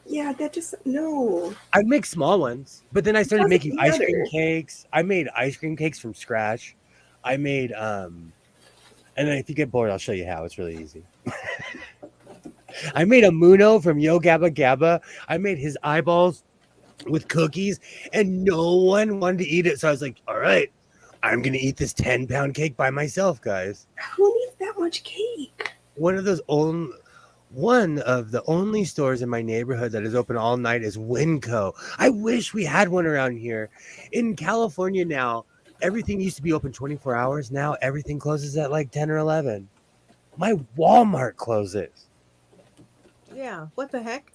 Yeah, that just, no. I'd make small ones, but then I started making ice cream cakes. I made ice cream cakes from scratch. I made, and then if you get bored, I'll show you how. It's really easy. I made a Muno from Yo Gabba Gabba. I made his eyeballs with cookies, and no one wanted to eat it. So I was like, all right, I'm going to eat this 10-pound cake by myself, guys. Who needs that much cake? One of the only stores in my neighborhood that is open all night is Winco. I wish we had one around here. In California now, everything used to be open 24 hours. Now everything closes at like 10 or 11. My Walmart closes. Yeah, what the heck?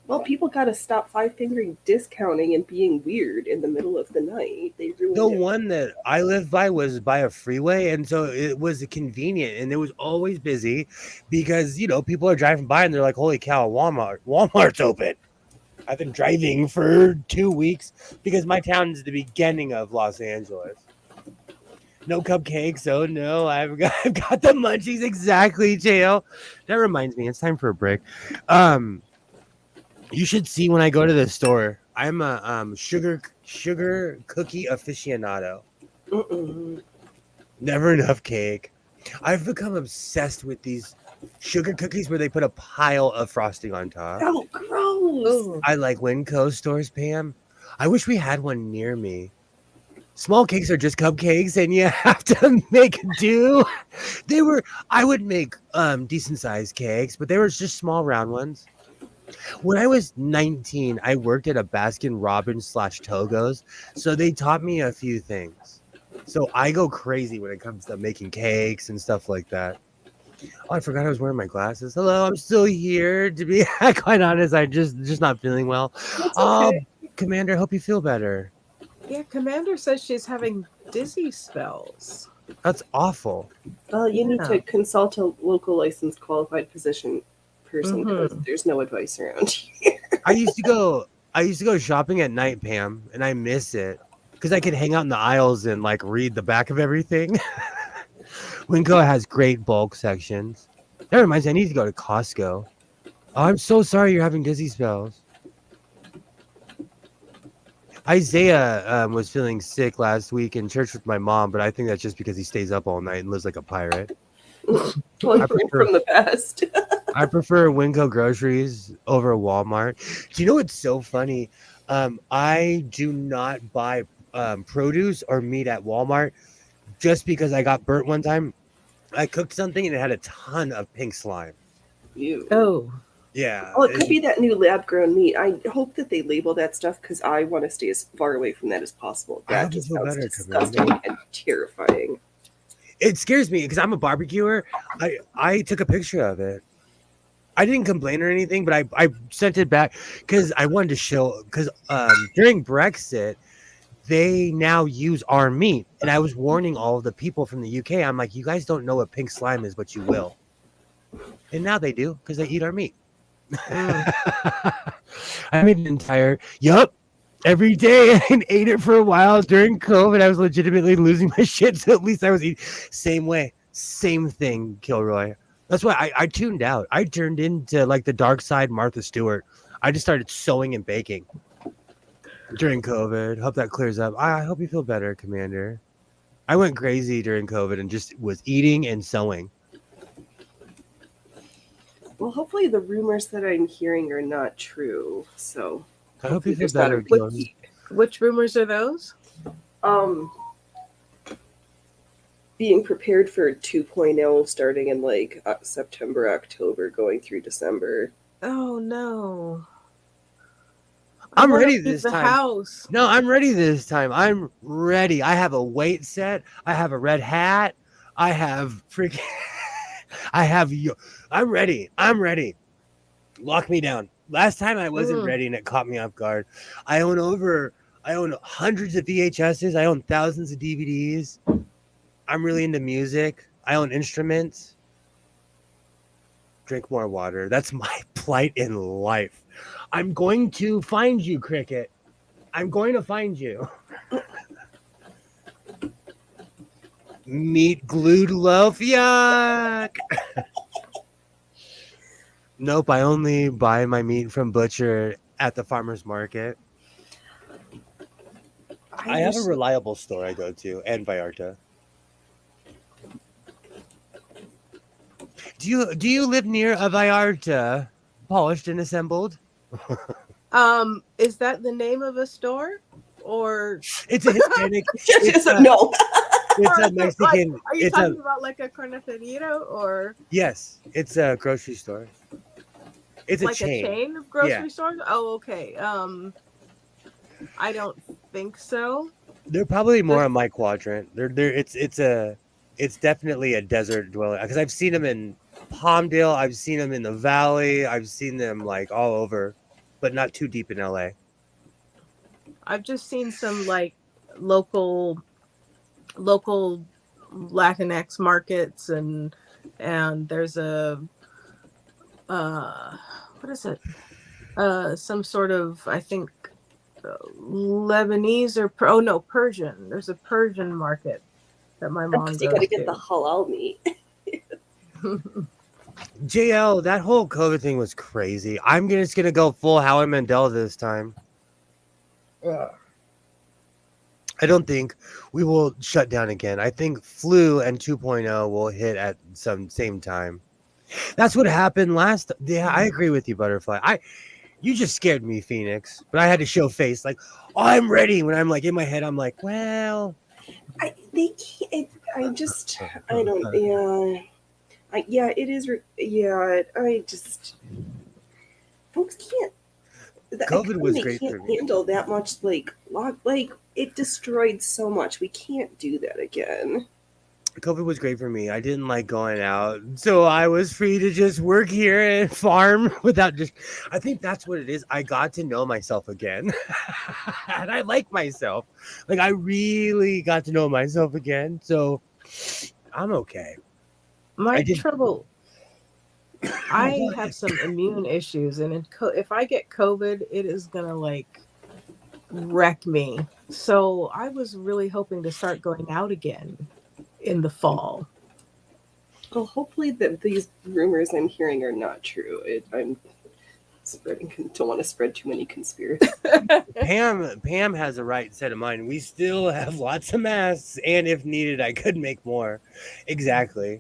Well, people got to stop five-fingering discounting and being weird in the middle of the night. They ruined The it. one that I lived by was by a freeway, and so it was convenient, and it was always busy because, you know, people are driving by and they're like, holy cow, Walmart's open. I've been driving for 2 weeks because my town is the beginning of Los Angeles. No cupcakes. Oh no, I've got the munchies. Exactly, Jail. That reminds me, it's time for a break. You should see when I go to the store. I'm a sugar cookie aficionado. Never enough cake. I've become obsessed with these sugar cookies where they put a pile of frosting on top. Oh, gross. I like Winco stores, Pam. I wish we had one near me. Small cakes are just cupcakes, and you have to make do. I would make decent sized cakes, but they were just small round ones. When I was 19, I worked at a Baskin Robbins / Togo's, so they taught me a few things. So I go crazy when it comes to making cakes and stuff like that. Oh, I forgot I was wearing my glasses. Hello, I'm still here. To be quite honest, I just not feeling well. Okay. Commander, hope you feel better. Yeah, Commander says she's having dizzy spells. That's awful. Well, you need to consult a local licensed qualified physician person because there's no advice around here. I used to go shopping at night, Pam, and I miss it because I could hang out in the aisles and like read the back of everything. Winco has great bulk sections. That reminds me, I need to go to Costco. Oh, I'm so sorry you're having dizzy spells. Isaiah was feeling sick last week in church with my mom, but I think that's just because he stays up all night and lives like a pirate. Well, from the past. I prefer Winco groceries over Walmart. Do you know what's so funny? I do not buy produce or meat at Walmart just because I got burnt one time. I cooked something and it had a ton of pink slime. Ew. Oh. Yeah. Oh, it could be that new lab-grown meat. I hope that they label that stuff because I want to stay as far away from that as possible. That just sounds disgusting and terrifying. It scares me because I'm a barbecuer. I took a picture of it. I didn't complain or anything, but I sent it back because I wanted to show because during Brexit they now use our meat, and I was warning all of the people from the UK. I'm like, you guys don't know what pink slime is, but you will, and now they do because they eat our meat. Mm. I made an entire every day and ate it for a while during COVID. I was legitimately losing my shit, so at least I was eating same way, same thing, Kilroy. That's why I tuned out. I turned into like the dark side Martha Stewart. I just started sewing and baking during COVID. Hope that clears up. I hope you feel better, Commander. I went crazy during COVID and just was eating and sewing. Well, hopefully the rumors that I'm hearing are not true. So I hope you feel there's not a better, Kilroy. Which rumors are those? Being prepared for 2.0 starting in like September, October, going through December. Oh no. I'm wanna ready leave this the time. house. No, I'm ready this time. I'm ready. I have a weight set. I have a red hat. I have freaking. I have you. I'm ready. I'm ready. Lock me down. Last time I wasn't ready and it caught me off guard. I own hundreds of VHSs. I own thousands of DVDs. I'm really into music. I own instruments. Drink more water. That's my plight in life. I'm going to find you, Cricket. I'm going to find you. Meat glued loaf. Yuck. Nope, I only buy my meat from butcher at the farmer's market. I have a reliable store I go to, and Vallarta. Do you live near a Vallarta, polished and assembled? Is that the name of a store? Or It's a Hispanic. No. It's a Mexican. Like, are you talking about like a carniceria or? Yes, it's a grocery store. It's like a chain of grocery stores? Oh, okay. I don't think so. They're probably more on my quadrant. It's definitely a desert dwelling because I've seen them in Palmdale, I've seen them in the valley, I've seen them like all over, but not too deep in LA. I've just seen some like local Latinx markets and there's a what is it? Some sort of, I think, Lebanese or Persian. There's a Persian market that my mom goes to. You gotta get the halal meat. JL, that whole COVID thing was crazy. I'm just gonna go full Howie Mandel this time. I don't think we will shut down again. I think flu and 2.0 will hit at some same time. That's what happened last. Yeah, I agree with you, Butterfly. You just scared me, Phoenix. But I had to show face, like, oh, I'm ready. When I'm like in my head, I'm like, well, they can't. I don't. Yeah. It is. Yeah. I just. Folks can't. COVID was great for me. Handle that much like it destroyed so much. We can't do that again. COVID was great for me. I didn't like going out, so I was free to just work here and farm without just. I think that's what it is. I got to know myself again, and I like myself. Like I really got to know myself again, so I'm okay. Trouble. I have some immune issues, and if I get COVID, it is gonna like wreck me. So I was really hoping to start going out again in the fall. Well, hopefully these rumors I'm hearing are not true. I'm spreading. Don't want to spread too many conspiracies. Pam has a right set of mind. We still have lots of masks, and if needed, I could make more. Exactly.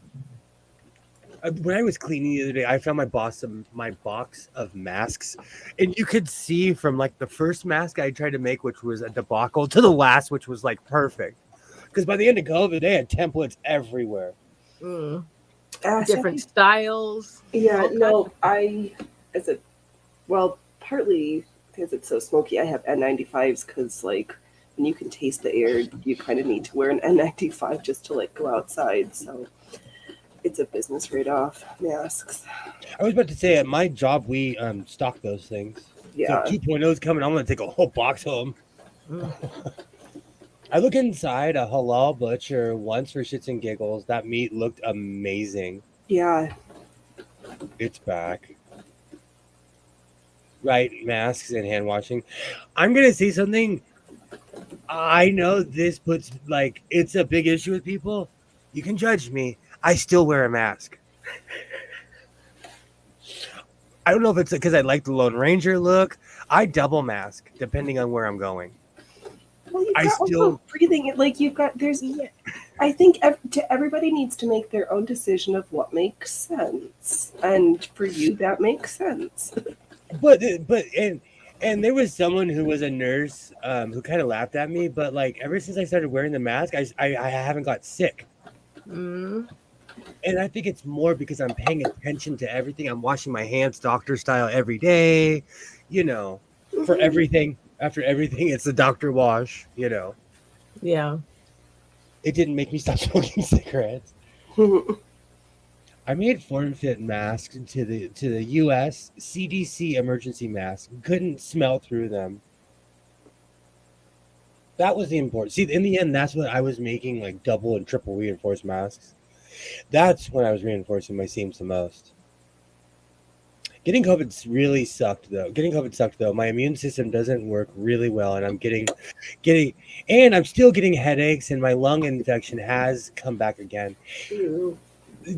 When I was cleaning the other day, I found my box of masks, and you could see from like the first mask I tried to make, which was a debacle, to the last, which was like perfect. Because by the end of COVID, they had templates everywhere. Different styles. Yeah, no, partly because it's so smoky, I have N95s because like when you can taste the air, you kind of need to wear an N95 just to like go outside. So it's a business write-off, masks. I was about to say at my job we stock those things. So Yeah. 2.0 is coming. I'm gonna take a whole box home. Mm. I look inside a halal butcher once for shits and giggles. That meat looked amazing. Yeah. It's back. Right, masks and hand washing. I'm gonna say something. I know this puts like it's a big issue with people. You can judge me. I still wear a mask. I don't know if it's because I like the Lone Ranger look. I double mask depending on where I'm going. Well, you've I got still- also breathing it. Like you've got there's. I think everybody needs to make their own decision of what makes sense, and for you that makes sense. But and there was someone who was a nurse who kind of laughed at me. But like ever since I started wearing the mask, I haven't got sick. Mm. And I think it's more because I'm paying attention to everything. I'm washing my hands doctor style every day, you know, for everything. After everything, it's a doctor wash, you know. Yeah. It didn't make me stop smoking cigarettes. I made form fit masks to the US CDC emergency mask. Couldn't smell through them. That was the important. See, in the end, that's what I was making, like double and triple reinforced masks. That's when I was reinforcing my seams the most. Getting COVID really sucked though. My immune system doesn't work really well, and I'm getting, and I'm still getting headaches, and my lung infection has come back again. Ew.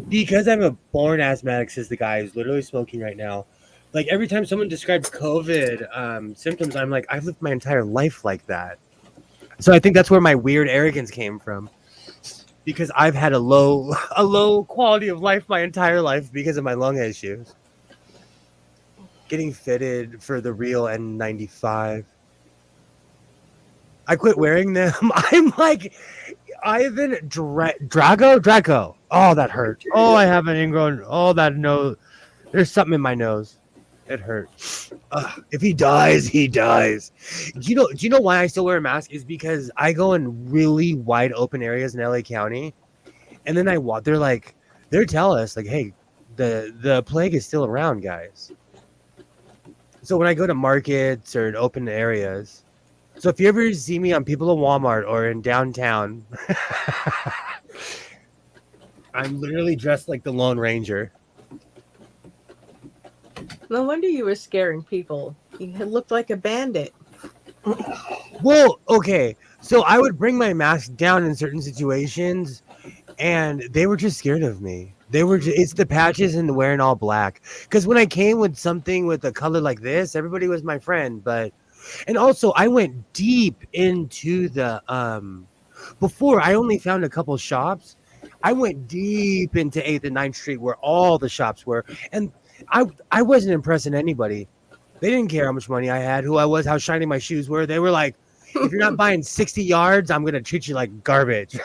Because I'm a born asthmatic, says the guy who's literally smoking right now. Like every time someone describes COVID symptoms, I'm like, I've lived my entire life like that. So I think that's where my weird arrogance came from. Because I've had a low quality of life my entire life because of my lung issues. Getting fitted for the real N95. I quit wearing them. I'm like Ivan Drago. Oh, that hurt. Oh, I have an ingrown. Oh, that nose. There's something in my nose. It hurt. If he dies, he dies. Do you know why I still wear a mask? Is because I go in really wide open areas in LA County, and then I walk. They tell us like, hey, the plague is still around, guys. So when I go to markets or in open areas, so if you ever see me on People in Walmart or in downtown, I'm literally dressed like the Lone Ranger. No wonder you were scaring people. You looked like a bandit. Well, okay. So I would bring my mask down in certain situations, and they were just scared of me. It's the patches and the wearing all black. Because when I came with something with a color like this, everybody was my friend. And also I went deep into the before I only found a couple shops. I went deep into 8th and 9th Street where all the shops were, and I wasn't impressing anybody. They didn't care how much money I had, who I was, how shiny my shoes were. They were like, if you're not buying 60 yards, I'm gonna treat you like garbage.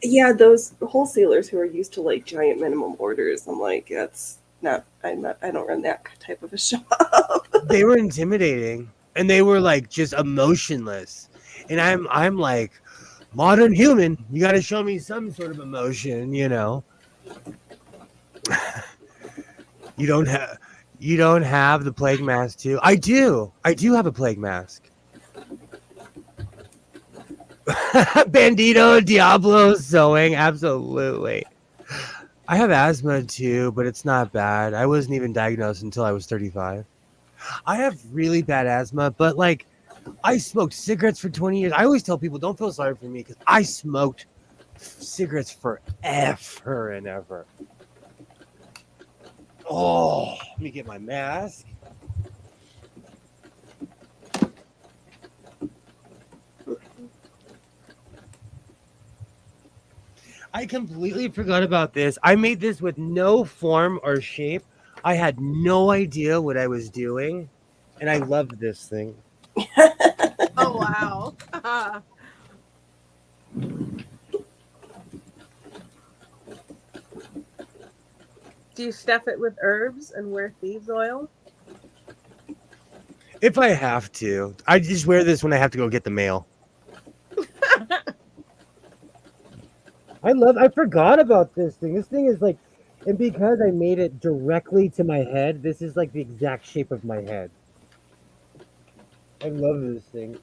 Yeah, those wholesalers who are used to like giant minimum orders. I'm like, that's not. I don't run that type of a shop. They were intimidating, and they were like just emotionless. And I'm like, modern human. You got to show me some sort of emotion, you know. You don't have the plague mask too. I do have a plague mask. Bandito, Diablo, sewing, absolutely. I have asthma too, but it's not bad. I wasn't even diagnosed until I was 35. I have really bad asthma, but like I smoked cigarettes for 20 years. I always tell people don't feel sorry for me because I smoked cigarettes forever and ever. Oh, let me get my mask. I completely forgot about this. I made this with no form or shape. I had no idea what I was doing, and I loved this thing. Oh, wow. Do you stuff it with herbs and wear thieves oil? If I have to, I just wear this when I have to go get the mail. I forgot about this thing. This thing is like, and because I made it directly to my head, this is like the exact shape of my head. I love this thing.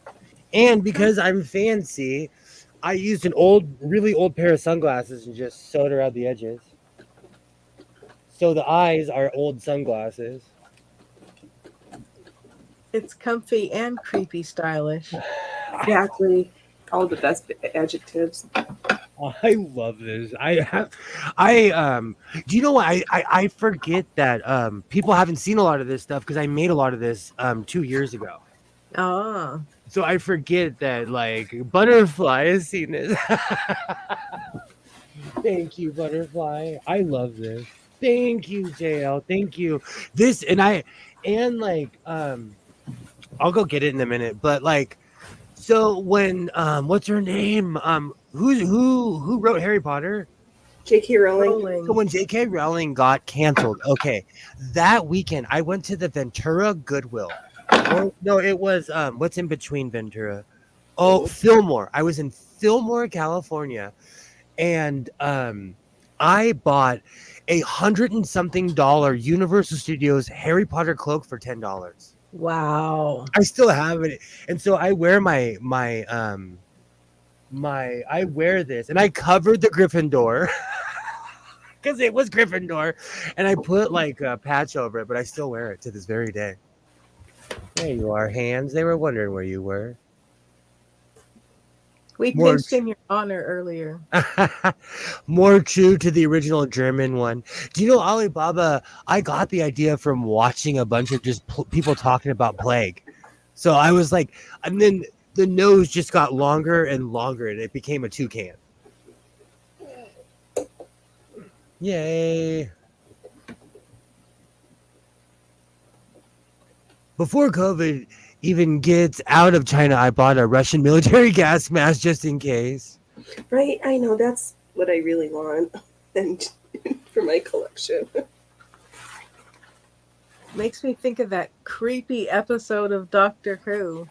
And because I'm fancy, I used an really old pair of sunglasses and just sewed around the edges. So the eyes are old sunglasses. It's comfy and creepy stylish. Exactly. All the best adjectives. I love this. Do you know what I forget that people haven't seen a lot of this stuff because I made a lot of this 2 years ago. Ah, So I forget that like Butterfly has seen this. Thank you, Butterfly. I love this. Thank you, JL. Thank you. This and like I'll go get it in a minute, but like so when what's her name? Who wrote Harry Potter? J.K. Rowling. So rolling. when J.K. Rowling got canceled, okay, that weekend I went to the Ventura Goodwill. No, it was what's in between Ventura? Oh, Fillmore. I was in Fillmore, California, and I bought $100 and something Universal Studios Harry Potter cloak for $10. Wow. I still have it, and so I wear I wear this, and I covered the Gryffindor because it was Gryffindor, and I put like a patch over it, but I still wear it to this very day. There you are, hands. They were wondering where you were. We More pinched in your honor earlier. more true to the original German one. Do you know Alibaba? I got the idea from watching a bunch of just people talking about plague. So I was like, and then the nose just got longer and longer, and it became a toucan. Yay! Before COVID even gets out of China, I bought a Russian military gas mask just in case. Right? I know. That's what I really want. And for my collection. Makes me think of that creepy episode of Doctor Who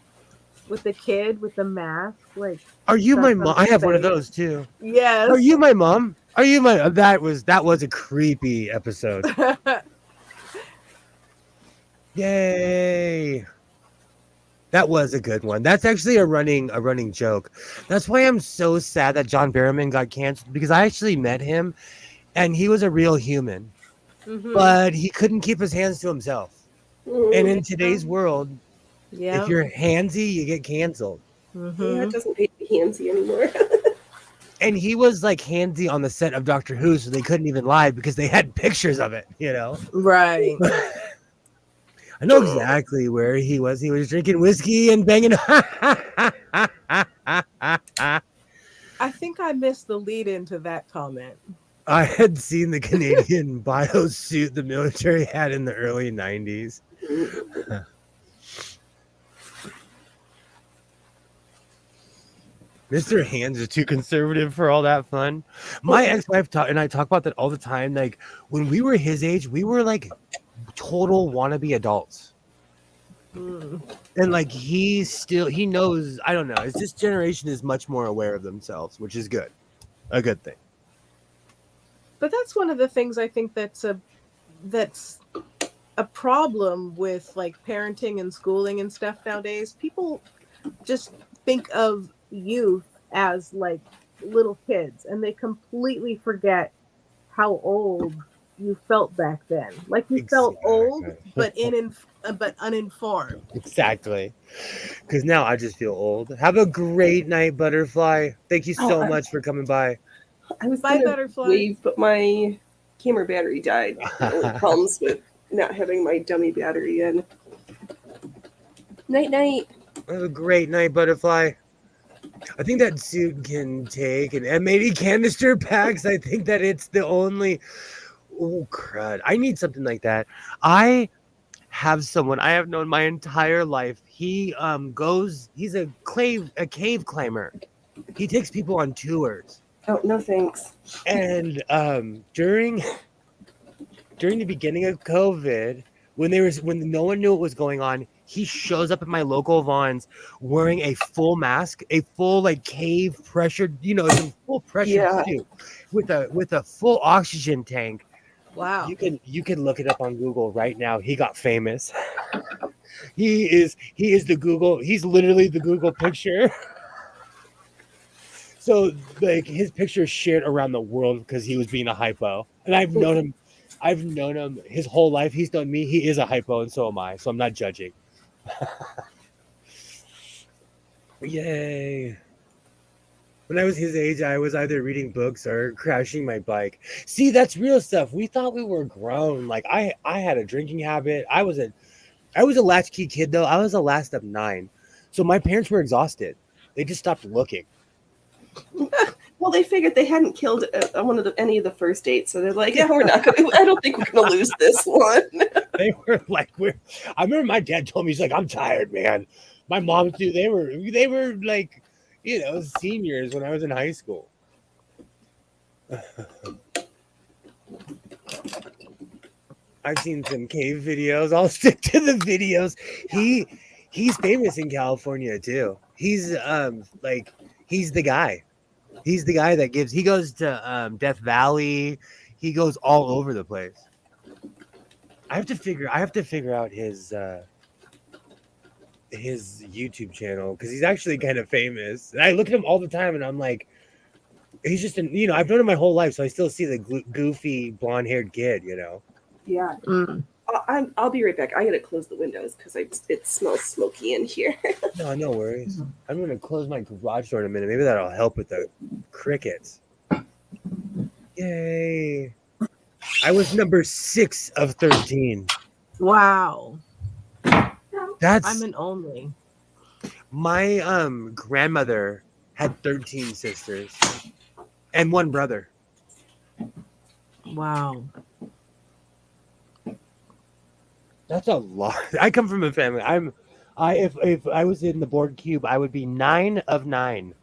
with the kid with the mask. Like, Are you my stuck on mom? I his have one of face. those too. Yes. Are you my mom? Are you my that was a creepy episode. Yay. That was a good one. That's actually a running joke. That's why I'm so sad that John Barrowman got canceled because I actually met him and he was a real human. Mhm. But he couldn't keep his hands to himself. And in today's world, Yeah. if you're handsy, you get canceled. Yeah, Mhm. it doesn't pay to be handsy anymore. And he was like handsy on the set of Doctor Who, so they couldn't even lie because they had pictures of it, you know? Right. I know exactly where he was. He was drinking whiskey and banging. I think I missed the lead into that comment. I had seen the Canadian bio suit the military had in the early 90s. Mr. Hands is too conservative for all that fun. My ex-wife and I talk about that all the time. Like when we were his age, we were like total wannabe adults. Mm. And like he knows, I don't know. It's this generation is much more aware of themselves, which is good. A good thing. But that's one of the things I think that's a problem with like parenting and schooling and stuff nowadays. People just think of youth as like little kids and they completely forget how old you felt back then. Like you felt old but but uninformed. Exactly. Because now I just feel old. Have a great night, Butterfly. Thank you so much for coming by. I was Bye, gonna Butterfly. wave, but my camera battery died. The only problems with not having my dummy battery in. Night night. Have a great night, Butterfly. I think that suit can take an M80 canister packs. I think that it's the only. Oh crud! I need something like that. I have someone I have known my entire life. He he's a cave climber. He takes people on tours. Oh no, thanks. And during the beginning of COVID, when no one knew what was going on, he shows up at my local Vons wearing a full mask, a full like cave pressured, it's a full pressured Yeah. suit with a full oxygen tank. Wow. You can look it up on Google right now. He got famous. He is the Google. He's literally the Google picture. So like his picture is shared around the world because he was being a hypo, and I've known him. I've known him his whole life. He's known me. He is a hypo, and so am I. So I'm not judging. Yay! When I was his age, I was either reading books or crashing my bike. See, that's real stuff. We thought we were grown. Like I had a drinking habit. I was a latchkey kid though. I was the last of 9, so my parents were exhausted. They just stopped looking. Well, they figured they hadn't killed any of the first dates, so they're like, "Yeah, we're not gonna. I don't think we're gonna lose this one." They were like, I remember my dad told me, he's like, "I'm tired, man." My mom too. They were like, seniors when I was in high school. I've seen some cave videos. I'll stick to the videos. He's famous in California too. He's he's the guy. He's the guy that he goes to Death Valley. He goes all over the place. I have to figure out his YouTube channel because he's actually kind of famous. And I look at him all the time and I'm like, he's just I've known him my whole life, so I still see the goofy blonde-haired kid, Yeah. I'll be right back. I gotta close the windows because it smells smoky in here. No worries. I'm gonna close my garage door in a minute. Maybe that'll help with the crickets. Yay! I was number 6 of 13. Wow. That's I'm an only. my grandmother had 13 sisters and 1 brother. Wow. That's a lot. I come from a family. If I was in the board cube, I would be 9 of 9.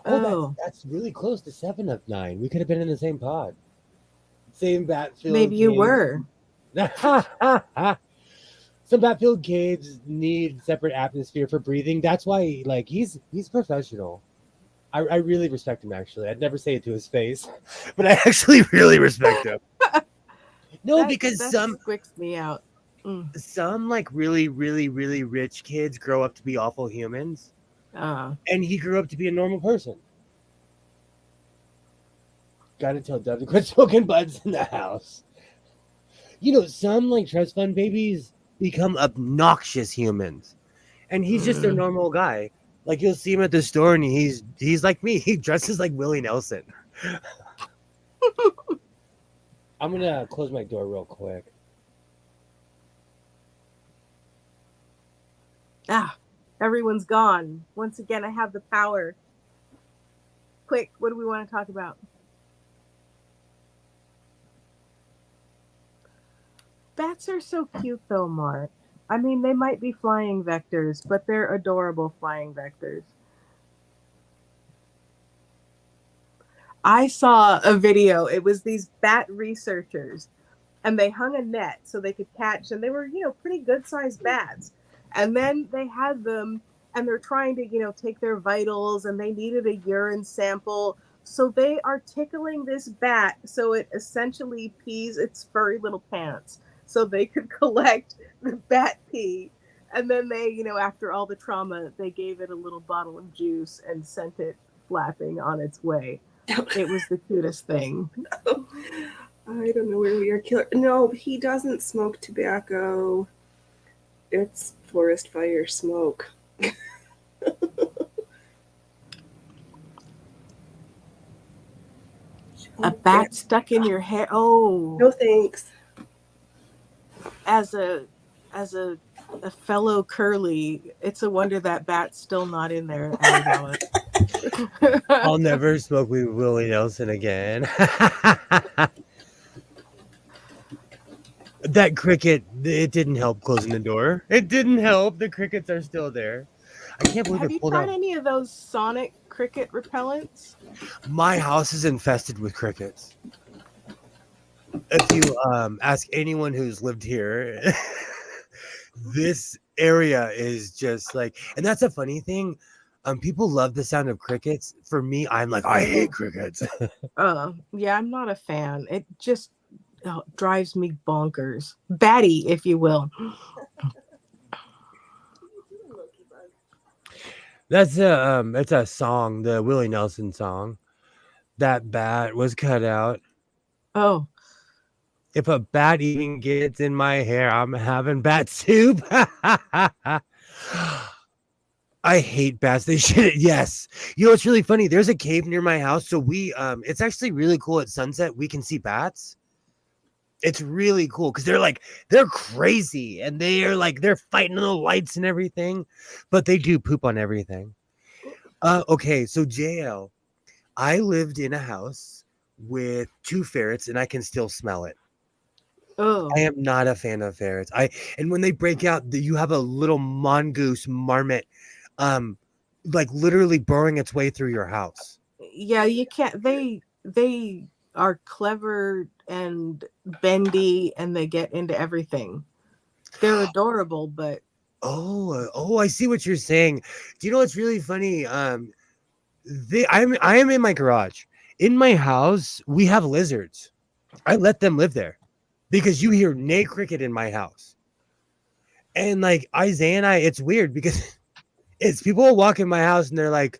That's really close to 7 of 9. We could have been in the same pod. Same battlefield. Maybe you were. Some battlefield caves need separate atmosphere for breathing. That's why, he's professional. I really respect him, actually. I'd never say it to his face, but I actually really respect him. No, because some squicks me out. Some really, really, really rich kids grow up to be awful humans. And he grew up to be a normal person. Gotta tell Deb to quit smoking buds in the house. Some trust fund babies become obnoxious humans, and he's just a normal guy. Like you'll see him at the store, and he's like me. He dresses like Willie Nelson. I'm gonna close my door real quick. Everyone's gone. Once again, I have the power. Quick, what do we want to talk about? Bats are so cute though, Mark. I mean, they might be flying vectors, but they're adorable flying vectors. I saw a video. It was these bat researchers, and they hung a net so they could catch, and they were, pretty good-sized bats. And then they had them, and they're trying to, take their vitals, and they needed a urine sample. So they are tickling this bat so it essentially pees its furry little pants so they could collect the bat pee. And then they, after all the trauma, they gave it a little bottle of juice and sent it flapping on its way. It was the cutest thing. I don't know where we are killer. No, he doesn't smoke tobacco. It's forest fire smoke. A bat stuck in your hair. Oh, no thanks. As a fellow curly, it's a wonder that bat's still not in there. I'll never smoke with Willie Nelson again. That cricket, it didn't help closing the door. It didn't help. The crickets are still there. I can't believe Have I you pulled tried out. any of those sonic cricket repellents? My house is infested with crickets. If you ask anyone who's lived here, this area is just like, and that's a funny thing. People love the sound of crickets. For me, I'm like, I hate crickets. Yeah, I'm not a fan. It just drives me bonkers. Batty, if you will. That's a it's a song, the Willie Nelson song. That bat was cut out. Oh, If a bat even gets in my hair, I'm having bat soup. I hate bats. They should. Yes. You know, it's really funny. There's a cave near my house. So it's actually really cool at sunset. We can see bats. It's really cool because they're crazy and they're fighting on the lights and everything, but they do poop on everything. Okay. So JL, I lived in a house with 2 ferrets and I can still smell it. oh, I am not a fan of ferrets. And when they break out, you have a little mongoose marmot, um, like literally burrowing its way through your house. yeah. You can't. They are clever and bendy, and they get into everything. They're adorable, but Oh, I see what you're saying. Do you know what's really funny? I am in my garage. In my house, we have lizards. I let them live there because you hear nay cricket in my house. And like Isaiah and it's weird because it's people will walk in my house and they're like,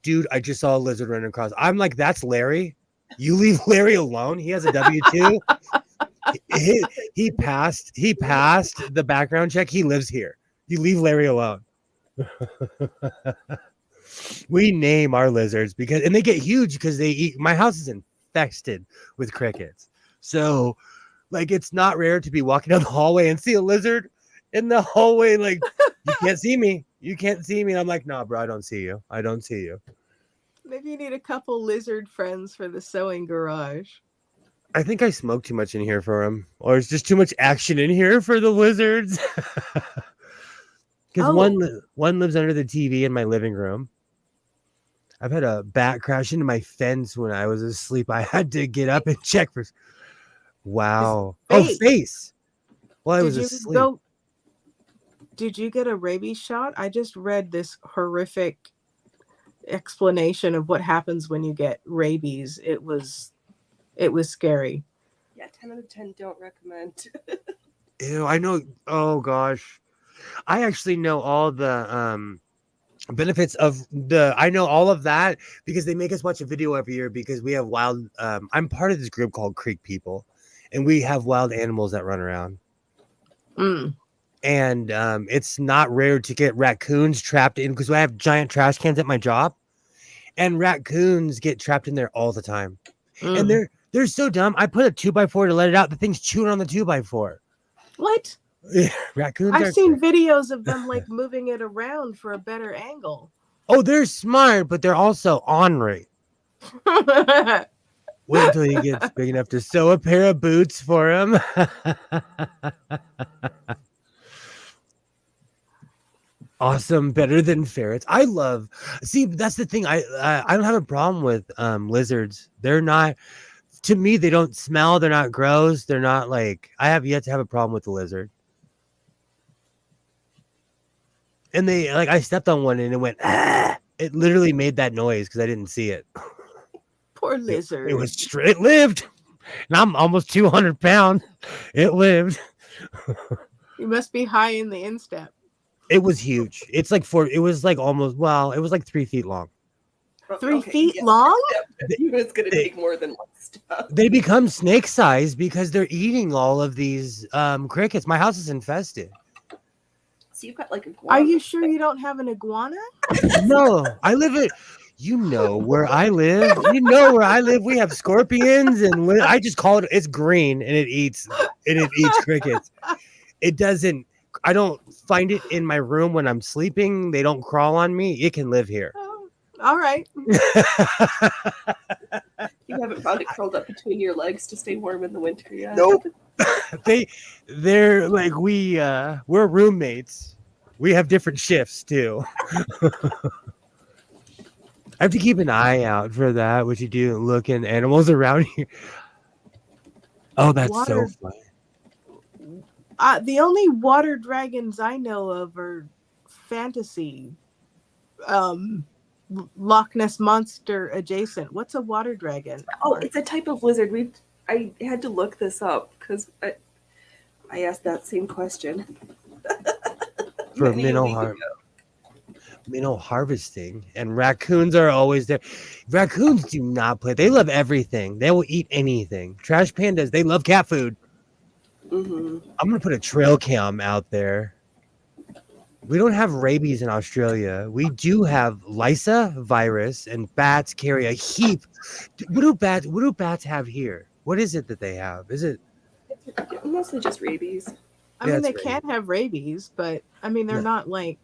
dude, I just saw a lizard running across. I'm like, that's Larry. You leave Larry alone. He has a W-2. He passed the background check. He lives here. You leave Larry alone. We name our lizards and they get huge because they eat. My house is infested with crickets. So like it's not rare to be walking down the hallway and see a lizard in the hallway. Like, you can't see me. You can't see me. And I'm like, nah, bro, I don't see you. I don't see you. maybe you need a couple lizard friends for the sewing garage. I think I smoke too much in here for him, or it's just too much action in here for the lizards. Because one lives under the TV in my living room. I've had a bat crash into my fence when I was asleep. I had to get up and check for. Wow. Oh, face. Well, I was asleep. Did you get a rabies shot? I just read this horrific explanation of what happens when you get rabies. It was scary. Yeah, 10 out of 10 don't recommend. Ew, I know. Oh gosh, I actually know all the benefits of I know all of that because they make us watch a video every year because we have wild. I'm part of this group called Creek People, and we have wild animals that run around. And it's not rare to get raccoons trapped in because I have giant trash cans at my job, and raccoons get trapped in there all the time. And they're so dumb. I put a 2x4 to let it out. The thing's chewing on the 2x4. What? Yeah, raccoons. I've seen videos of them like moving it around for a better angle. Oh, they're smart, but they're also ornery. Wait until he gets big enough to sew a pair of boots for him. Awesome, better than ferrets. See, that's the thing. I don't have a problem with lizards. They're not, to me, they don't smell, they're not gross, they're not like, I have yet to have a problem with the lizard. And they like, I stepped on one and it went, ah! It literally made that noise because I didn't see it. Poor lizard. It was straight. It lived. And I'm almost 200 pounds. It lived. You must be high in the instep. It was huge. It's like it was like almost, well, it was like 3 feet long. 3 feet long? It's going to take more than one step. They become snake size because they're eating all of these crickets. My house is infested. So you've got like iguanas. Are you sure you don't have an iguana? No, I live at, you know where I live. You know where I live. We have scorpions and I just call it, it's green and it eats crickets. It doesn't, I don't find it in my room when I'm sleeping. They don't crawl on me. It can live here. Oh, all right. You haven't found it curled up between your legs to stay warm in the winter yet? Nope. They're like we're roommates We have different shifts too. I have to keep an eye out for that. What you do, looking animals around here. Oh, that's so Water. fun. The only water dragons I know of are fantasy. Loch Ness monster adjacent. What's a water dragon? Oh, it's a type of lizard. I had to look this up because I asked that same question. For many a minnow week har- ago. minnow harvesting, and raccoons are always there. Raccoons do not play. They love everything. They will eat anything. Trash pandas, they love cat food. Mhm. I'm gonna put a trail cam out there. We don't have rabies in Australia. We do have Lysa virus, and bats carry a heap. What do bats have here? What is it that they have? Is it? It's mostly just rabies. I Yeah, mean, it's they rabies. can have rabies, but I mean, they're No. not like,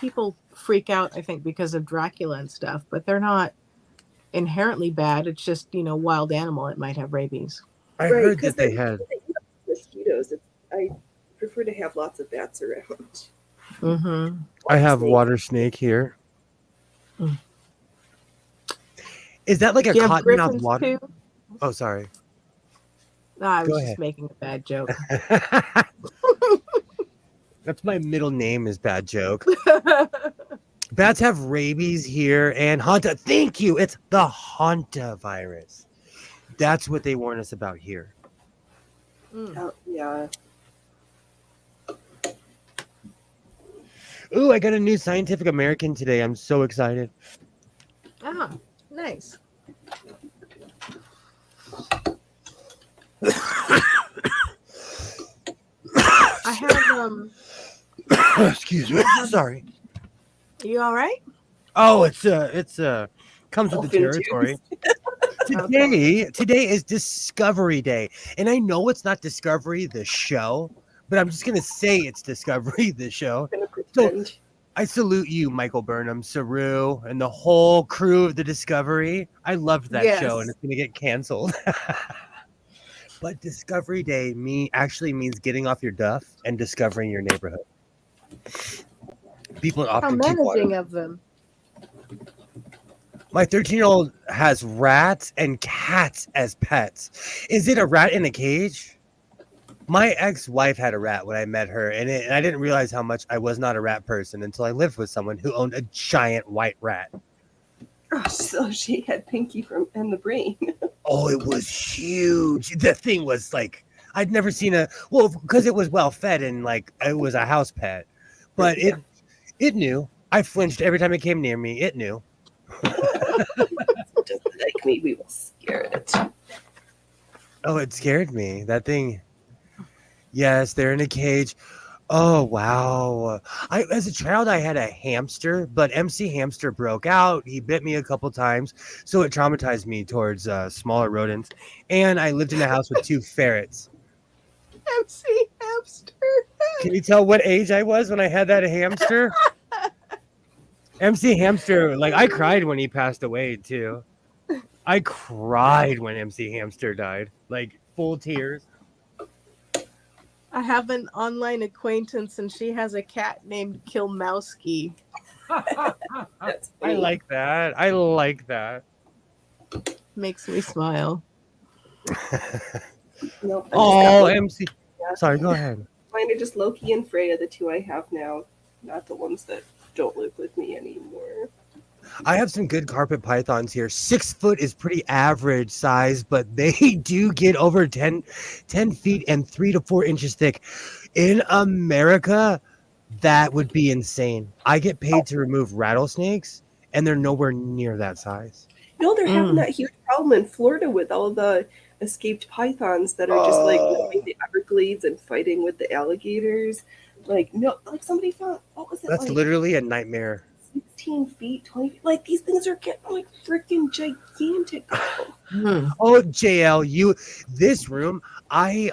people freak out, I think, because of Dracula and stuff, but they're not inherently bad. It's just, wild animal. It might have rabies. I Right, heard because that they had. mosquitoes. I prefer to have lots of bats around. Mm-hmm. I have Snake. water snake here. Mm. Is that like a Do you have cottonmouth griffins water? too? Oh, sorry. No, I Go was ahead. just making a bad joke. That's my middle name is Bad Joke. Bats have rabies here and Hanta. Thank you. It's the Hanta virus. That's what they warn us about here. Mm. Oh, yeah. Ooh, I got a new Scientific American today. I'm so excited. Ah, nice. I have Excuse me. Sorry. you all right? Oh, it's comes with the Dolphin territory. Okay. Today is Discovery Day, and I know it's not Discovery the show, but I'm just gonna say it's Discovery the show. I'm gonna pretend. I salute you, Michael Burnham, Saru, and the whole crew of the Discovery. I loved that show, and Yes. it's gonna get canceled. But Discovery Day actually means getting off your duff and discovering your neighborhood. People How often keep water. managing of them. My 13-year-old has rats and cats as pets. Is it a rat in a cage? My ex-wife had a rat when I met her, and I didn't realize how much I was not a rat person until I lived with someone who owned a giant white rat. Oh, so she had Pinky and the Brain. Oh, it was huge. The thing was like, I'd never seen because it was well fed and like it was a house pet, but Yeah. it knew. I flinched every time it came near me. It knew. Just like me, we will scare it. Oh, it scared me. That thing. Yes, they're in a cage. Oh, wow. As a child, I had a hamster, but MC Hamster broke out. He bit me a couple times, so it traumatized me towards smaller rodents. And I lived in a house with 2 ferrets. MC Hamster. Can you tell what age I was when I had that hamster? MC Hamster, like I cried when he passed away too. I cried when MC Hamster died, like full tears. I have an online acquaintance, and she has a cat named Kilmowski. That's I funny. like that. I like that. Makes me smile. Nope, I just got Oh, Loki. MC. Yeah. Sorry, go ahead. Mine are just Loki and Freya, the 2 I have now, not the ones that don't live with me anymore. I have some good carpet pythons here. 6 foot is pretty average size, but they do get over 10 feet and 3 to 4 inches thick. In America, that would be insane. I get paid to remove rattlesnakes, and they're nowhere near that size. No, they're having Mm. that huge problem in Florida with all the escaped pythons that are just like living the Everglades and fighting with the alligators. Like, no, like somebody found, what was it? That's like literally a nightmare. 16 feet, 20 feet. Like, these things are getting like freaking gigantic. Hmm. Oh, JL, this room, I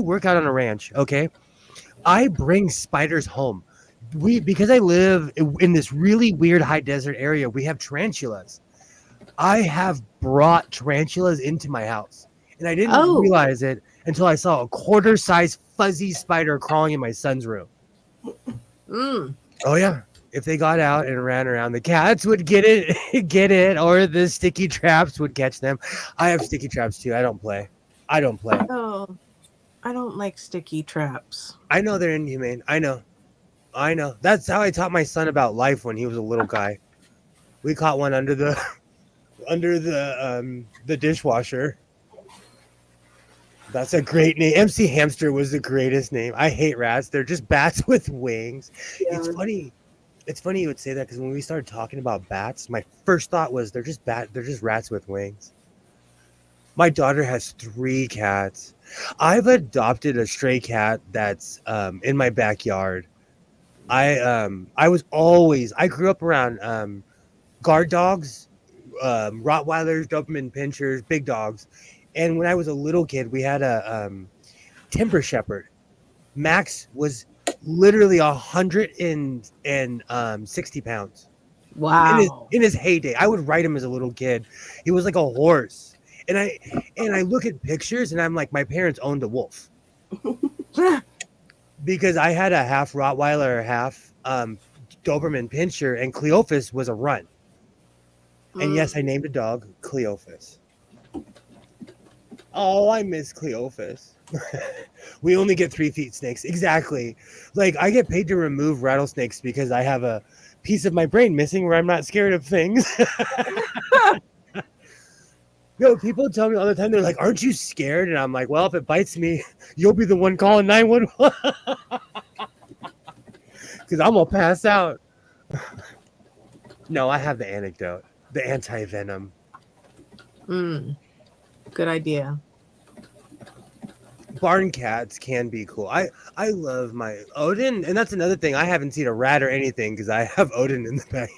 work out on a ranch, okay? I bring spiders home. Because I live in this really weird high desert area, we have tarantulas. I have brought tarantulas into my house, and I didn't Oh. realize it until I saw a quarter-size fuzzy spider crawling in my son's room. Mm. Oh yeah. If they got out and ran around, the cats would get it, get it, or the sticky traps would catch them. I have sticky traps too. I don't play. I don't play. Oh, I don't like sticky traps. I know they're inhumane. I know. I know. That's how I taught my son about life when he was a little guy. We caught one under the the dishwasher. That's a great name. MC Hamster was the greatest name. I hate rats. They're just bats with wings. Yeah. It's funny. It's funny you would say that because when we started talking about bats, my first thought was they're just rats with wings. My daughter has 3 cats. I've adopted a stray cat that's in my backyard. I grew up around guard dogs, Rottweilers, Doberman Pinschers, big dogs. And when I was a little kid, we had a Timber Shepherd. Max was literally 160 pounds. Wow. In his heyday. I would ride him as a little kid. He was like a horse. And I look at pictures and I'm like, my parents owned a wolf. Because I had a half Rottweiler, half Doberman Pinscher, and Cleophas was a runt. And yes, I named a dog Cleophas. Oh, I miss Cleophas. We only get 3 feet snakes. Exactly. Like, I get paid to remove rattlesnakes because I have a piece of my brain missing where I'm not scared of things. No, people tell me all the time, they're like, aren't you scared? And I'm like, well, if it bites me, you'll be the one calling 911. Because I'm going to pass out. No, I have the antidote. The anti-venom. Good idea. Barn cats can be cool. I love my Odin, and that's another thing. I haven't seen a rat or anything because I have Odin in the back.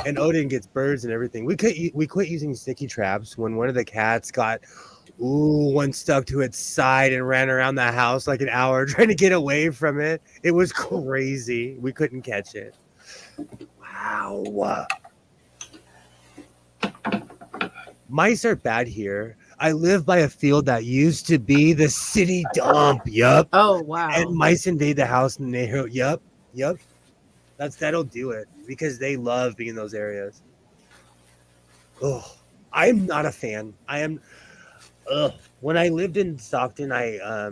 And Odin gets birds and everything. We quit using sticky traps when one of the cats got one stuck to its side and ran around the house like an hour trying to get away from it. It was crazy. We couldn't catch it. Wow. Mice are bad here. I live by a field that used to be the city dump. Yup. Oh, wow. And mice invade the house and they hear, yup. That'll do it because they love being in those areas. Oh, I'm not a fan. When I lived in Stockton, I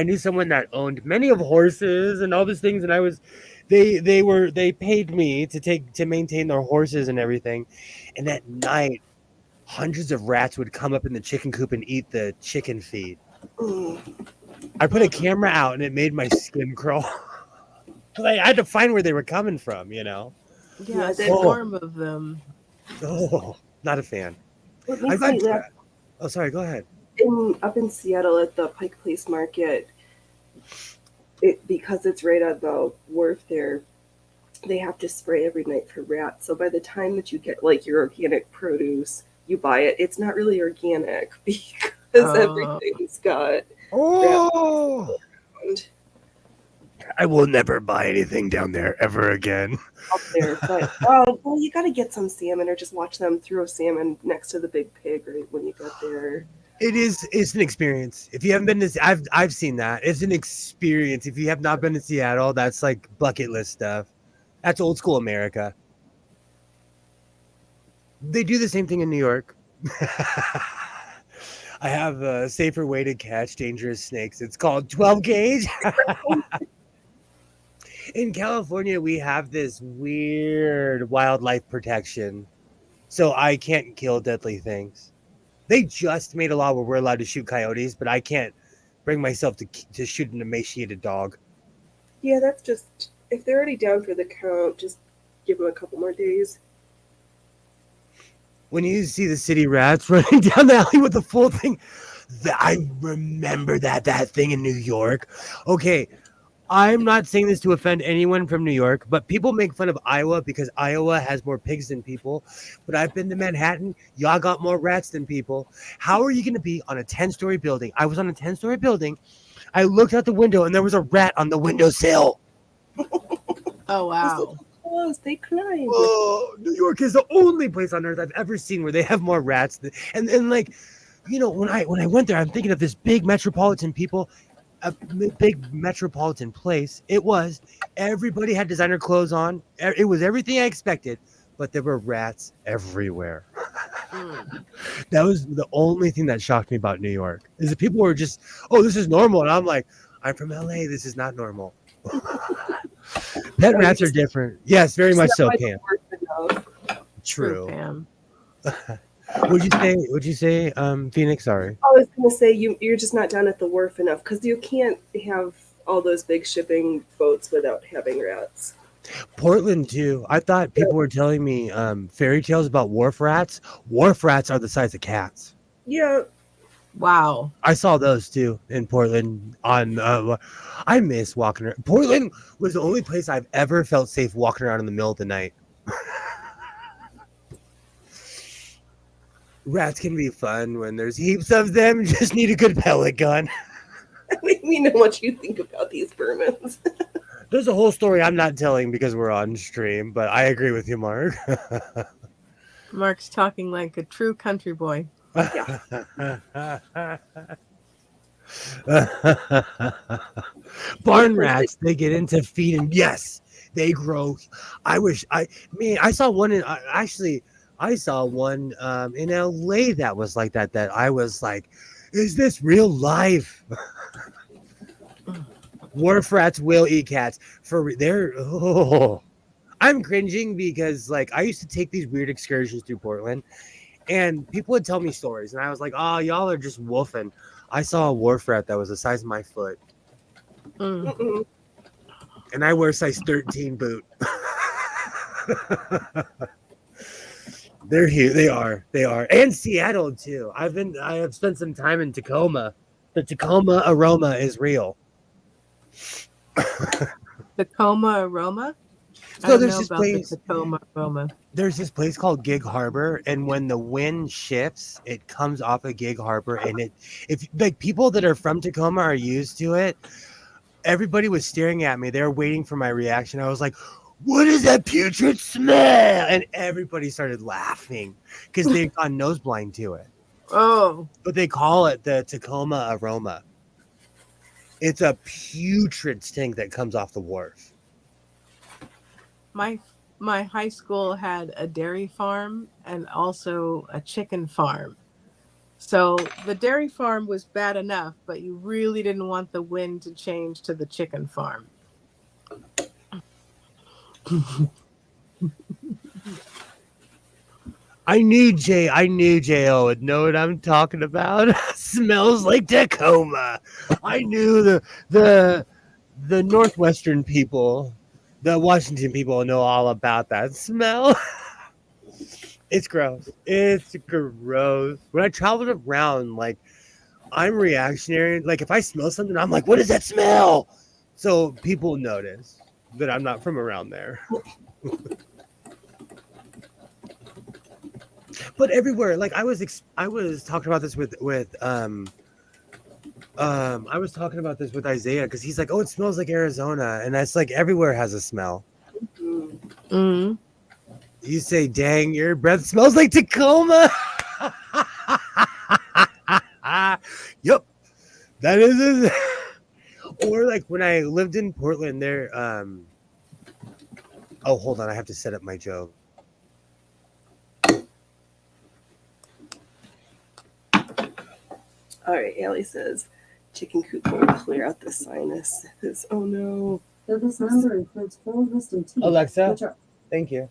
knew someone that owned many of horses and all these things, and they paid me to maintain their horses and everything. And at night, hundreds of rats would come up in the chicken coop and eat the chicken feed. I put a camera out and it made my skin crawl. I had to find where they were coming from, you know. Yeah, a swarm of them. Oh, not a fan. Oh, sorry. Go ahead. Up in Seattle at the Pike Place Market, because it's right on the wharf there, they have to spray every night for rats. So by the time that you get like your organic produce, you buy it, it's not really organic because everything's got rats around. I will never buy anything down there ever again. Up there, but well, you got to get some salmon or just watch them throw salmon next to the big pig right when you get there. It's an experience. If you haven't been to, I've seen that. It's an experience. If you have not been to Seattle, that's like bucket list stuff. That's old school America. They do the same thing in New York. I have a safer way to catch dangerous snakes. It's called 12 gauge. In California, we have this weird wildlife protection. So I can't kill deadly things. They just made a law where we're allowed to shoot coyotes, but I can't bring myself to shoot an emaciated dog. Yeah, that's just, if they're already down for the count, just give them a couple more days. When you see the city rats running down the alley with the full thing, I remember that thing in New York. Okay, I'm not saying this to offend anyone from New York, but people make fun of Iowa because Iowa has more pigs than people. But I've been to Manhattan. Y'all got more rats than people. How are you going to be on a 10-story building? I was on a 10-story building. I looked out the window and there was a rat on the windowsill. Oh, wow. They climb. Oh, New York is the only place on earth I've ever seen where they have more rats. And like, you know, when I went there, I'm thinking of this big metropolitan people. a big metropolitan place. It was. Everybody had designer clothes on. It was everything I expected, but there were rats everywhere. That was the only thing that shocked me about New York. Is that people were just, oh, this is normal, and I'm like, I'm from LA. This is not normal. Pet rats are different. Yes, very much so, Pam. True, True. Pam. Would you say, Phoenix? Sorry. I was gonna say you're just not down at the wharf enough because you can't have all those big shipping boats without having rats. Portland too. I thought people were telling me fairy tales about wharf rats. Wharf rats are the size of cats. Yeah. Wow. I saw those too in Portland. I miss walking around. Portland was the only place I've ever felt safe walking around in the middle of the night. Rats can be fun when there's heaps of them. You just need a good pellet gun. We know what you think about these vermins. There's a whole story I'm not telling because we're on stream, but I agree with you, Mark. Mark's talking like a true country boy. Yeah. Barn rats, they get into feeding. Yes, they grow. I saw one I saw one in LA that was like that I was like, is this real life? Wharf rats will eat cats I'm cringing because like I used to take these weird excursions through Portland and people would tell me stories and I was like, oh, y'all are just wolfing. I saw a wharf rat that was the size of my foot. And I wear size 13 boot. They're here. They are. And Seattle too. I have spent some time in Tacoma. The Tacoma aroma is real. Tacoma aroma? So I there's don't know this about place. the Tacoma aroma. There's this place called Gig Harbor, and when the wind shifts, it comes off of Gig Harbor, and if like people that are from Tacoma are used to it, everybody was staring at me. They were waiting for my reaction. I was like, "What is that putrid smell?" And everybody started laughing because they've gone nose blind to it. Oh, But they call it the Tacoma aroma. It's a putrid stink that comes off the wharf. my high school had a dairy farm and also a chicken farm. So the dairy farm was bad enough, but you really didn't want the wind to change to the chicken farm. I knew J.O. would know what I'm talking about. Smells like Tacoma. I knew the Northwestern people, the Washington people know all about that smell. It's gross. It's gross. When I traveled around, like, I'm reactionary. Like, if I smell something, I'm like, what is that smell? So people notice that I'm not from around there. But everywhere, like I was talking about this with I was talking about this with Isaiah because he's like, oh, it smells like Arizona, and that's like everywhere has a smell. Mm-hmm. You say, dang, your breath smells like Tacoma. Yep, that is it. Or like when I lived in Portland, there. Oh, hold on, I have to set up my joke. All right, Allie says, chicken coop will clear out the sinuses. Oh no. So this number includes full listed teeth. Alexa, thank you.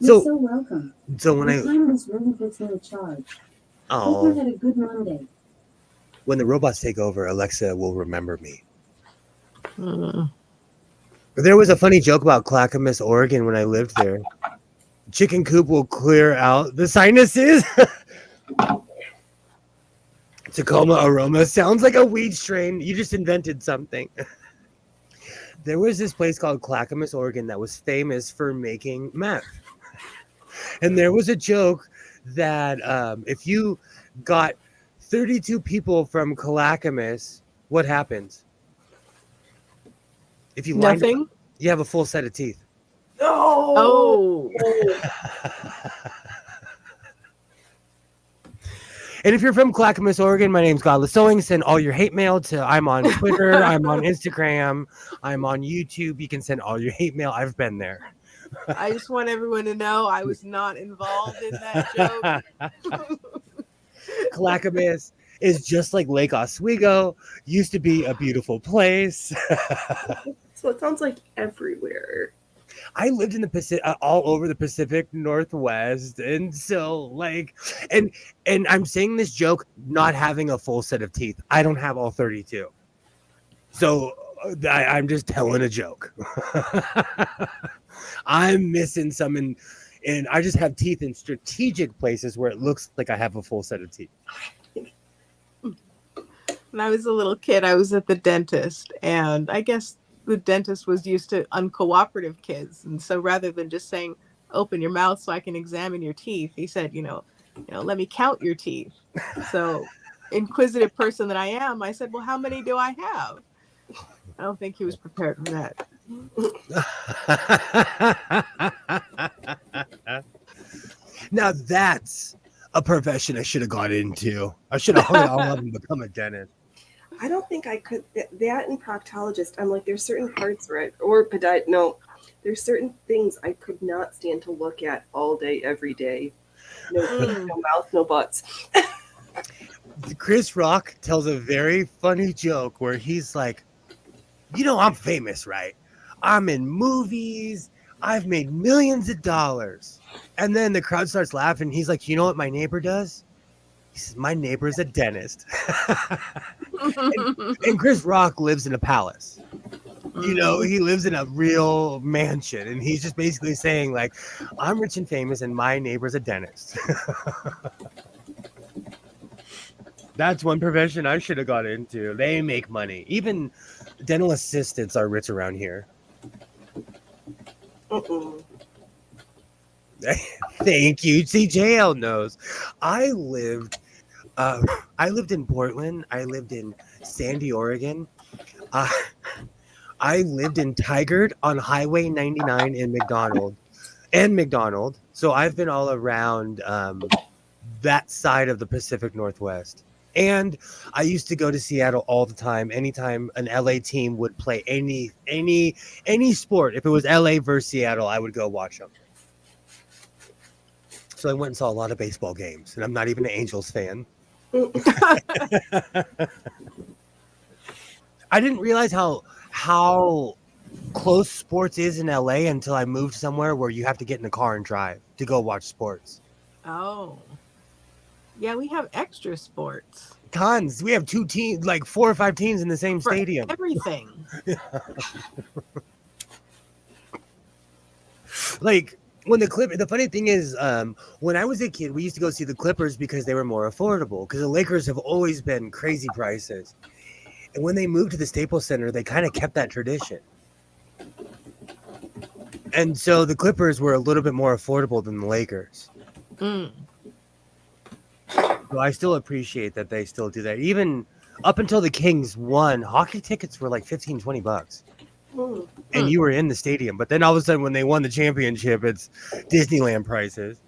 You're so welcome. So when Your time this really gets me a charge. Hope you had a good Monday. When the robots take over, Alexa will remember me. There was a funny joke about Clackamas, Oregon when I lived there. Chicken coop will clear out the sinuses. Tacoma aroma sounds like a weed strain. You just invented something. There was this place called Clackamas, Oregon that was famous for making meth. And there was a joke that if you got 32 people from Clackamas, what happens? If you Nothing. You have a full set of teeth. Oh. And if you're from Clackamas, Oregon, my name's Godless Sewing. Send all your hate mail to I'm on Twitter, I'm on Instagram, I'm on YouTube. You can send all your hate mail. I've been there. I just want everyone to know I was not involved in that joke. Clackamas is just like Lake Oswego. Used to be a beautiful place. So it sounds like everywhere. I lived in the Pacific, all over the Pacific Northwest, and so like, and I'm saying this joke not having a full set of teeth. I don't have all 32, so I'm just telling a joke. I'm missing some, and I just have teeth in strategic places where it looks like I have a full set of teeth. When I was a little kid, I was at the dentist, and I guess the dentist was used to uncooperative kids. And so rather than just saying, open your mouth so I can examine your teeth, he said, let me count your teeth. So inquisitive person that I am, I said, well, how many do I have? I don't think he was prepared for that. Now that's a profession I should have got into. I should have hung it all up and become a dentist. I don't think I could. That and proctologist, I'm like, there's certain parts where or podiatrist. No, there's certain things I could not stand to look at all day, every day. No teeth, no mouth, no butts. Chris Rock tells a very funny joke where he's like, I'm famous, right? I'm in movies. I've made millions of dollars. And then the crowd starts laughing. He's like, you know what my neighbor does? He says, my neighbor is a dentist. and Chris Rock lives in a palace. He lives in a real mansion. And he's just basically saying, like, I'm rich and famous and my neighbor's a dentist. That's one profession I should have got into. They make money. Even dental assistants are rich around here. Thank you. CJL knows. I lived in Portland. I lived in Sandy, Oregon. I lived in Tigard on Highway 99 in McDonald. So I've been all around that side of the Pacific Northwest. And I used to go to Seattle all the time. Anytime an LA team would play any sport, if it was LA versus Seattle, I would go watch them. So I went and saw a lot of baseball games, and I'm not even an Angels fan. I didn't realize how close sports is in LA until I moved somewhere where you have to get in a car and drive to go watch sports. Oh. Yeah, we have extra sports. Tons. We have 2 teams, like 4 or 5 teams in the same For stadium. Everything. Like when the funny thing is, when I was a kid, we used to go see the Clippers because they were more affordable. Because the Lakers have always been crazy prices, and when they moved to the Staples Center, they kind of kept that tradition. And so the Clippers were a little bit more affordable than the Lakers. So I still appreciate that they still do that. Even up until the Kings won, hockey tickets were like $15-$20. And you were in the stadium. But then all of a sudden when they won the championship, it's Disneyland prices.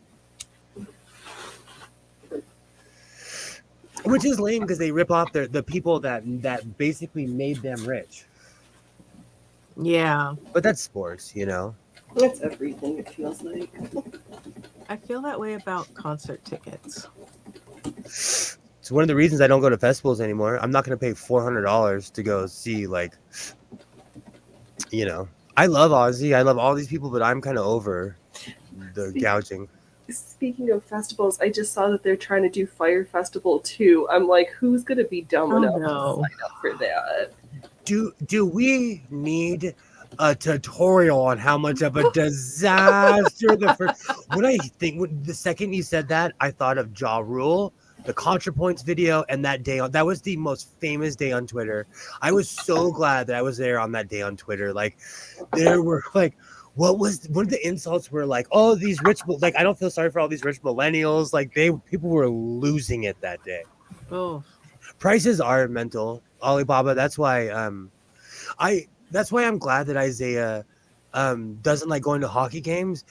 Which is lame because they rip off the people that basically made them rich. Yeah. But that's sports, That's everything, it feels like. I feel that way about concert tickets. It's one of the reasons I don't go to festivals anymore. I'm not going to pay $400 to go see, like, I love Ozzy. I love all these people, but I'm kind of over the gouging. Speaking of festivals, I just saw that they're trying to do Fire Festival too. I'm like, who's going to be dumb enough to sign up for that? Do we need a tutorial on how much of a disaster the second you said that, I thought of Ja Rule, the ContraPoints video, and that day that was the most famous day on Twitter. I was so glad that I was there on that day on Twitter. Like, there were like, one of the insults were like, oh, these rich, like, I don't feel sorry for all these rich millennials. Like, people were losing it that day. Oh, Prices are mental, Alibaba. That's why that's why I'm glad that Isaiah doesn't like going to hockey games.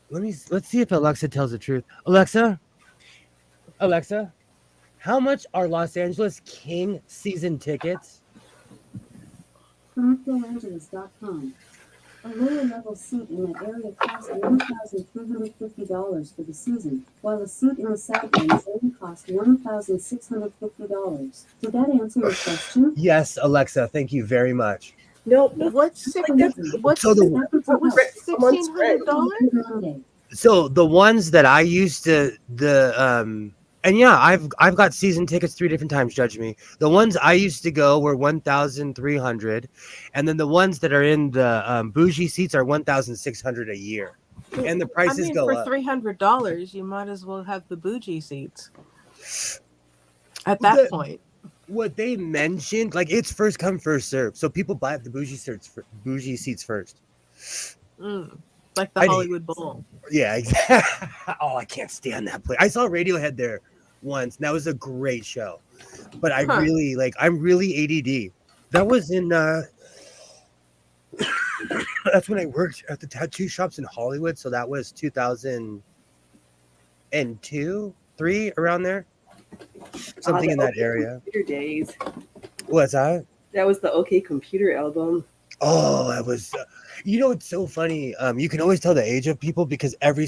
Let's see if Alexa tells the truth. Alexa, Alexa, how much are Los Angeles King season tickets? FromProAngeles.com. A lower level seat in that area costs $1,350 for the season, while a seat in the South End only costs $1,650. Did that answer your question? Yes, Alexa, thank you very much. Nope. What's six? Like that's So the What was a month's rent. $1,600? so the ones that I used to and yeah, I've got season tickets 3 different times, judge me. The ones I used to go were 1,300, and then the ones that are in the bougie seats are 1,600 a year. And the I prices mean, go for up. $300, you might as well have the bougie seats. At that point, What they mentioned, like it's first come first serve, so people buy the bougie seats first. like the Hollywood Bowl. Yeah, exactly. Oh, I can't stand that place. I saw Radiohead there once, and that was a great show. But I really I'm really ADD. That was in that's when I worked at the tattoo shops in Hollywood, so that was 2002, 3 around there. Something in that area. Computer days. What's that? That was the OK Computer album. Oh, that was. It's so funny. You can always tell the age of people because we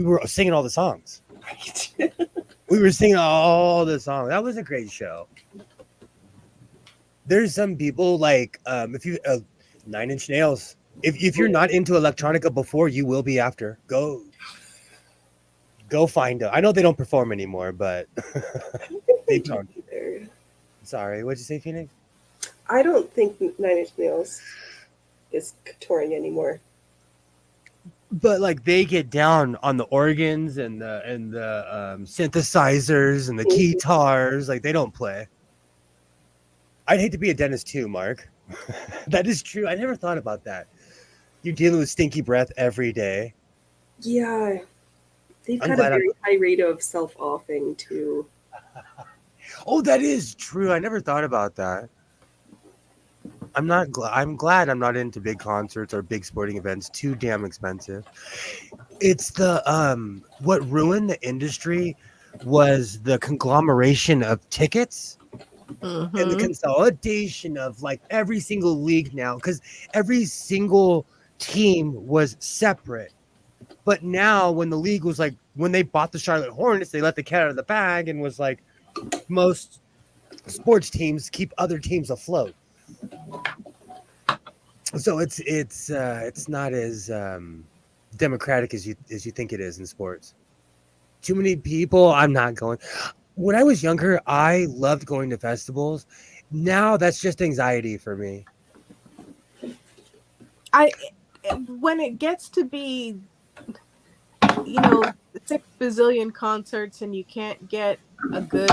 were singing all the songs. Right. We were singing all the songs. That was a great show. There's some people like if you 9 Inch Nails. If you're not into electronica before, you will be after. Go find them. I know they don't perform anymore, but they don't. Sorry, what'd you say, Phoenix? I don't think 9 Inch Nails is touring anymore. But like they get down on the organs and the synthesizers and the guitars, like they don't play. I'd hate to be a dentist too, Mark. That is true. I never thought about that. You're dealing with stinky breath every day. Yeah. They've got a very high rate of self-offing too. Oh, that is true. I never thought about that. I'm glad I'm not into big concerts or big sporting events. Too damn expensive. It's the what ruined the industry was the conglomeration of tickets and the consolidation of like every single league now, because every single team was separate. But now when the league was like, when they bought the Charlotte Hornets, they let the cat out of the bag and was like, most sports teams keep other teams afloat. So it's not as democratic as you think it is in sports. Too many people. I'm not going. When I was younger, I loved going to festivals. Now that's just anxiety for me. When it gets to be 6 bazillion concerts and you can't get a good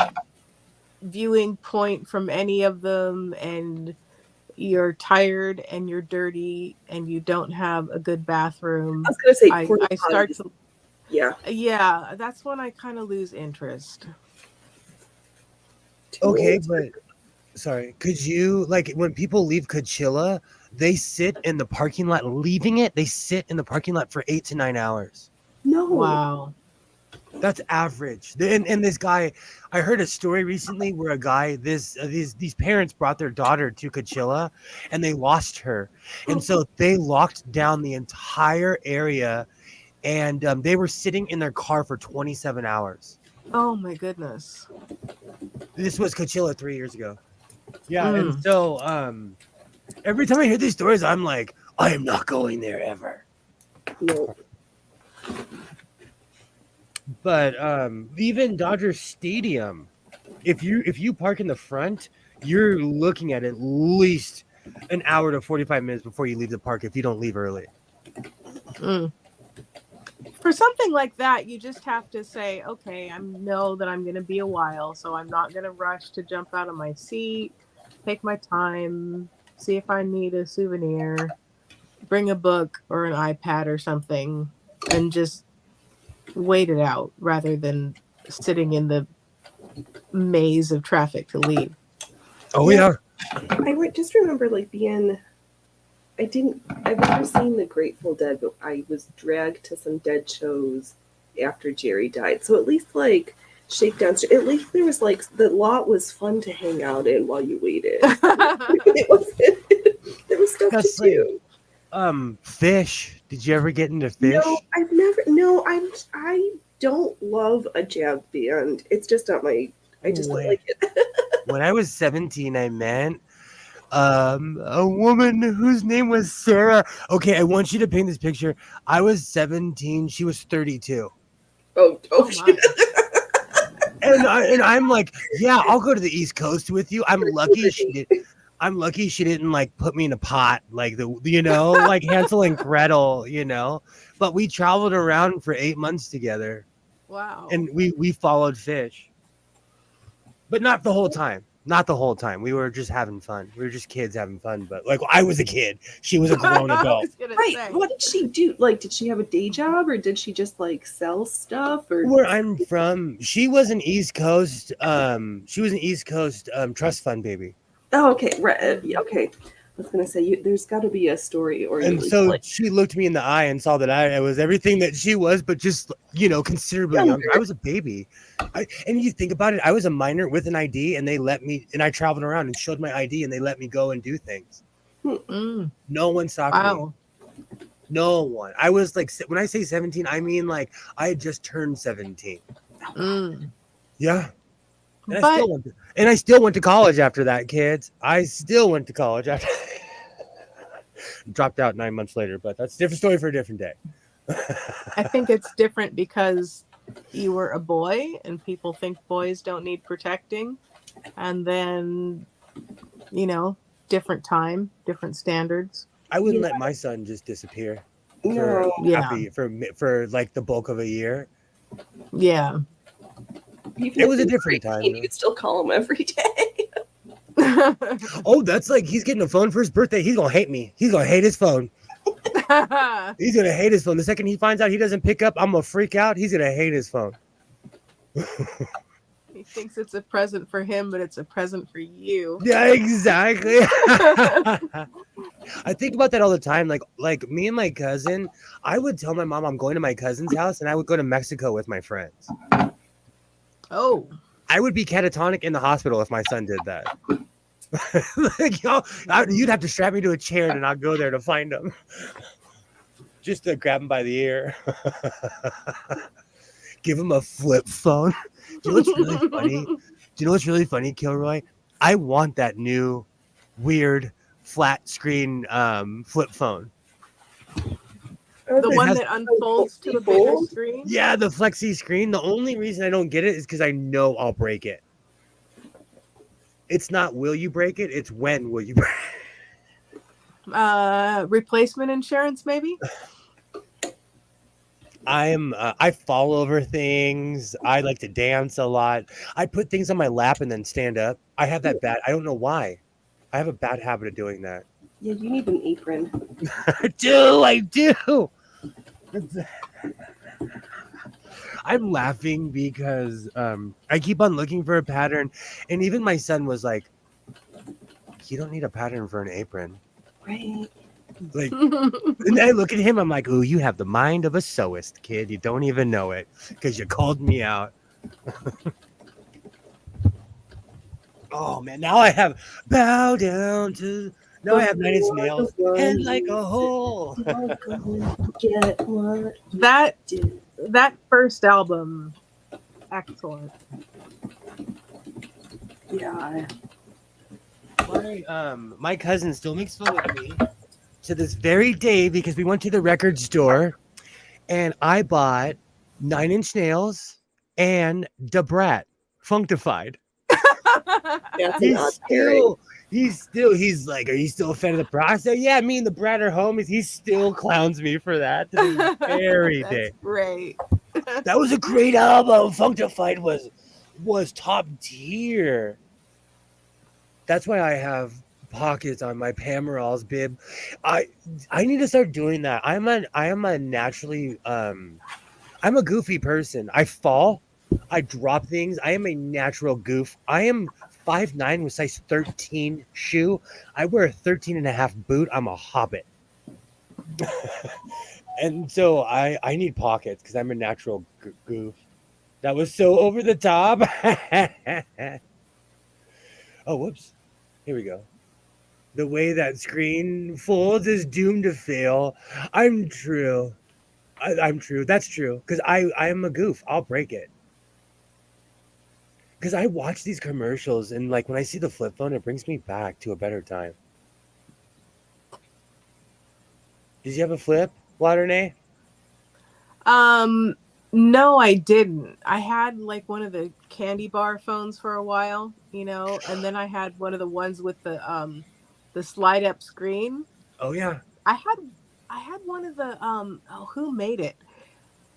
viewing point from any of them, and you're tired and you're dirty and you don't have a good bathroom. I was gonna say I start to yeah, that's when I kind of lose interest. Okay, but sorry, could you, like, when people leave Coachella, they sit in the parking lot, they sit in the parking lot for 8 to 9 hours. No. Wow. That's average. And this guy, I heard a story recently where a guy, these parents brought their daughter to Coachella and they lost her. And so they locked down the entire area and they were sitting in their car for 27 hours. Oh my goodness. This was Coachella 3 years ago. Yeah. And so every time I hear these stories, I'm like, I am not going there ever. No. But even Dodger Stadium, if you park in the front, you're looking at least an hour to 45 minutes before you leave the park if you don't leave early. For something like that, you just have to say, okay, I know that I'm going to be a while, so I'm not going to rush to jump out of my seat, take my time, see if I need a souvenir, bring a book or an iPad or something, and just wait it out rather than sitting in the maze of traffic to leave. Oh yeah. I just remember like being, I've never seen the Grateful Dead, but I was dragged to some Dead shows after Jerry died. So at least like shakedowns. At least there was like the lot was fun to hang out in while you waited. It wasn't. There was stuff That's to like do. fish. Did you ever get into fish? No, I've never. No, I don't love a jazz band. It's just not my. I just don't like it. When I was 17, I met a woman whose name was Sarah. Okay, I want you to paint this picture. I was 17, she was 32. Oh, Oh my. And I'm like, yeah, I'll go to the East Coast with you. I'm lucky she didn't like put me in a pot like like Hansel and Gretel, But we traveled around for 8 months together. Wow. And we followed fish. But not the whole time. Not the whole time. We were just having fun. We were just kids having fun. But like I was a kid. She was a grown I adult. was gonna Right. say. What did she do? Like, did she have a day job, or did she just like sell stuff? Or Where I'm from, she was an East Coast. Trust fund baby. oh, okay, right. Yeah, okay. I was gonna say there's got to be a story, or And at least, so like, she looked me in the eye and saw that I was everything that she was, but just considerably younger. I was a baby. And you think about it, I was a minor with an ID, and they let me. And I traveled around and showed my ID, and they let me go and do things. Mm. No one stopped me. Wow. No one. I was like, when I say 17, I mean like I had just turned 17. Mm. Yeah. And But I still went to college after that, kids. I still went to college after. Dropped out 9 months later, but that's a different story for a different day. I think it's different because you were a boy and people think boys don't need protecting. And then, different time, different standards. I wouldn't let my son just disappear no. for like the bulk of a year. Yeah. Even It if was a he different 13, time, You though. could still call him every day. Oh, that's like he's getting a phone for his birthday. He's gonna hate me. He's gonna hate his phone. He's gonna hate his phone. The second he finds out he doesn't pick up, I'm gonna freak out. He's gonna hate his phone. He thinks it's a present for him, but it's a present for you. Yeah, exactly. I think about that all the time. Like me and my cousin, I would tell my mom I'm going to my cousin's house, and I would go to Mexico with my friends. Oh. I would be catatonic in the hospital if my son did that. Like, you'd have to strap me to a chair and I'd go there to find him. Just to grab him by the ear. Give him a flip phone. Do you know what's really funny? Do you know what's really funny, Kilroy? I want that new weird flat screen flip phone. The one that unfolds to the bigger screen? Yeah, the flexi screen. The only reason I don't get it is because I know I'll break it. It's not will you break it, it's when will you break it. Replacement insurance, maybe? I fall over things. I like to dance a lot. I put things on my lap and then stand up. I have that bad. I don't know why. I have a bad habit of doing that. Yeah, you need an apron. I do. I'm laughing because I keep on looking for a pattern, and even my son was like, "You don't need a pattern for an apron." Right. Like, and I look at him, I'm like, "Ooh, you have the mind of a sewist, kid. You don't even know it because you called me out." Oh man, now I have bow down to. Now I have 9 Inch Nails and like a hole. Get what That first album, excellent. Yeah. My cousin still makes fun of me to this very day because we went to the record store and I bought 9 Inch Nails and Da Brat Functified. That's an odd pairing. He's like, are you still a fan of the Brat? I said, yeah, me and the Brat are homies. He still clowns me for that to this very day. That's great. That was a great album. Functified was top tier. That's why I have pockets on my Pamerals bib. I need to start doing that. I am a naturally I'm a goofy person. I fall, I drop things. I am a natural goof. I am 5'9" with size 13 shoe. I wear a 13 and a half boot. I'm a hobbit. And so I need pockets because I'm a natural goof. That was so over the top. Oh, whoops. Here we go. The way that screen folds is doomed to fail. I'm true. I'm true. That's true. Because I am a goof. I'll break it. Because I watch these commercials and like when I see the flip phone, it brings me back to a better time. Did you have a flip, Water? Um, no, I didn't. I had like one of the candy bar phones for a while, and then I had one of the ones with the slide up screen. Oh yeah. I had I had one of the who made it?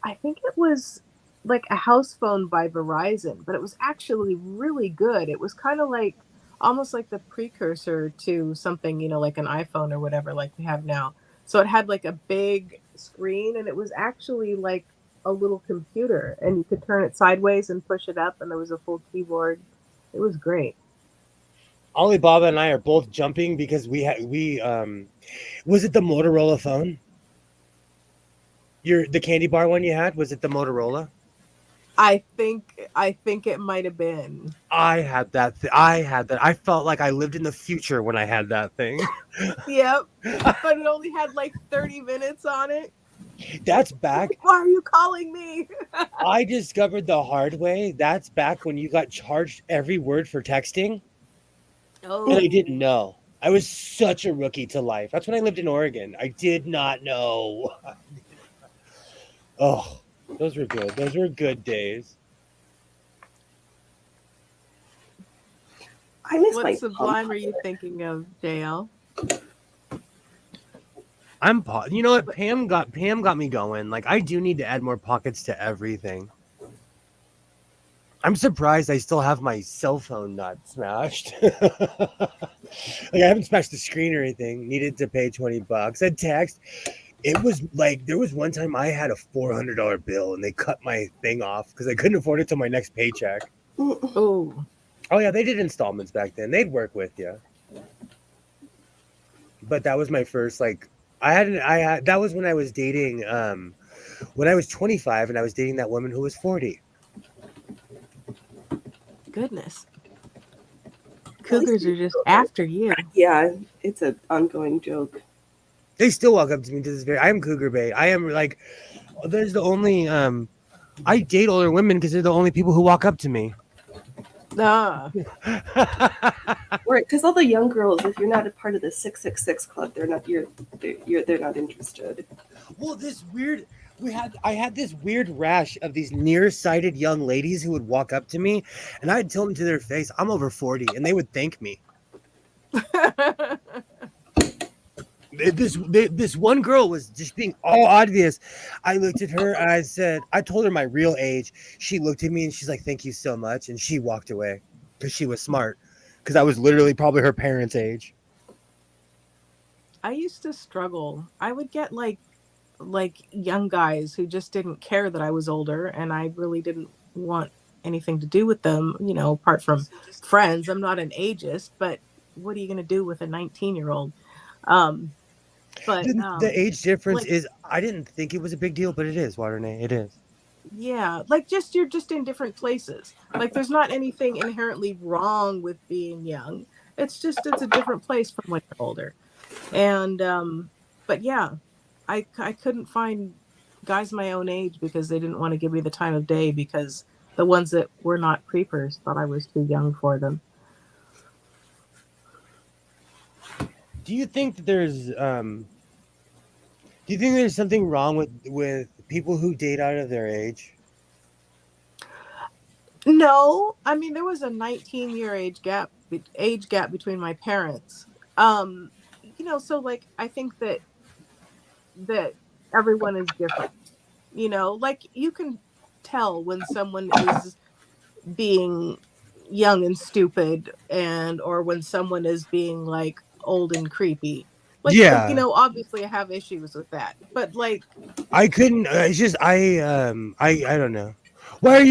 I think it was like a house phone by Verizon, but it was actually really good. It was kind of like almost like the precursor to something, like an iPhone or whatever like we have now. So it had like a big screen and it was actually like a little computer and you could turn it sideways and push it up and there was a full keyboard. It was great. Alibaba and I are both jumping because we was it the Motorola phone? The candy bar one you had, was it the Motorola? I think it might have been. I had that. I had that. I felt like I lived in the future when I had that thing. Yep. But it only had like 30 minutes on it. That's back. Why are you calling me? I discovered the hard way. That's back when you got charged every word for texting. Oh. And I didn't know. I was such a rookie to life. That's when I lived in Oregon. I did not know. Oh, those were good. Those were good days. I miss my What sublime are you thinking of, JL? You know what? Pam got me going. Like I do need to add more pockets to everything. I'm surprised I still have my cell phone not smashed. Like I haven't smashed the screen or anything. Needed to pay $20. A text. It was like there was one time I had a $400 bill and they cut my thing off because I couldn't afford it till my next paycheck. Oh. Oh yeah, they did installments back then. They'd work with you. But that was my first that was when I was dating when I was 25 and I was dating that woman who was 40. Goodness. Cougars are just after you. Yeah, it's an ongoing joke. They still walk up to me to this very. I am cougar bait. I am like, there's the only. I date older women because they're the only people who walk up to me. Ah. Right, because all the young girls, if you're not a part of the 666 club, they're not they're not interested. Well, I had this weird rash of these nearsighted young ladies who would walk up to me, and I'd tell them to their face, "I'm over 40," and they would thank me. This one girl was just being all obvious. I looked at her and I told her my real age. She looked at me and she's like, "Thank you so much," and she walked away because she was smart. Because I was literally probably her parents' age. I used to struggle. I would get like young guys who just didn't care that I was older, and I really didn't want anything to do with them. Apart from friends. I'm not an ageist, but what are you going to do with a 19-year-old? But The age difference like, is, I didn't think it was a big deal, but it is, Waternay. It is. yeah, like you're just in different places. Like there's not anything inherently wrong with being young. It's a different place from when you're older. And but yeah, I couldn't find guys my own age because they didn't want to give me the time of day because the ones that were not creepers thought I was too young for them. Do you think that there's something wrong with people who date out of their age? No, I mean there was a 19-year age gap between my parents. So like I think that everyone is different. Like you can tell when someone is being young and stupid or when someone is being like old and creepy. Like, Yeah. Obviously I have issues with that. But like I couldn't. It's just I don't know. Why are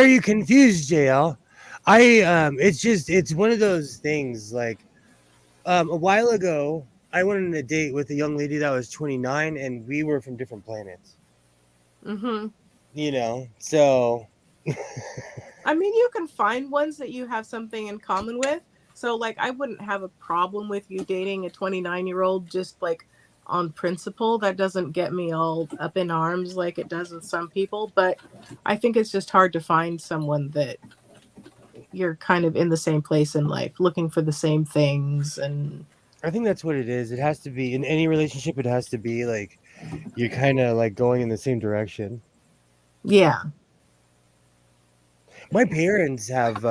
you confused, JL? It's one of those things. Like a while ago, I went on a date with a young lady that was 29, and we were from different planets. mm-hmm. So I mean, you can find ones that you have something in common with. So, like, I wouldn't have a problem with you dating a 29-year-old just like on principle. That doesn't get me all up in arms like it does with some people. But I think it's just hard to find someone that you're kind of in the same place in life, looking for the same things. And I think that's what it is. It has to be in any relationship. It has to be like you're kind of like going in the same direction. yeah. My parents have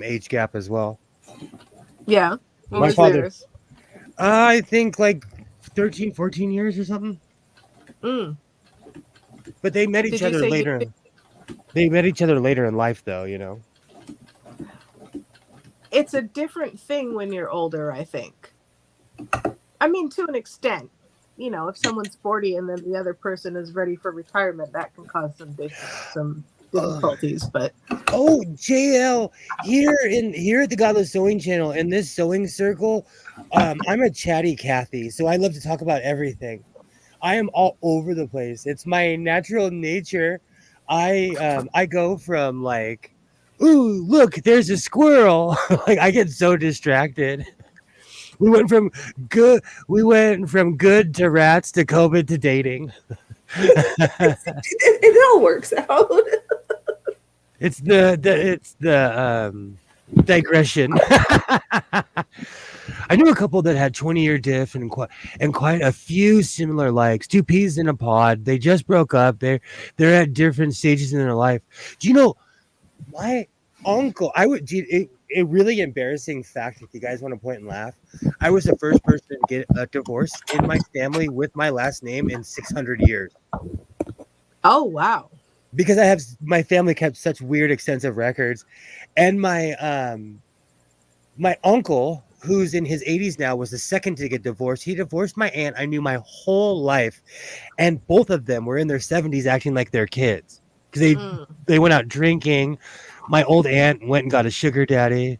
age gap as well. Yeah. What My was father, theirs? I think like 13, 14 years or something. Mm. But they met each Did you other say you? later. They met each other later in life, though. You know. It's a different thing when you're older, I think. I mean, to an extent. You know, if someone's 40 and then the other person is ready for retirement, that can cause some difficulties. But Oh, JL, here at the Godless Sewing Channel in this sewing circle, I'm a chatty Cathy, so I love to talk about everything. I am all over the place. It's my natural nature. I go from like, ooh, look, there's a squirrel. Like I get so distracted. We went from good to rats to COVID to dating. It all works out. It's the digression. I knew a couple that had 20-year diff and quite a few similar likes. Two peas in a pod. They just broke up. They're at different stages in their life. Do you know my uncle? A really embarrassing fact. If you guys want to point and laugh, I was the first person to get a divorce in my family with my last name in 600 years. oh wow. Because my family kept such weird extensive records, and my uncle, who's in his 80s now, was the second to get divorced. He divorced my aunt I knew my whole life, and both of them were in their 70s acting like they're kids because they went out drinking. My old aunt went and got a sugar daddy.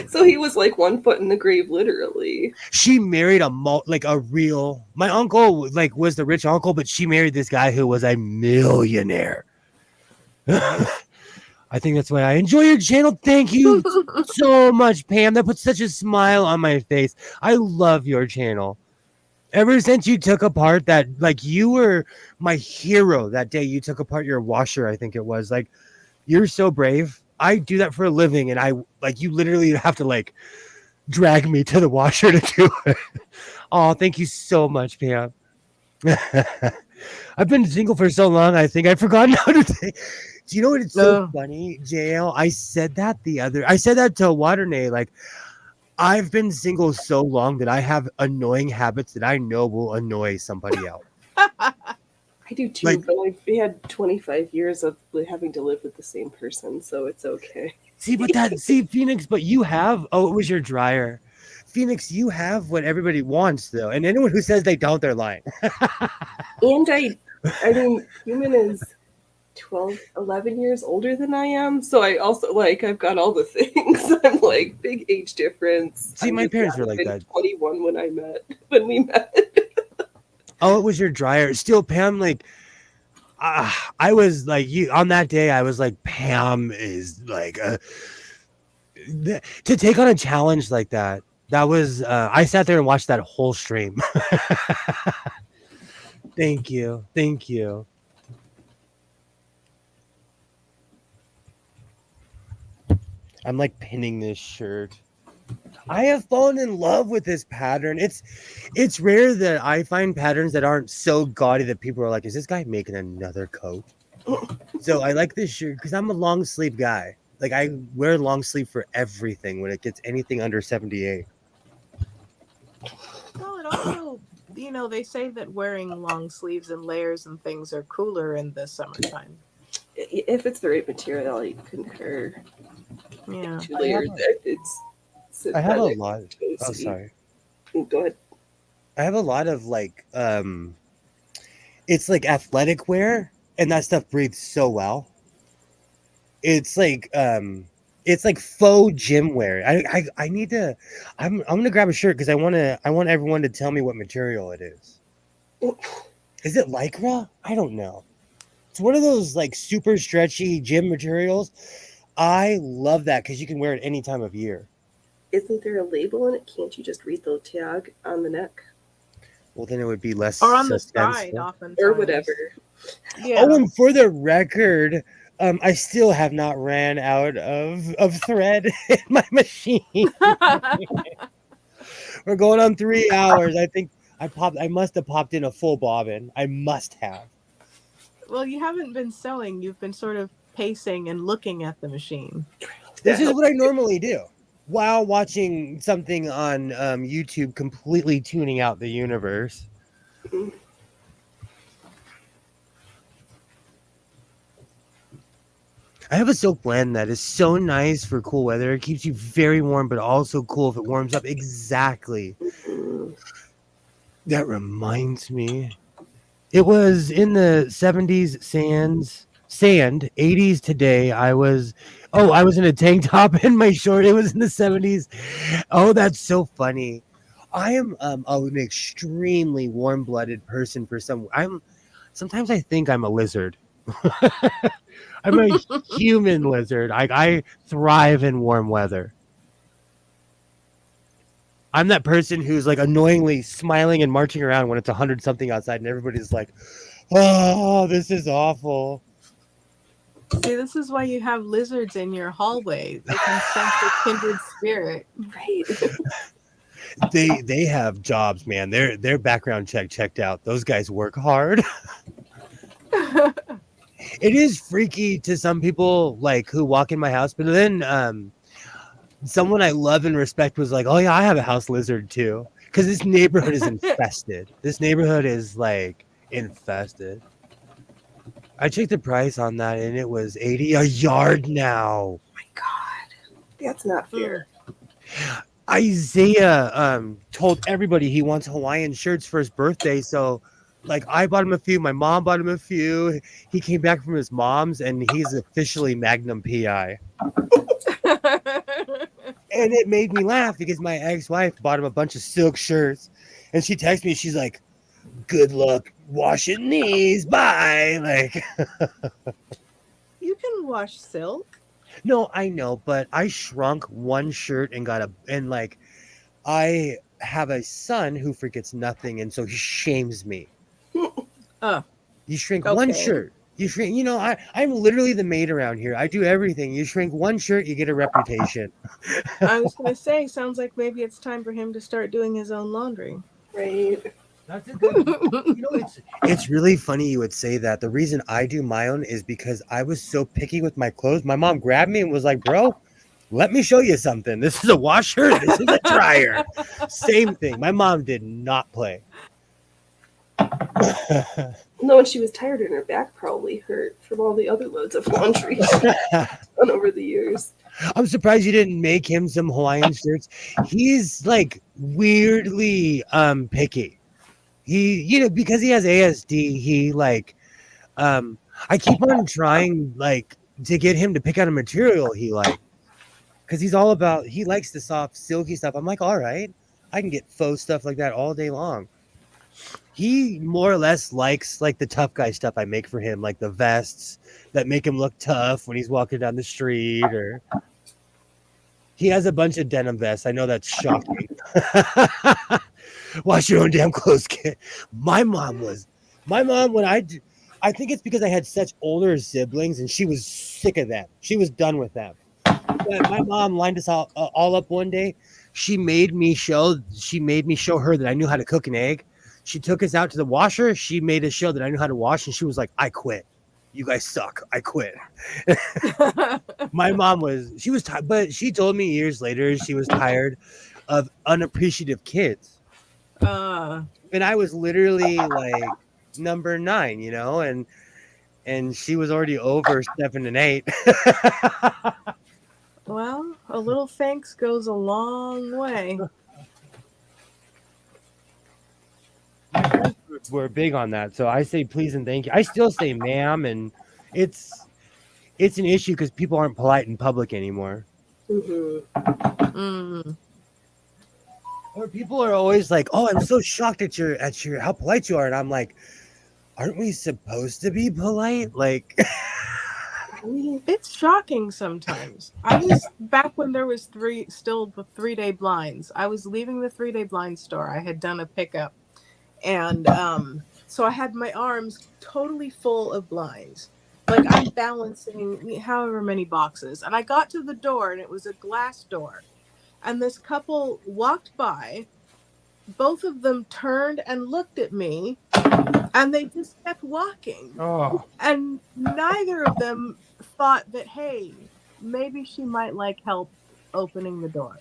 So he was like 1 foot in the grave, literally. She married my uncle like was the rich uncle, but she married this guy who was a millionaire. I think that's why I enjoy your channel. Thank you so much, Pam. That puts such a smile on my face. I love your channel. Ever since you took apart that, like, you were my hero that day you took apart your washer, I think it was. Like, you're so brave. I do that for a living, and you literally have to, like, drag me to the washer to do it. Oh, thank you so much, Pam. I've been single for so long, I think I've forgotten how to say. Do you know what? It's so funny, JL. I said that to Waternay. Like, I've been single so long that I have annoying habits that I know will annoy somebody else. I do too, Like- but I've had 25 years of having to live with the same person, so it's okay. See, Phoenix, but you have. Oh, it was your dryer. Phoenix, you have what everybody wants, though. And anyone who says they don't, they're lying. And I mean, human is 11 years older than I am, so I also I've got all the things. I'm like big age difference. See, my parents were like that. 21 when we met. Oh, it was your dryer. Still, Pam, like, I was like, you on that day, I was like, Pam is like, to take on a challenge like that. That was, I sat there and watched that whole stream. Thank you. Thank you. I'm like pinning this shirt. I have fallen in love with this pattern. It's rare that I find patterns that aren't so gaudy that people are like, is this guy making another coat? So I like this shirt because I'm a long sleeve guy. Like, I wear long sleeve for everything when it gets anything under 78. Well, it also, they say that wearing long sleeves and layers and things are cooler in the summertime. If it's the right material, I concur. Yeah. 2 layers. I have a lot. Oh, sorry. Go ahead. I have a lot of like, it's like athletic wear, and that stuff breathes so well. It's like faux gym wear. I need to. I'm gonna grab a shirt because I want everyone to tell me what material it is. Is it Lycra? I don't know. It's one of those like super stretchy gym materials. I love that because you can wear it any time of year. Isn't there a label in it? Can't you just read the tag on the neck Well, then it would be less Or on the side, suspenseful. oftentimes. or whatever? Yeah. Oh, and for the record, I still have not ran out of thread in my machine. We're going on 3 hours. I think I must have popped in a full bobbin. I must have. Well, you haven't been sewing. You've been sort of pacing and looking at the machine. This is what I normally do while watching something on YouTube, completely tuning out the universe. I have a silk blend that is so nice for cool weather. It keeps you very warm, but also cool if it warms up exactly. That reminds me. It was in the 70s sand, 80s today. I was in a tank top and my short. It was in the 70s. Oh, that's so funny. I am an extremely warm-blooded person sometimes I think I'm a lizard. I'm a human lizard. I thrive in warm weather. I'm that person who's like annoyingly smiling and marching around when it's 100 something outside and everybody's like, oh, this is awful. See, this is why you have lizards in your hallway. They can sense a kindred spirit. Right. They have jobs, man. Their background checked out. Those guys work hard. It is freaky to some people like who walk in my house, but then someone I love and respect was like, oh yeah, I have a house lizard too, because this neighborhood is infested. This neighborhood is like infested. I checked the price on that and it was $80 a yard now. Oh my God. That's not fair. Isaiah told everybody he wants Hawaiian shirts for his birthday, so like I bought him a few, my mom bought him a few. He came back from his mom's and he's officially Magnum PI. And it made me laugh because my ex-wife bought him a bunch of silk shirts and she texted me, she's like, good luck washing these, bye. Like You can wash silk. no, I know, but I shrunk one shirt and I have a son who forgets nothing, and so he shames me. Oh, You shrink one okay. shirt. You shrink, I'm literally the maid around here. I do everything. You shrink one shirt, you get a reputation. I was going to say, sounds like maybe it's time for him to start doing his own laundry. Right. That's a good it's really funny you would say that. The reason I do my own is because I was so picky with my clothes. My mom grabbed me and was like, bro, let me show you something. This is a washer. This is a dryer. Same thing. My mom did not play. No, and she was tired and her back probably hurt from all the other loads of laundry done over the years. I'm surprised you didn't make him some Hawaiian shirts. He's like weirdly picky. He, because he has ASD, he like I keep on trying like to get him to pick out a material he likes. Because he likes the soft, silky stuff. I'm like, all right, I can get faux stuff like that all day long. He more or less likes like the tough guy stuff I make for him, like the vests that make him look tough when he's walking down the street, or he has a bunch of denim vests. I know that's shocking. Wash your own damn clothes, kid. My mom, when I think it's because I had such older siblings and she was sick of them. She was done with them. But my mom lined us all up one day. She made me show her that I knew how to cook an egg. She took us out to the washer. She made us show that I knew how to wash, and she was like, I quit. You guys suck. I quit. My mom she was tired, but she told me years later she was tired of unappreciative kids. And I was literally like number 9, and she was already over 7 and 8. Well, a little thanks goes a long way. My friends were big on that, so I say please and thank you. I still say ma'am, and it's an issue because people aren't polite in public anymore. Mm. Or people are always like, "Oh, I'm so shocked at your how polite you are," and I'm like, aren't we supposed to be polite? Like, I mean, It's shocking sometimes. I was back when there was still the 3-day blinds. I was leaving the 3-day blind store. I had done a pickup, and so I had my arms totally full of blinds. Like I'm balancing however many boxes, and I got to the door, and it was a glass door. And this couple walked by. Both of them turned and looked at me, and they just kept walking. oh, And neither of them thought that, hey, maybe she might like help opening the door.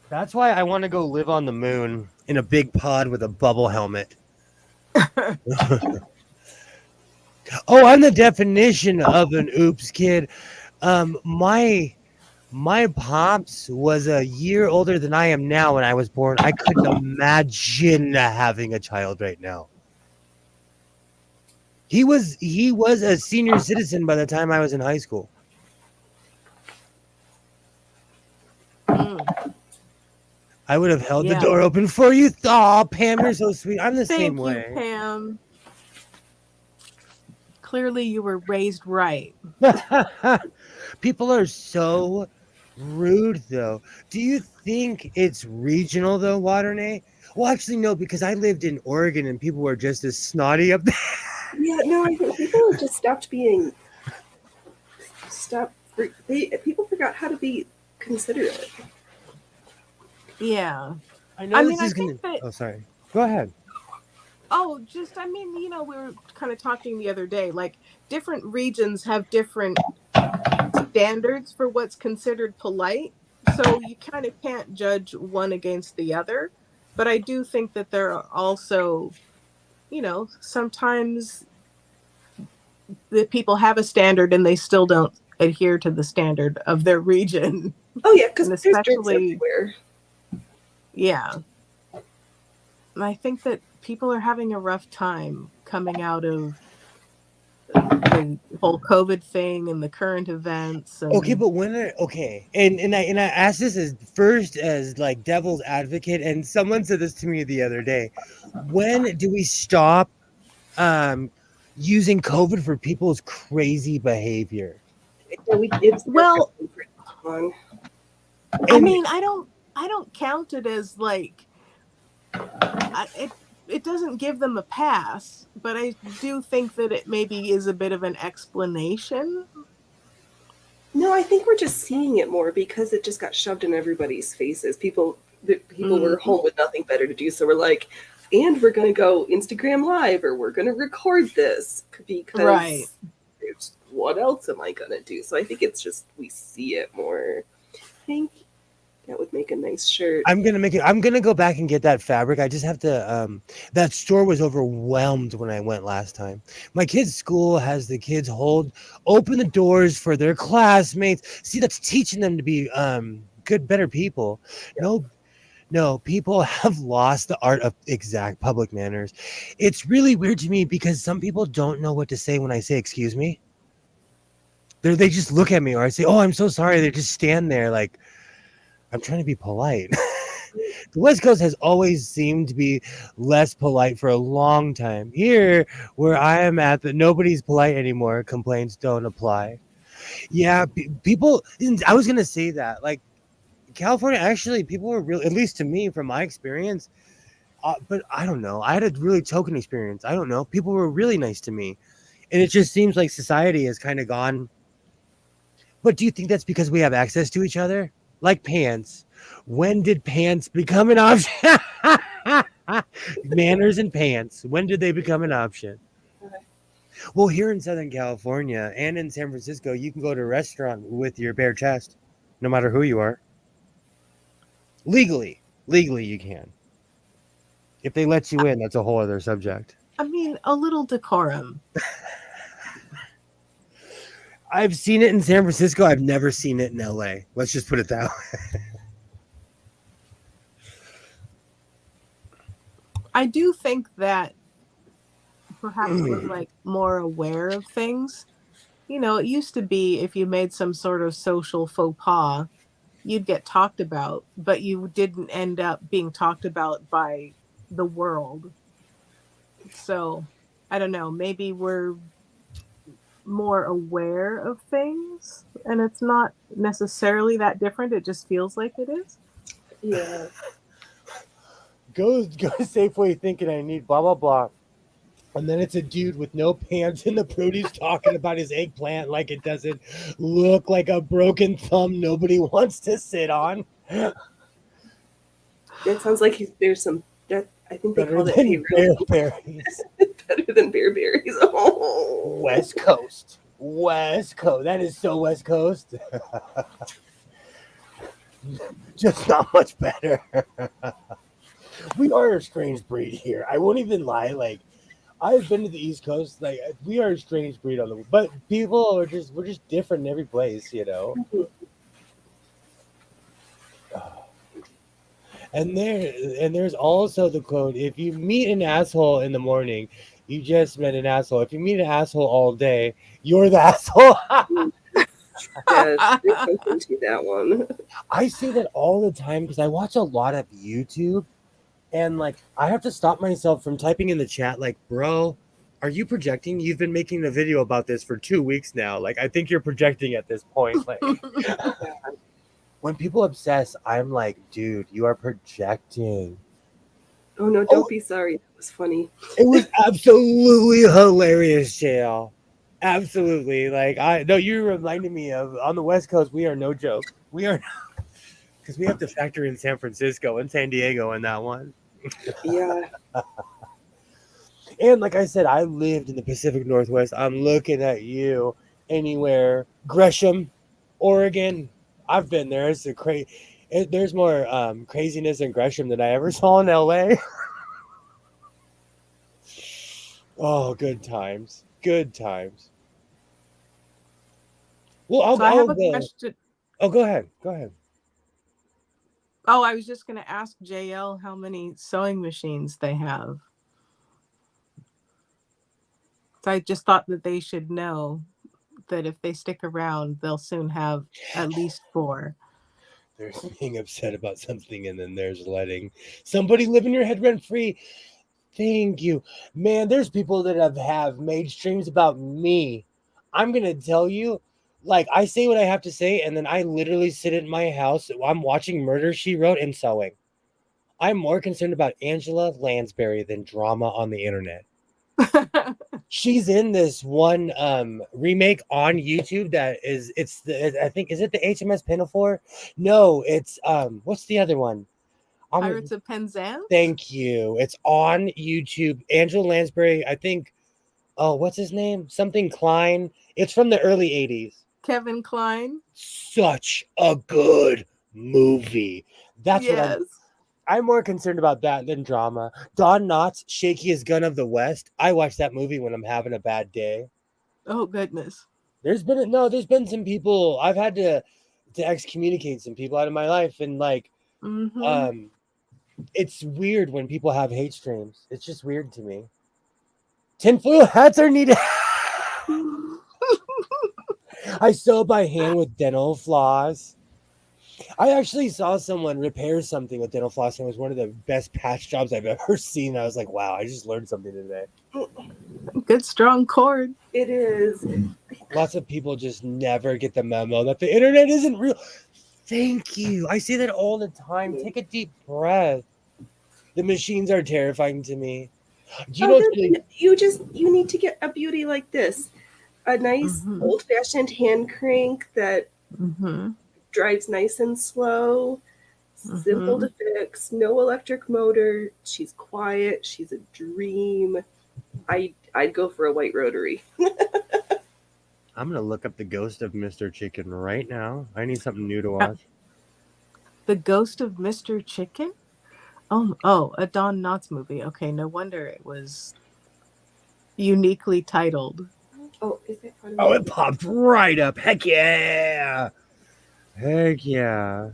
that's why I want to go live on the moon in a big pod with a bubble helmet. Oh, I'm the definition of an oops kid. My pops was a year older than I am now when I was born. I couldn't imagine having a child right now. He was a senior citizen by the time I was in high school. Mm. I would have held the Yeah. door open for you. Thaw, Pam, you're so sweet. I'm the same Thank you, way. Pam. Clearly, you were raised right. People are so rude, though. Do you think it's regional, though, Waternay? Well, actually, no, because I lived in Oregon and people were just as snotty up there. yeah, no, I think people have just people forgot how to be considerate. Yeah. I know I this mean, I is gonna. think that. Oh, sorry. Go ahead. Oh, just, I mean, we were kind of talking the other day, like different regions have different standards for what's considered polite. So you kind of can't judge one against the other. But I do think that there are also, sometimes the people have a standard and they still don't adhere to the standard of their region. Oh yeah, because And there's drinks especially, everywhere. yeah. And I think that people are having a rough time coming out of the whole COVID thing and the current events. And Okay, but and I asked this as first as like devil's advocate, and someone said this to me the other day. When do we stop using COVID for people's crazy behavior? It's well, long. I And mean, I don't count it as like it doesn't give them a pass, but I do think that it maybe is a bit of an explanation. No, I think we're just seeing it more because it just got shoved in everybody's faces. People were home with nothing better to do, so we're like, and we're gonna go Instagram Live or we're gonna record this because Right. what else am I gonna do? So I think it's just we see it more. I think that would make a nice shirt. I'm gonna go back and get that fabric. I just have to that store was overwhelmed when I went last time. My kids' school has the kids open the doors for their classmates. See, that's teaching them to be better people. No, people have lost the art of exact public manners. It's really weird to me because some people don't know what to say when I say excuse me. They just look at me, or I say, "Oh, I'm so sorry." They just stand there like I'm trying to be polite. The West Coast has always seemed to be less polite for a long time. Here, where I am at, that nobody's polite anymore. Complaints don't apply. Yeah, people. I was gonna say that, like California. Actually, people were real. At least to me, from my experience. But I don't know. I had a really token experience. I don't know. People were really nice to me, and it just seems like society has kind of gone. But do you think that's because we have access to each other? Like pants. When did pants become an option? Manners and pants. When did they become an option? Well, here in Southern California and in San Francisco, you can go to a restaurant with your bare chest, no matter who you are. Legally, you can. If they let you in, that's a whole other subject. I mean, a little decorum. I've seen it in San Francisco. I've never seen it in LA. Let's just put it that way. I do think that perhaps we're like more aware of things. It used to be if you made some sort of social faux pas, you'd get talked about, but you didn't end up being talked about by the world. So I don't know. Maybe we're more aware of things, and it's not necessarily that different. It just feels like it is. Yeah. Go to Safeway thinking I need blah blah blah. And then it's a dude with no pants in the produce talking about his eggplant like it doesn't look like a broken thumb nobody wants to sit on. That sounds like there's some. That I think they Better call that than payroll. bearberries. Better than bearberries. Oh. West Coast. West Coast. That is so West Coast. Just not much better. We are a strange breed here. I won't even lie. Like, I've been to the East Coast. Like, we are a strange breed on the. But people are just we're just different in every place, you know. And there's also the quote: if you meet an asshole in the morning, you just met an asshole. If you meet an asshole all day, you're the asshole. Yes, there's something to that one. I see that all the time because I watch a lot of YouTube, and like I have to stop myself from typing in the chat like, bro, are you projecting? You've been making a video about this for 2 weeks now. Like, I think you're projecting at this point. Like, when people obsess, I'm like, dude, you are projecting. Oh no, don't be sorry. That was funny. It was absolutely hilarious, JL. Absolutely. Like, I no, you reminded me of on the West Coast, we are no joke. We are because we have to factor in San Francisco and San Diego in that one. Yeah. And like I said, I lived in the Pacific Northwest. I'm looking at you anywhere. Gresham, Oregon. I've been there. It's a there's more craziness in Gresham than I ever saw in LA. Oh, good times. Good times. Well, So I have a go. question. Oh, go ahead. Go ahead. Oh, I was just going to ask JL how many sewing machines they have. So I just thought that they should know that if they stick around, they'll soon have at least 4. There's being upset about something, and then there's letting somebody live in your head rent free. Thank you. Man, there's people that have made streams about me. I'm going to tell you, like, I say what I have to say, and then I literally sit in my house. I'm watching Murder, She Wrote, and sewing. I'm more concerned about Angela Lansbury than drama on the internet. She's in this one remake on YouTube that is I think is it the HMS Pinafore? No, it's what's the other one? Pirates of Penzance? Thank you. It's on YouTube. Angela Lansbury, I think. Oh, what's his name? Something Klein. It's from the early 80s. Kevin Kline? Such a good movie. That's yes. what I'm more concerned about that than drama. Don Knotts, Shakiest Gun of the West. I watch that movie when I'm having a bad day. Oh goodness. There's been some people I've had to excommunicate some people out of my life, and like it's weird when people have hate streams. It's just weird to me. Tinfoil hats are needed. I sew by hand with dental floss. I actually saw someone repair something with dental floss, and it was one of the best patch jobs I've ever seen. I was like, wow, I just learned something today. Good strong cord. It is. Lots of people just never get the memo that the internet isn't real. Thank you. I say that all the time. Take a deep breath. The machines are terrifying to me. Do you know what's really... you need to get a beauty like this. A nice old-fashioned hand crank that drives nice and slow, simple to fix, no electric motor. She's quiet. She's a dream. I'd go for a white rotary. I'm gonna look up the Ghost of Mr. Chicken right now. I need something new to watch. The Ghost of Mr. Chicken? Oh, a Don Knotts movie. Okay, no wonder it was uniquely titled. Oh, is that part of Oh, it popped right up. Heck yeah. Heck yeah.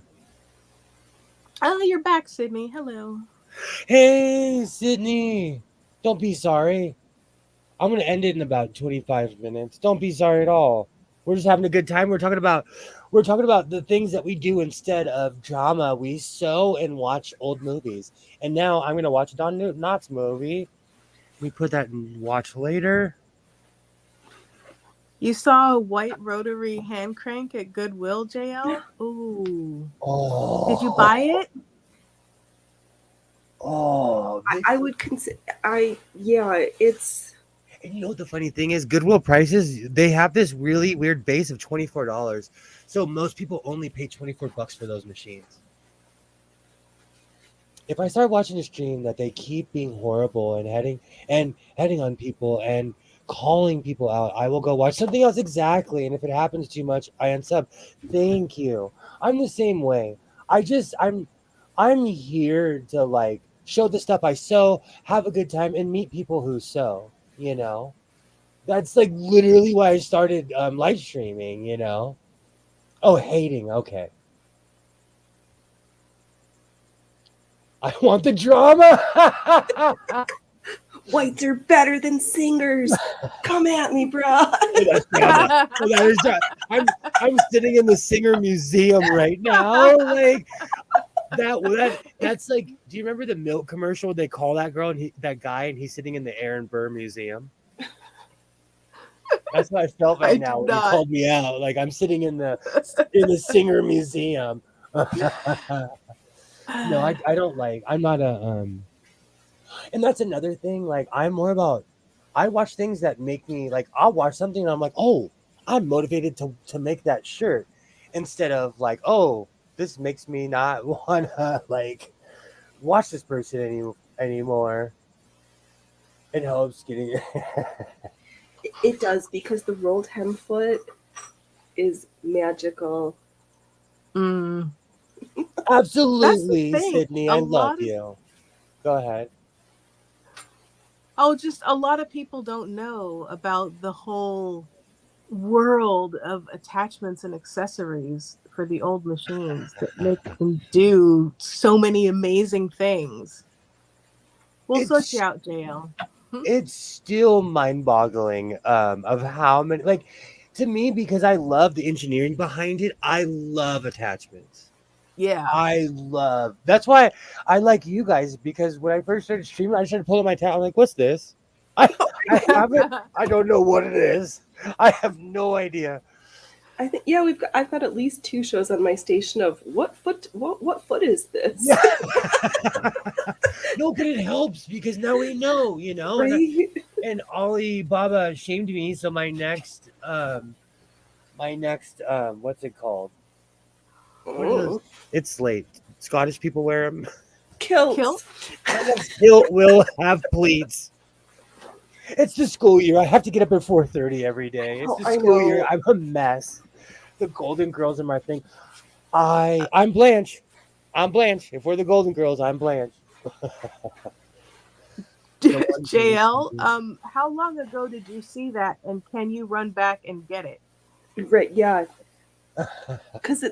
Oh, you're back, Sydney. Hello. Hey, Sydney. Don't be sorry. I'm going to end it in about 25 minutes. Don't be sorry at all. We're just having a good time. We're talking about the things that we do instead of drama. We sew and watch old movies. And now I'm going to watch a Don Knotts movie. We put that in watch later. You saw a white rotary hand crank at Goodwill, JL? Ooh. Oh, Did you buy it? Oh, I would consider. It's. And you know what the funny thing is? Goodwill prices, they have this really weird base of $24. So most people only pay $24 for those machines. If I start watching a stream that they keep being horrible and heading on people and calling people out, I will go watch something else exactly. And if it happens too much, I unsub. Thank you. I'm the same way. I'm here to like show the stuff I sew, have a good time, and meet people who sew, you know. That's like literally why I started live streaming, you know. Oh, hating. Okay. I want the drama. Whites are better than singers. Come at me, bro. That's drama. That is drama. I'm sitting in the Singer Museum right now. Like that's like. Do you remember the milk commercial? They call that girl and that guy, and he's sitting in the Aaron Burr Museum. That's what I felt right now when you called me out. Like I'm sitting in the Singer Museum. No, I don't like. I'm not a And that's another thing. Like I'm more about. I watch things that make me like. I'll watch something and I'm like, oh, I'm motivated to make that shirt, instead of like, oh, this makes me not wanna like watch this person anymore. It helps getting. It does, because the rolled hem foot is magical. Mm. Absolutely, That's the thing. Sydney. I love you. Go ahead. Oh, just a lot of people don't know about the whole world of attachments and accessories for the old machines that make them do so many amazing things. We'll sort you out, JL. It's still mind-boggling of how many, like, to me, because I love the engineering behind it. I love attachments. Yeah, That's why I like you guys, because when I first started streaming, I started pulling my tab. I'm like, what's this? I haven't. I don't know what it is. I have no idea. I think I've got at least 2 shows on my station of what foot is this? Yeah. No, but it helps because now we know, you know. Right? And Alibaba shamed me, so my next what's it called? Oh. It's late. Scottish people wear them. Kilts. My next kilt will have pleats. It's the school year. I have to get up at 4:30 every day. It's the school year. I'm a mess. The Golden Girls are my thing. I'm Blanche. I'm Blanche. If we're the Golden Girls, I'm Blanche. JL, how long ago did you see that, and can you run back and get it? Right, yeah. Because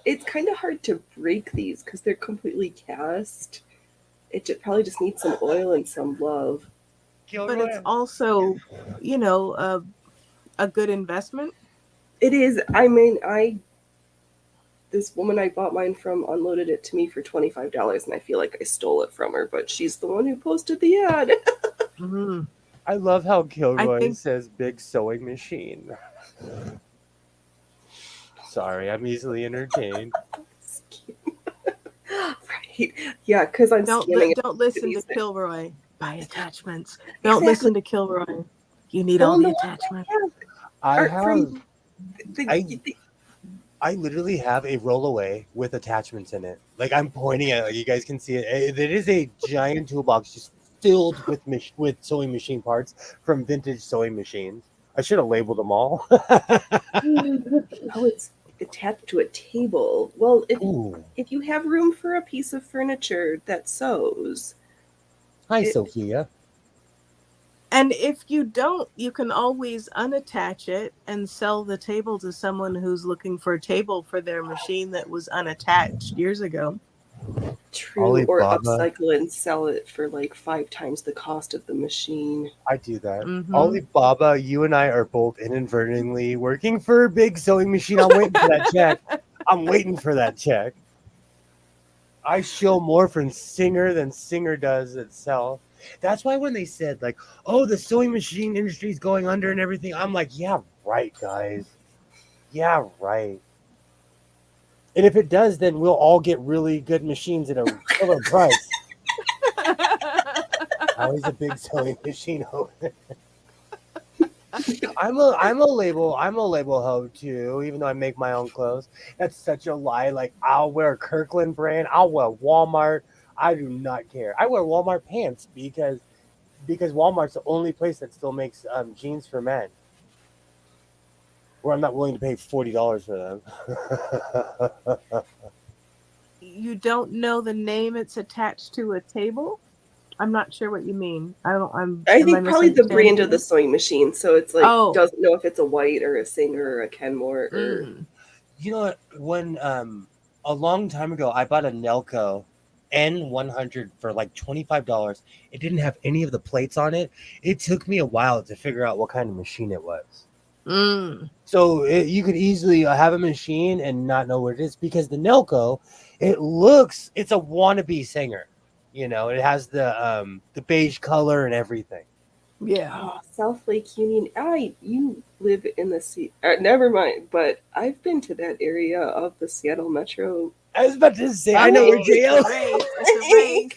it's kind of hard to break these because they're completely cast. It probably just needs some oil and some love. But it's also, you know, a good investment. It is. I mean, this woman I bought mine from unloaded it to me for $25, and I feel like I stole it from her, but she's the one who posted the ad. Mm-hmm. I love how Kilroy says big sewing machine. Sorry, I'm easily entertained. Right. Yeah, because I'm don't listen to Kilroy. Buy attachments. Don't listen to Kilroy. You need all the attachments. I literally have a rollaway with attachments in it. Like I'm pointing at it, like you guys can see it. It is a giant toolbox just filled with sewing machine parts from vintage sewing machines. I should have labeled them all. Oh, it's attached to a table. Well, if you have room for a piece of furniture that sews. Hi, Sophia. And if you don't, you can always unattach it and sell the table to someone who's looking for a table for their machine that was unattached years ago. True, Alibaba. Or upcycle and sell it for like 5 times the cost of the machine. I do that. Mm-hmm. Alibaba, you and I are both inadvertently working for a big sewing machine. I'm waiting for that check. I show more from Singer than Singer does itself. That's why when they said like, "Oh, the sewing machine industry is going under and everything," I'm like, "Yeah, right, guys. Yeah, right." And if it does, then we'll all get really good machines at a killer price. I was a big sewing machine hoe. I'm a label hoe too, even though I make my own clothes. That's such a lie. Like I'll wear Kirkland brand, I'll wear Walmart. I do not care. I wear Walmart pants because Walmart's the only place that still makes jeans for men. Where I'm not willing to pay $40 for them. You don't know the name it's attached to a table? I'm not sure what you mean. I don't. I am think probably the brand misunderstanding of the you? sewing machine. So it's like Oh. doesn't know if it's a White or a Singer or a Kenmore or Mm. You know what? When a long time ago, I bought a Nelco N100 for like $25. It didn't have any of the plates on it. It took me a while to figure out what kind of machine it was. Mm. So you could easily have a machine and not know what it is because the Nelco, it's a wannabe Singer. You know, it has the beige color and everything. Yeah. oh, South Lake Union. You live in the sea. Never mind. But I've been to that area of the Seattle metro. I was about to say, I know where It's a JL. race. It's a race.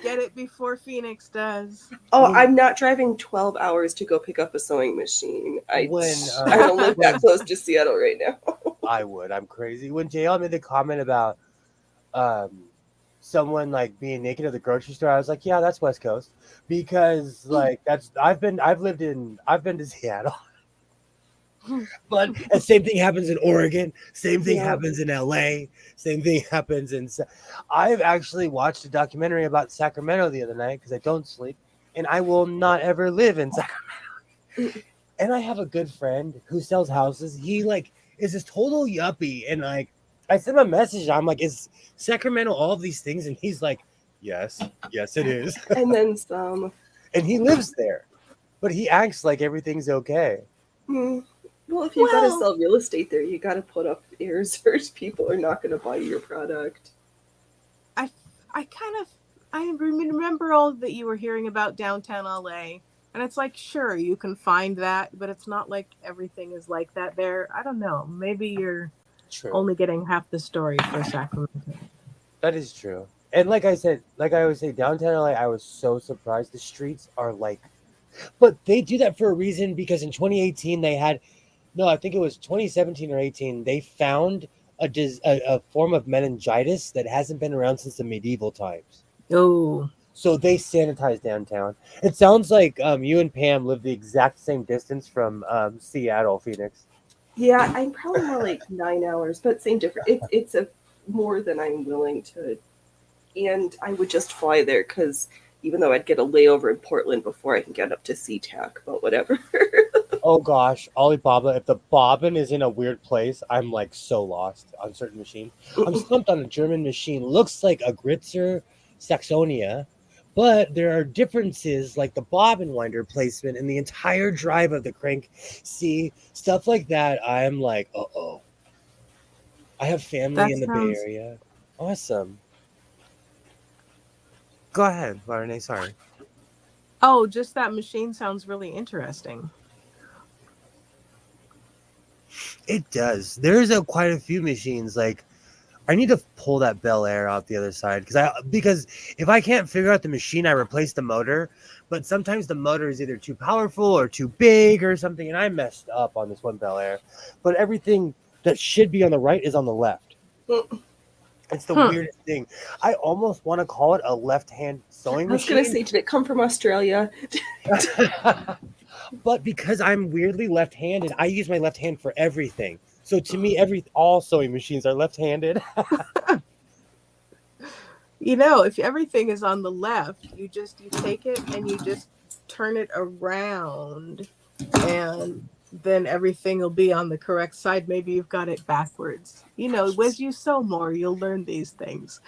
Get it before Phoenix does. Oh, I'm not driving 12 hours to go pick up a sewing machine. I don't live that close to Seattle right now. I would. I'm crazy. When JL made the comment about someone like being naked at the grocery store, I was like, yeah, that's West Coast because like I've been to Seattle. But the same thing happens in Oregon. Same thing happens in LA. Same thing happens in. I've actually watched a documentary about Sacramento the other night because I don't sleep, and I will not ever live in Sacramento. And I have a good friend who sells houses. He like is this total yuppie, and like I sent him a message. I'm like, "Is Sacramento all of these things?" And he's like, "Yes, yes, it is." And then some. And he lives there, but he acts like everything's okay. Well, if you got to sell real estate there, you got to put up airs or people are not going to buy your product. I remember all that you were hearing about downtown LA, and it's like, sure, you can find that, but it's not like everything is like that there. I don't know. Maybe you're only getting half the story for Sacramento. That is true. And like I said, like I always say, downtown LA, I was so surprised. The streets are like, but they do that for a reason because in 2018 they had, no, I think it was 2017 or 18, they found a form of meningitis that hasn't been around since the medieval times. Oh. So they sanitized downtown. It sounds like you and Pam live the exact same distance from Seattle, Phoenix. Yeah, I'm probably more like 9 hours, but same difference. It's a more than I'm willing to, and I would just fly there because even though I'd get a layover in Portland before I can get up to SeaTac, but whatever. Oh gosh, Alibaba, if the bobbin is in a weird place, I'm like so lost on certain machines. I'm stumped on a German machine. Looks like a Gritzer Saxonia, but there are differences like the bobbin winder placement and the entire drive of the crank. See, stuff like that, I'm like, uh-oh. I have family in the Bay Area. Awesome. Go ahead, Varney, sorry. Oh, just that machine sounds really interesting. It does. There's quite a few machines. Like, I need to pull that Bel Air out the other side because if I can't figure out the machine, I replace the motor. But sometimes the motor is either too powerful or too big or something, and I messed up on this one Bel Air. But everything that should be on the right is on the left. It's the weirdest thing. I almost want to call it a left-hand sewing machine. I was going to say, did it come from Australia? But because I'm weirdly left-handed, I use my left hand for everything. So to me, all sewing machines are left-handed. You know, if everything is on the left, you take it and you just turn it around, and then everything will be on the correct side. Maybe you've got it backwards. You know, as you sew more, you'll learn these things.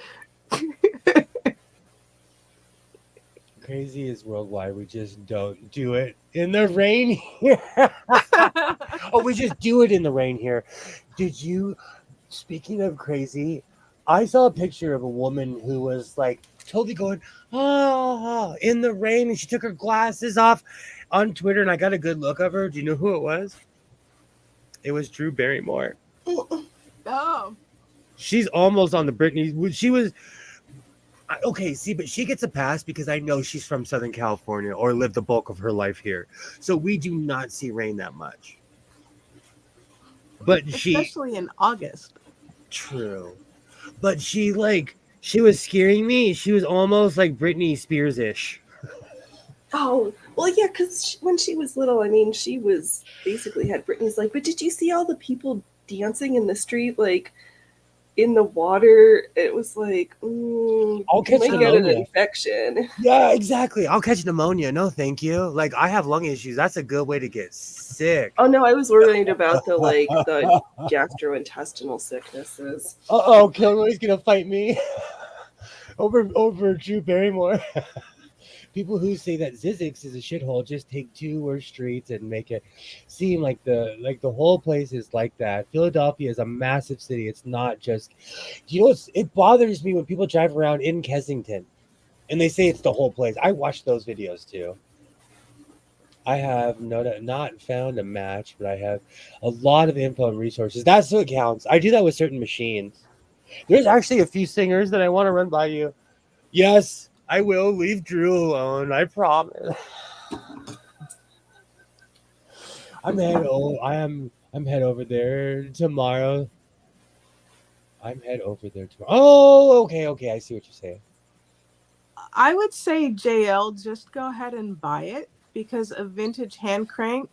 Crazy is worldwide. We just don't do it in the rain here. Oh, we just do it in the rain here. Speaking of crazy, I saw a picture of a woman who was like totally going, oh, in the rain. And she took her glasses off on Twitter, and I got a good look of her. Do you know who it was? It was Drew Barrymore. Oh, She's almost on the Britney. She was okay. See, but she gets a pass because I know she's from Southern California or lived the bulk of her life here, so we do not see rain that much. But especially in August. true. But she was scaring me. She was almost like Britney Spears ish. Oh, well, yeah, because when she was little, I mean, she was basically had Britney's like, but did you see all the people dancing in the street, like in the water? It was like, I'll you catch might get an pneumonia. infection. Yeah, exactly. I'll catch pneumonia. No, thank you. Like I have lung issues. That's a good way to get sick. Oh no, I was worried about the gastrointestinal sicknesses. Uh-oh, Kilroy's gonna fight me over Drew Barrymore. People who say that Zizix is a shithole just take two worse streets and make it seem like the whole place is like that. Philadelphia is a massive city. It's not just, it bothers me when people drive around in Kensington and they say it's the whole place. I watched those videos too. I have not found a match, but I have a lot of info and resources. That's what counts. I do that with certain machines. There's actually a few singers that I want to run by you. Yes, I will leave Drew alone. I promise. I'm head over there tomorrow. Oh, okay. I see what you're saying. I would say JL, just go ahead and buy it because a vintage hand crank,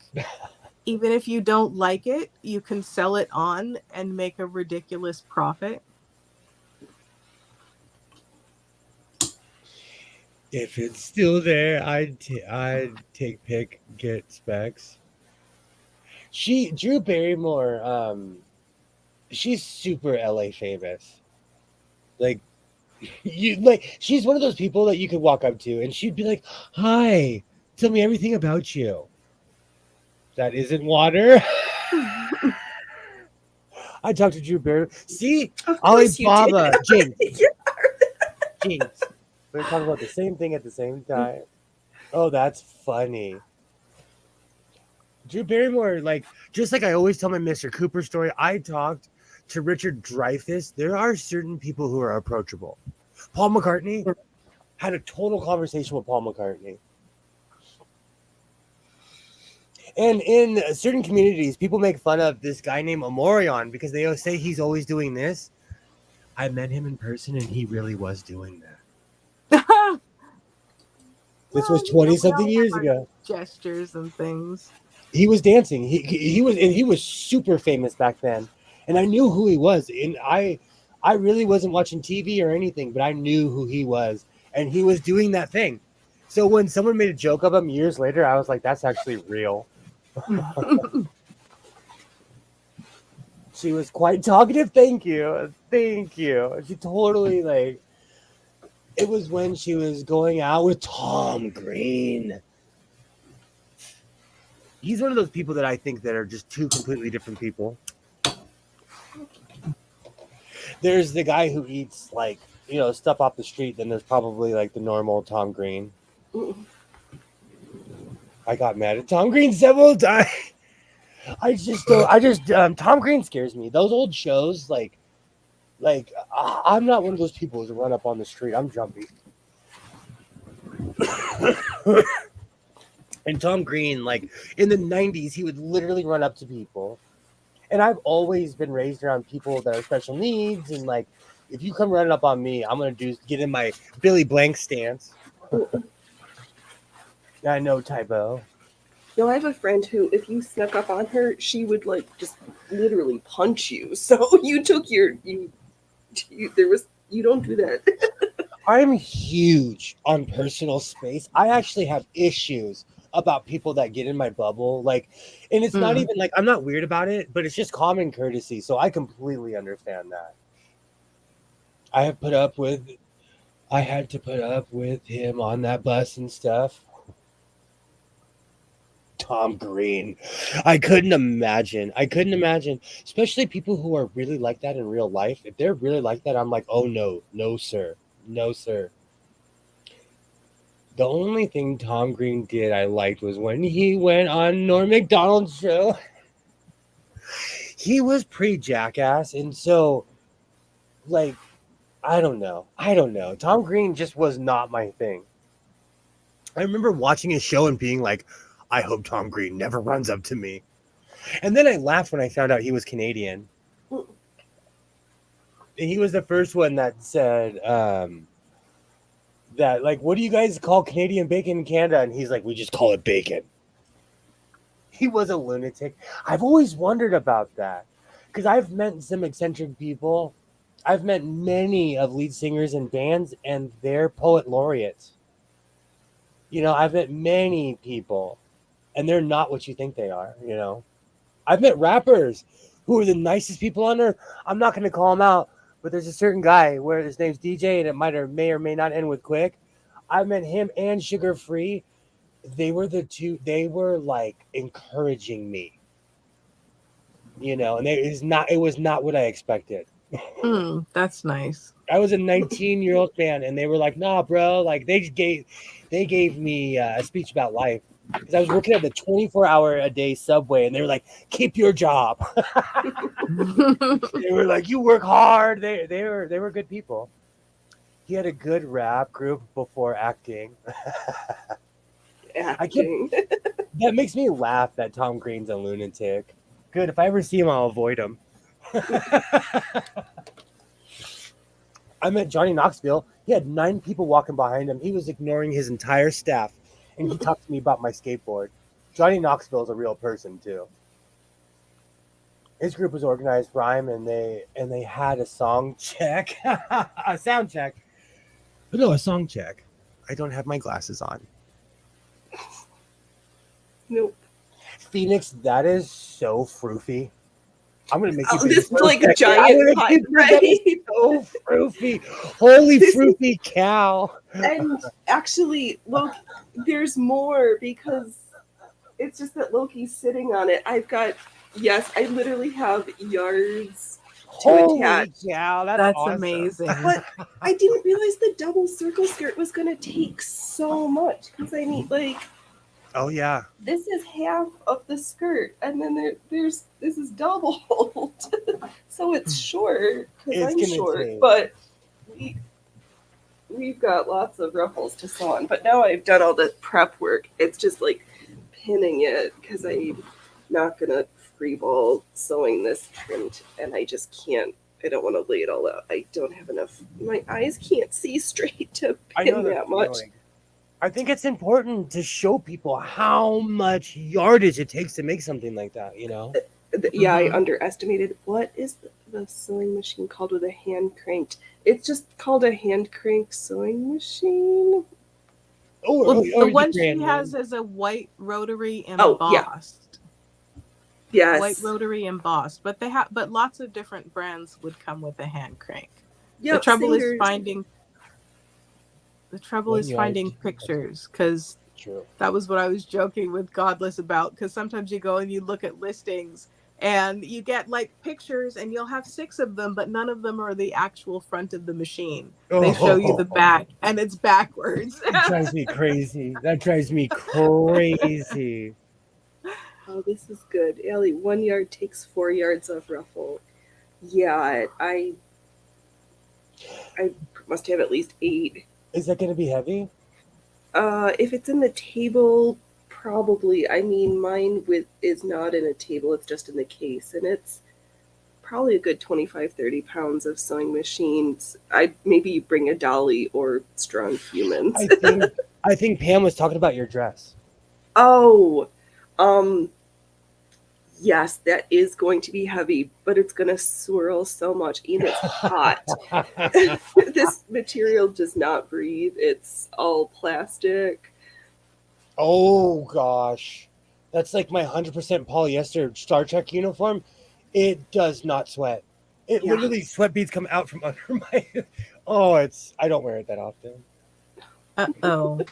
even if you don't like it, you can sell it on and make a ridiculous profit. If it's still there, I'd take pick, get specs. Drew Barrymore, she's super LA famous. Like she's one of those people that you could walk up to and she'd be like, "Hi, tell me everything about you." That isn't water. I talked to Drew Barrymore. See, Of course you Alibaba, did. Jinx. We're talking about the same thing at the same time. Oh, that's funny. Drew Barrymore, just like I always tell my Mr. Cooper story, I talked to Richard Dreyfuss. There are certain people who are approachable. Paul McCartney had a total conversation with Paul McCartney. And in certain communities, people make fun of this guy named Amorion because they say he's always doing this. I met him in person and he really was doing that. This was 20-something years ago. Gestures and things. He was dancing. He was super famous back then, and I knew who he was. And I really wasn't watching TV or anything, but I knew who he was, and he was doing that thing. So when someone made a joke of him years later, I was like, "That's actually real." She was quite talkative. Thank you. She totally It was when she was going out with Tom Green. He's one of those people that I think that are just two completely different people. There's the guy who eats stuff off the street. Then there's probably the normal Tom Green. I got mad at Tom Green several times. Tom Green scares me. Those old shows, I'm not one of those people who run up on the street. I'm jumpy. And Tom Green, in the 90s, he would literally run up to people. And I've always been raised around people that are special needs. And if you come running up on me, I'm going to get in my Billy Blank stance. I know, typo. I have a friend who, if you snuck up on her, she would just literally punch you. So you took you don't do that. I'm huge on personal space. I actually have issues about people that get in my bubble. And it's not even I'm not weird about it, but it's just common courtesy. So I completely understand that. I had to put up with him on that bus and stuff. Tom Green. I couldn't imagine, especially people who are really like that in real life. If they're really like that, I'm like, oh no, sir. The only thing Tom Green did I liked was when he went on Norm Macdonald's show. He was pre-Jackass, and so, like, I don't know. Tom Green just was not my thing. I remember watching his show and being like, I hope Tom Green never runs up to me. And then I laughed when I found out he was Canadian. And he was the first one that said that, like, what do you guys call Canadian bacon in Canada? And he's like, we just call it bacon. He was a lunatic. I've always wondered about that because I've met some eccentric people. I've met many of lead singers in bands, and they're poet laureates. You know, I've met many people, and they're not what you think they are, you know. I've met rappers who are the nicest people on earth. I'm not going to call them out, but there's a certain guy where his name's DJ, and it may or may not end with Quick. I met him and Sugar Free. They were the two. They were like encouraging me, you know, and it was not what I expected. That's nice. I was a 19-year-old man, and they were like, "Nah, bro." Like they gave me a speech about life because I was working at the 24-hour-a-day subway, and they were like, "Keep your job." They were like, "You work hard." They were good people. He had a good rap group before acting. Acting. That makes me laugh that Tom Green's a lunatic. Good. If I ever see him, I'll avoid him. I met Johnny Knoxville. He had 9 people walking behind him. He was ignoring his entire staff, and he talked to me about my skateboard. Johnny Knoxville is a real person too. His group was organized rhyme, and they had a song check, a sound check. No, a song check. I don't have my glasses on. Nope. Phoenix, that is so froofy. I'm gonna make you this like a giant pie, right? So froofy. Holy froofy cow. And actually, Loki, there's more because it's just that Loki's sitting on it. I literally have yards to attach. Cow, That's awesome. amazing. But I didn't realize the double circle skirt was going to take so much because I need Oh yeah. this is half of the skirt, and then this is doubled, so it's short because I'm short. But we've got lots of ruffles to sew on. But now I've done all the prep work. It's just like pinning it because I'm not gonna freeball sewing this print, and I just can't. I don't want to lay it all out. I don't have enough. My eyes can't see straight to pin that much. Feeling. I think it's important to show people how much yardage it takes to make something like that, you know? Yeah, I underestimated. What is the sewing machine called with a hand cranked? It's just called a hand crank sewing machine. The one she has is a white rotary embossed. Yes. White rotary embossed. But but lots of different brands would come with a hand crank. Yep, the trouble is finding pictures, because that was what I was joking with Godless about, because sometimes you go and you look at listings and you get like pictures and you'll have 6 of them, but none of them are the actual front of the machine. They show you the back and it's backwards. That drives me crazy. Oh, this is good. Allie, 1 yard takes 4 yards of ruffle. Yeah, I must have at least 8. Is that going to be heavy? If it's in the table, probably. I mean, mine is not in a table, it's just in the case, and it's probably a good 25-30 pounds of sewing machines. I'd maybe bring a dolly or strong humans. I think Pam was talking about your dress. Oh, yes, that is going to be heavy, but it's going to swirl so much, and it's hot. This material does not breathe. It's all plastic. Oh, gosh. That's like my 100% polyester Star Trek uniform. It does not sweat. Literally, sweat beads come out from under my... I don't wear it that often. Uh-oh.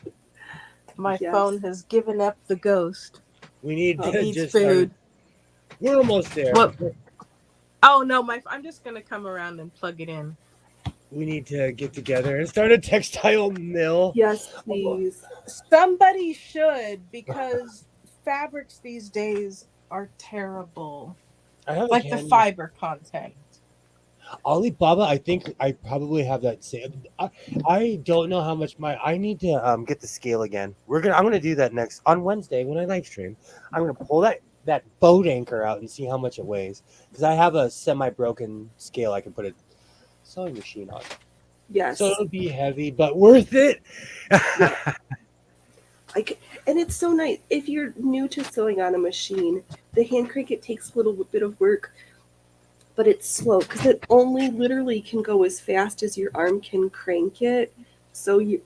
My phone has given up the ghost. We need to just... food. We're almost there. What? Oh no, I'm just gonna come around and plug it in. we need to get together and start a textile mill. Yes, please. Somebody should, because fabrics these days are terrible. I have Like the fiber content. Alibaba. I think I probably have that same. I don't know how much I need to get the scale again. I'm gonna do that next on Wednesday when I live stream. I'm gonna pull that boat anchor out and see how much it weighs because I have a semi broken scale I can put a sewing machine on. Yes. So it'll be heavy but worth it. And it's so nice if you're new to sewing on a machine. The hand crank, it takes a little bit of work, but it's slow because it only literally can go as fast as your arm can crank it. So you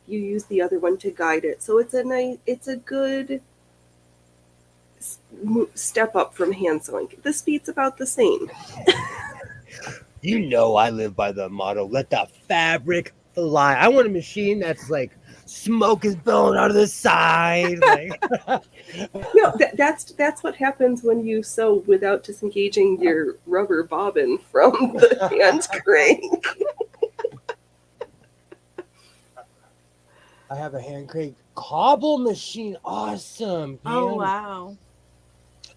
use the other one to guide it. So it's a good step up from hand sewing. The speed's about the same. You know I live by the motto, let the fabric fly. I want a machine that's like smoke is billowing out of the side. Like. No, that's what happens when you sew without disengaging your rubber bobbin from the hand crank. I have a hand crank cobble machine. Awesome. Man. Oh, wow.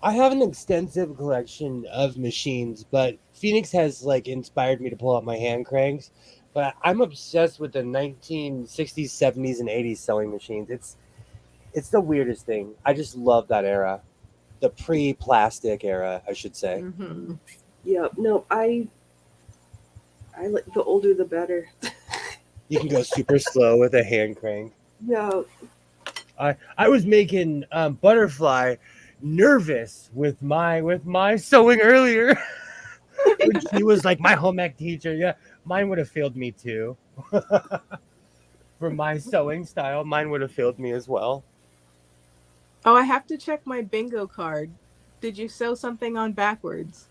I have an extensive collection of machines, but Phoenix has like inspired me to pull out my hand cranks. But I'm obsessed with the 1960s, 70s, and 80s sewing machines. It's the weirdest thing. I just love that era, the pre-plastic era, I should say. Mm-hmm. Yeah, no, I like the older the better. You can go super slow with a hand crank. Yeah. I was making Butterfly nervous with my sewing earlier. When she was like my home ec teacher. Yeah, mine would have failed me too. For my sewing style, mine would have failed me as well. Oh, I have to check my bingo card. Did you sew something on backwards?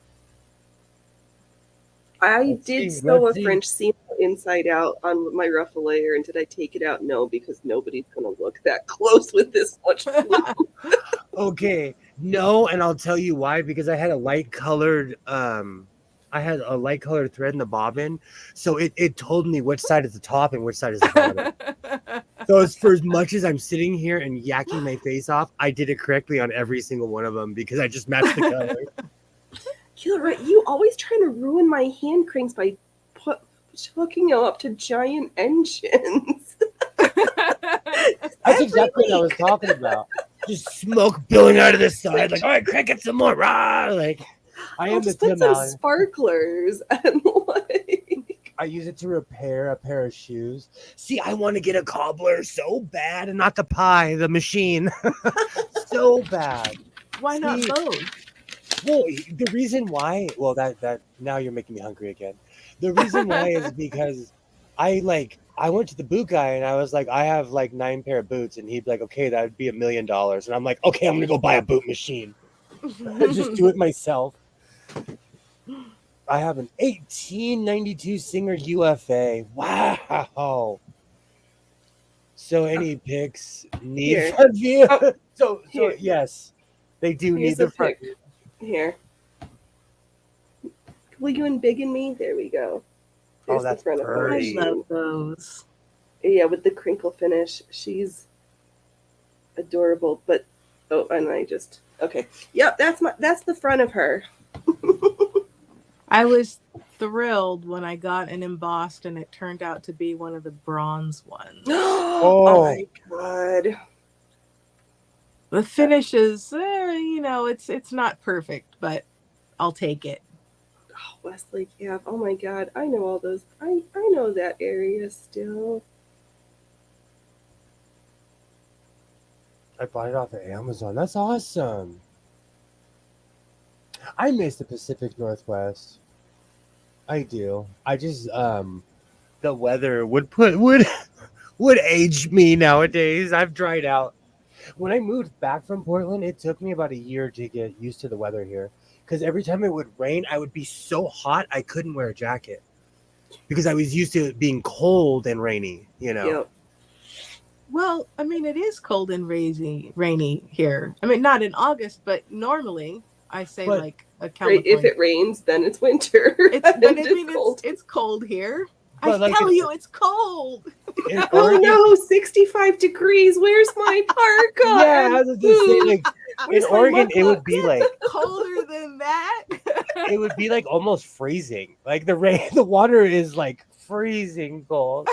I did sew a French seam inside out on my ruffle layer, and did I take it out? No, because nobody's gonna look that close with this much glue. Okay, no, and I'll tell you why. Because I had a light colored thread in the bobbin, so it told me which side is the top and which side is the bottom. So it's for as much as I'm sitting here and yakking my face off, I did it correctly on every single one of them because I just matched the color. You're right. You always trying to ruin my hand cranks by hooking them up to giant engines. That's exactly what I was talking about. Just smoke billowing out of the side, like, all right, crank it some more, rah! Like, I am the Tim Allen. Sparklers and like. I use it to repair a pair of shoes. See, I want to get a cobbler so bad, and not the pie, the machine. So bad. Why not both? Well, the reason why, that now you're making me hungry again. The reason why is because I went to the boot guy and I was like, I have like 9 pair of boots, and he'd be like, okay, that would be $1 million. And I'm like, okay, I'm gonna go buy a boot machine. Just do it myself. I have an 1892 Singer UFA. Wow. So any pics need front view? So yes, they do need the front view. Here. Will you embiggen me? There we go. There's that's the front pretty. I love those. Yeah, with the crinkle finish. She's adorable. But and I just okay. Yep, that's the front of her. I was thrilled when I got an embossed and it turned out to be one of the bronze ones. Oh my god. The finish is, it's not perfect, but I'll take it. Oh, Westlake Ave. Oh my god. I know all those. I know that area still. I bought it off of Amazon. That's awesome. I miss the Pacific Northwest. I do. I just the weather would age me nowadays. I've dried out. When I moved back from Portland, it took me about a year to get used to the weather here. Because every time it would rain, I would be so hot I couldn't wear a jacket. Because I was used to it being cold and rainy, Yep. Well, I mean, it is cold and rainy here. I mean, not in August, but normally I say like a Right, if California. it rains, then it's winter. It's but I And mean cold. it's cold here. But, I like, tell you, it's cold. in Oh Oregon, no, 65 degrees. Where's my parka? yeah, I and was just saying, food? like, Where's in my Oregon, it would mudbook? be like Colder than that. it would be like almost freezing. Like the rain, the water is like freezing cold.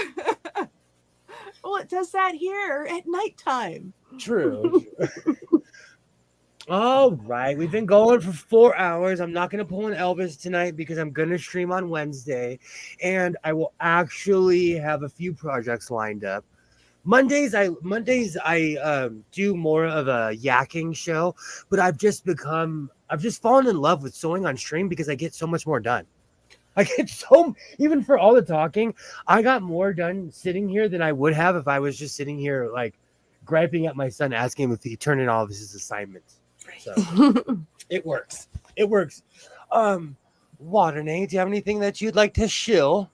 Well, it does that here at nighttime. True. All right, we've been going for 4 hours. I'm not gonna pull an Elvis tonight because I'm gonna stream on Wednesday, and I will actually have a few projects lined up. Mondays I do more of a yakking show, but I've just fallen in love with sewing on stream because I get so much more done. I get so, even for all the talking, I got more done sitting here than I would have if I was just sitting here like griping at my son, asking him if he turned in all of his assignments. So it works. It works. Waternay, do you have anything that you'd like to shill?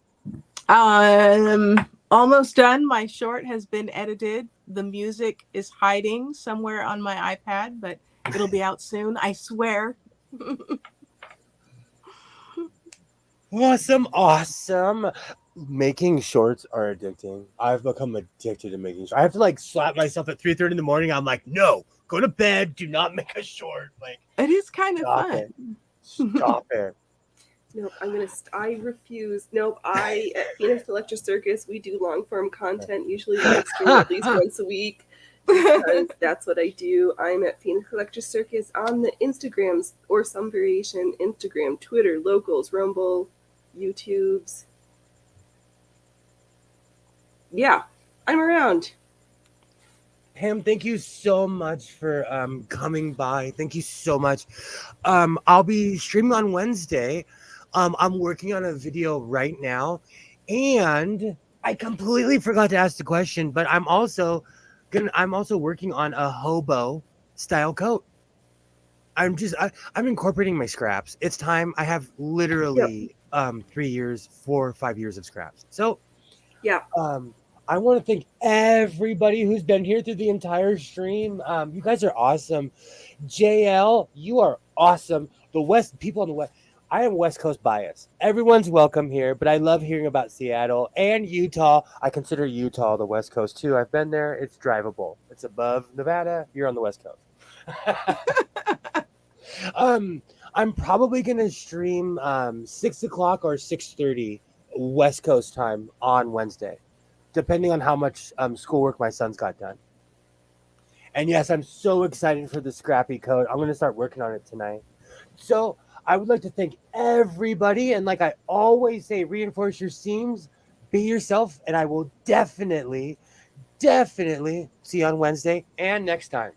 Almost done. My short has been edited. The music is hiding somewhere on my iPad, but it'll be out soon. I swear. Awesome. Making shorts are addicting. I've become addicted to making shorts. I have to like slap myself at 3:30 in the morning. I'm like, no, go to bed. Do not make a short. Like, It is kind of stop fun. it. Stop it. Nope, I refuse. Nope, at Phoenix Electric Circus, we do long form content, usually live stream at least once a week. Because that's what I do. I'm at Phoenix Electric Circus on the Instagrams or some variation, Instagram, Twitter, Locals, Rumble, YouTubes. Yeah, I'm around. Pam, thank you so much for coming by. Thank you so much. I'll be streaming on Wednesday. I'm working on a video right now, and I completely forgot to ask the question, but I'm also working on a hobo style coat. I'm incorporating my scraps. It's time. I have literally 4 or 5 years of scraps. So Yeah. I want to thank everybody who's been here through the entire stream. You guys are awesome. JL, you are awesome. People on the West. I am West Coast bias. Everyone's welcome here, but I love hearing about Seattle and Utah. I consider Utah the West Coast too. I've been there. It's drivable. It's above Nevada. You're on the West Coast. I'm probably gonna stream 6 o'clock or 6:30 West Coast time on Wednesday, depending on how much schoolwork my son's got done. And yes, I'm so excited for the scrappy coat. I'm gonna start working on it tonight. So I would like to thank everybody, and like I always say, reinforce your seams, be yourself, and I will definitely see you on Wednesday and next time.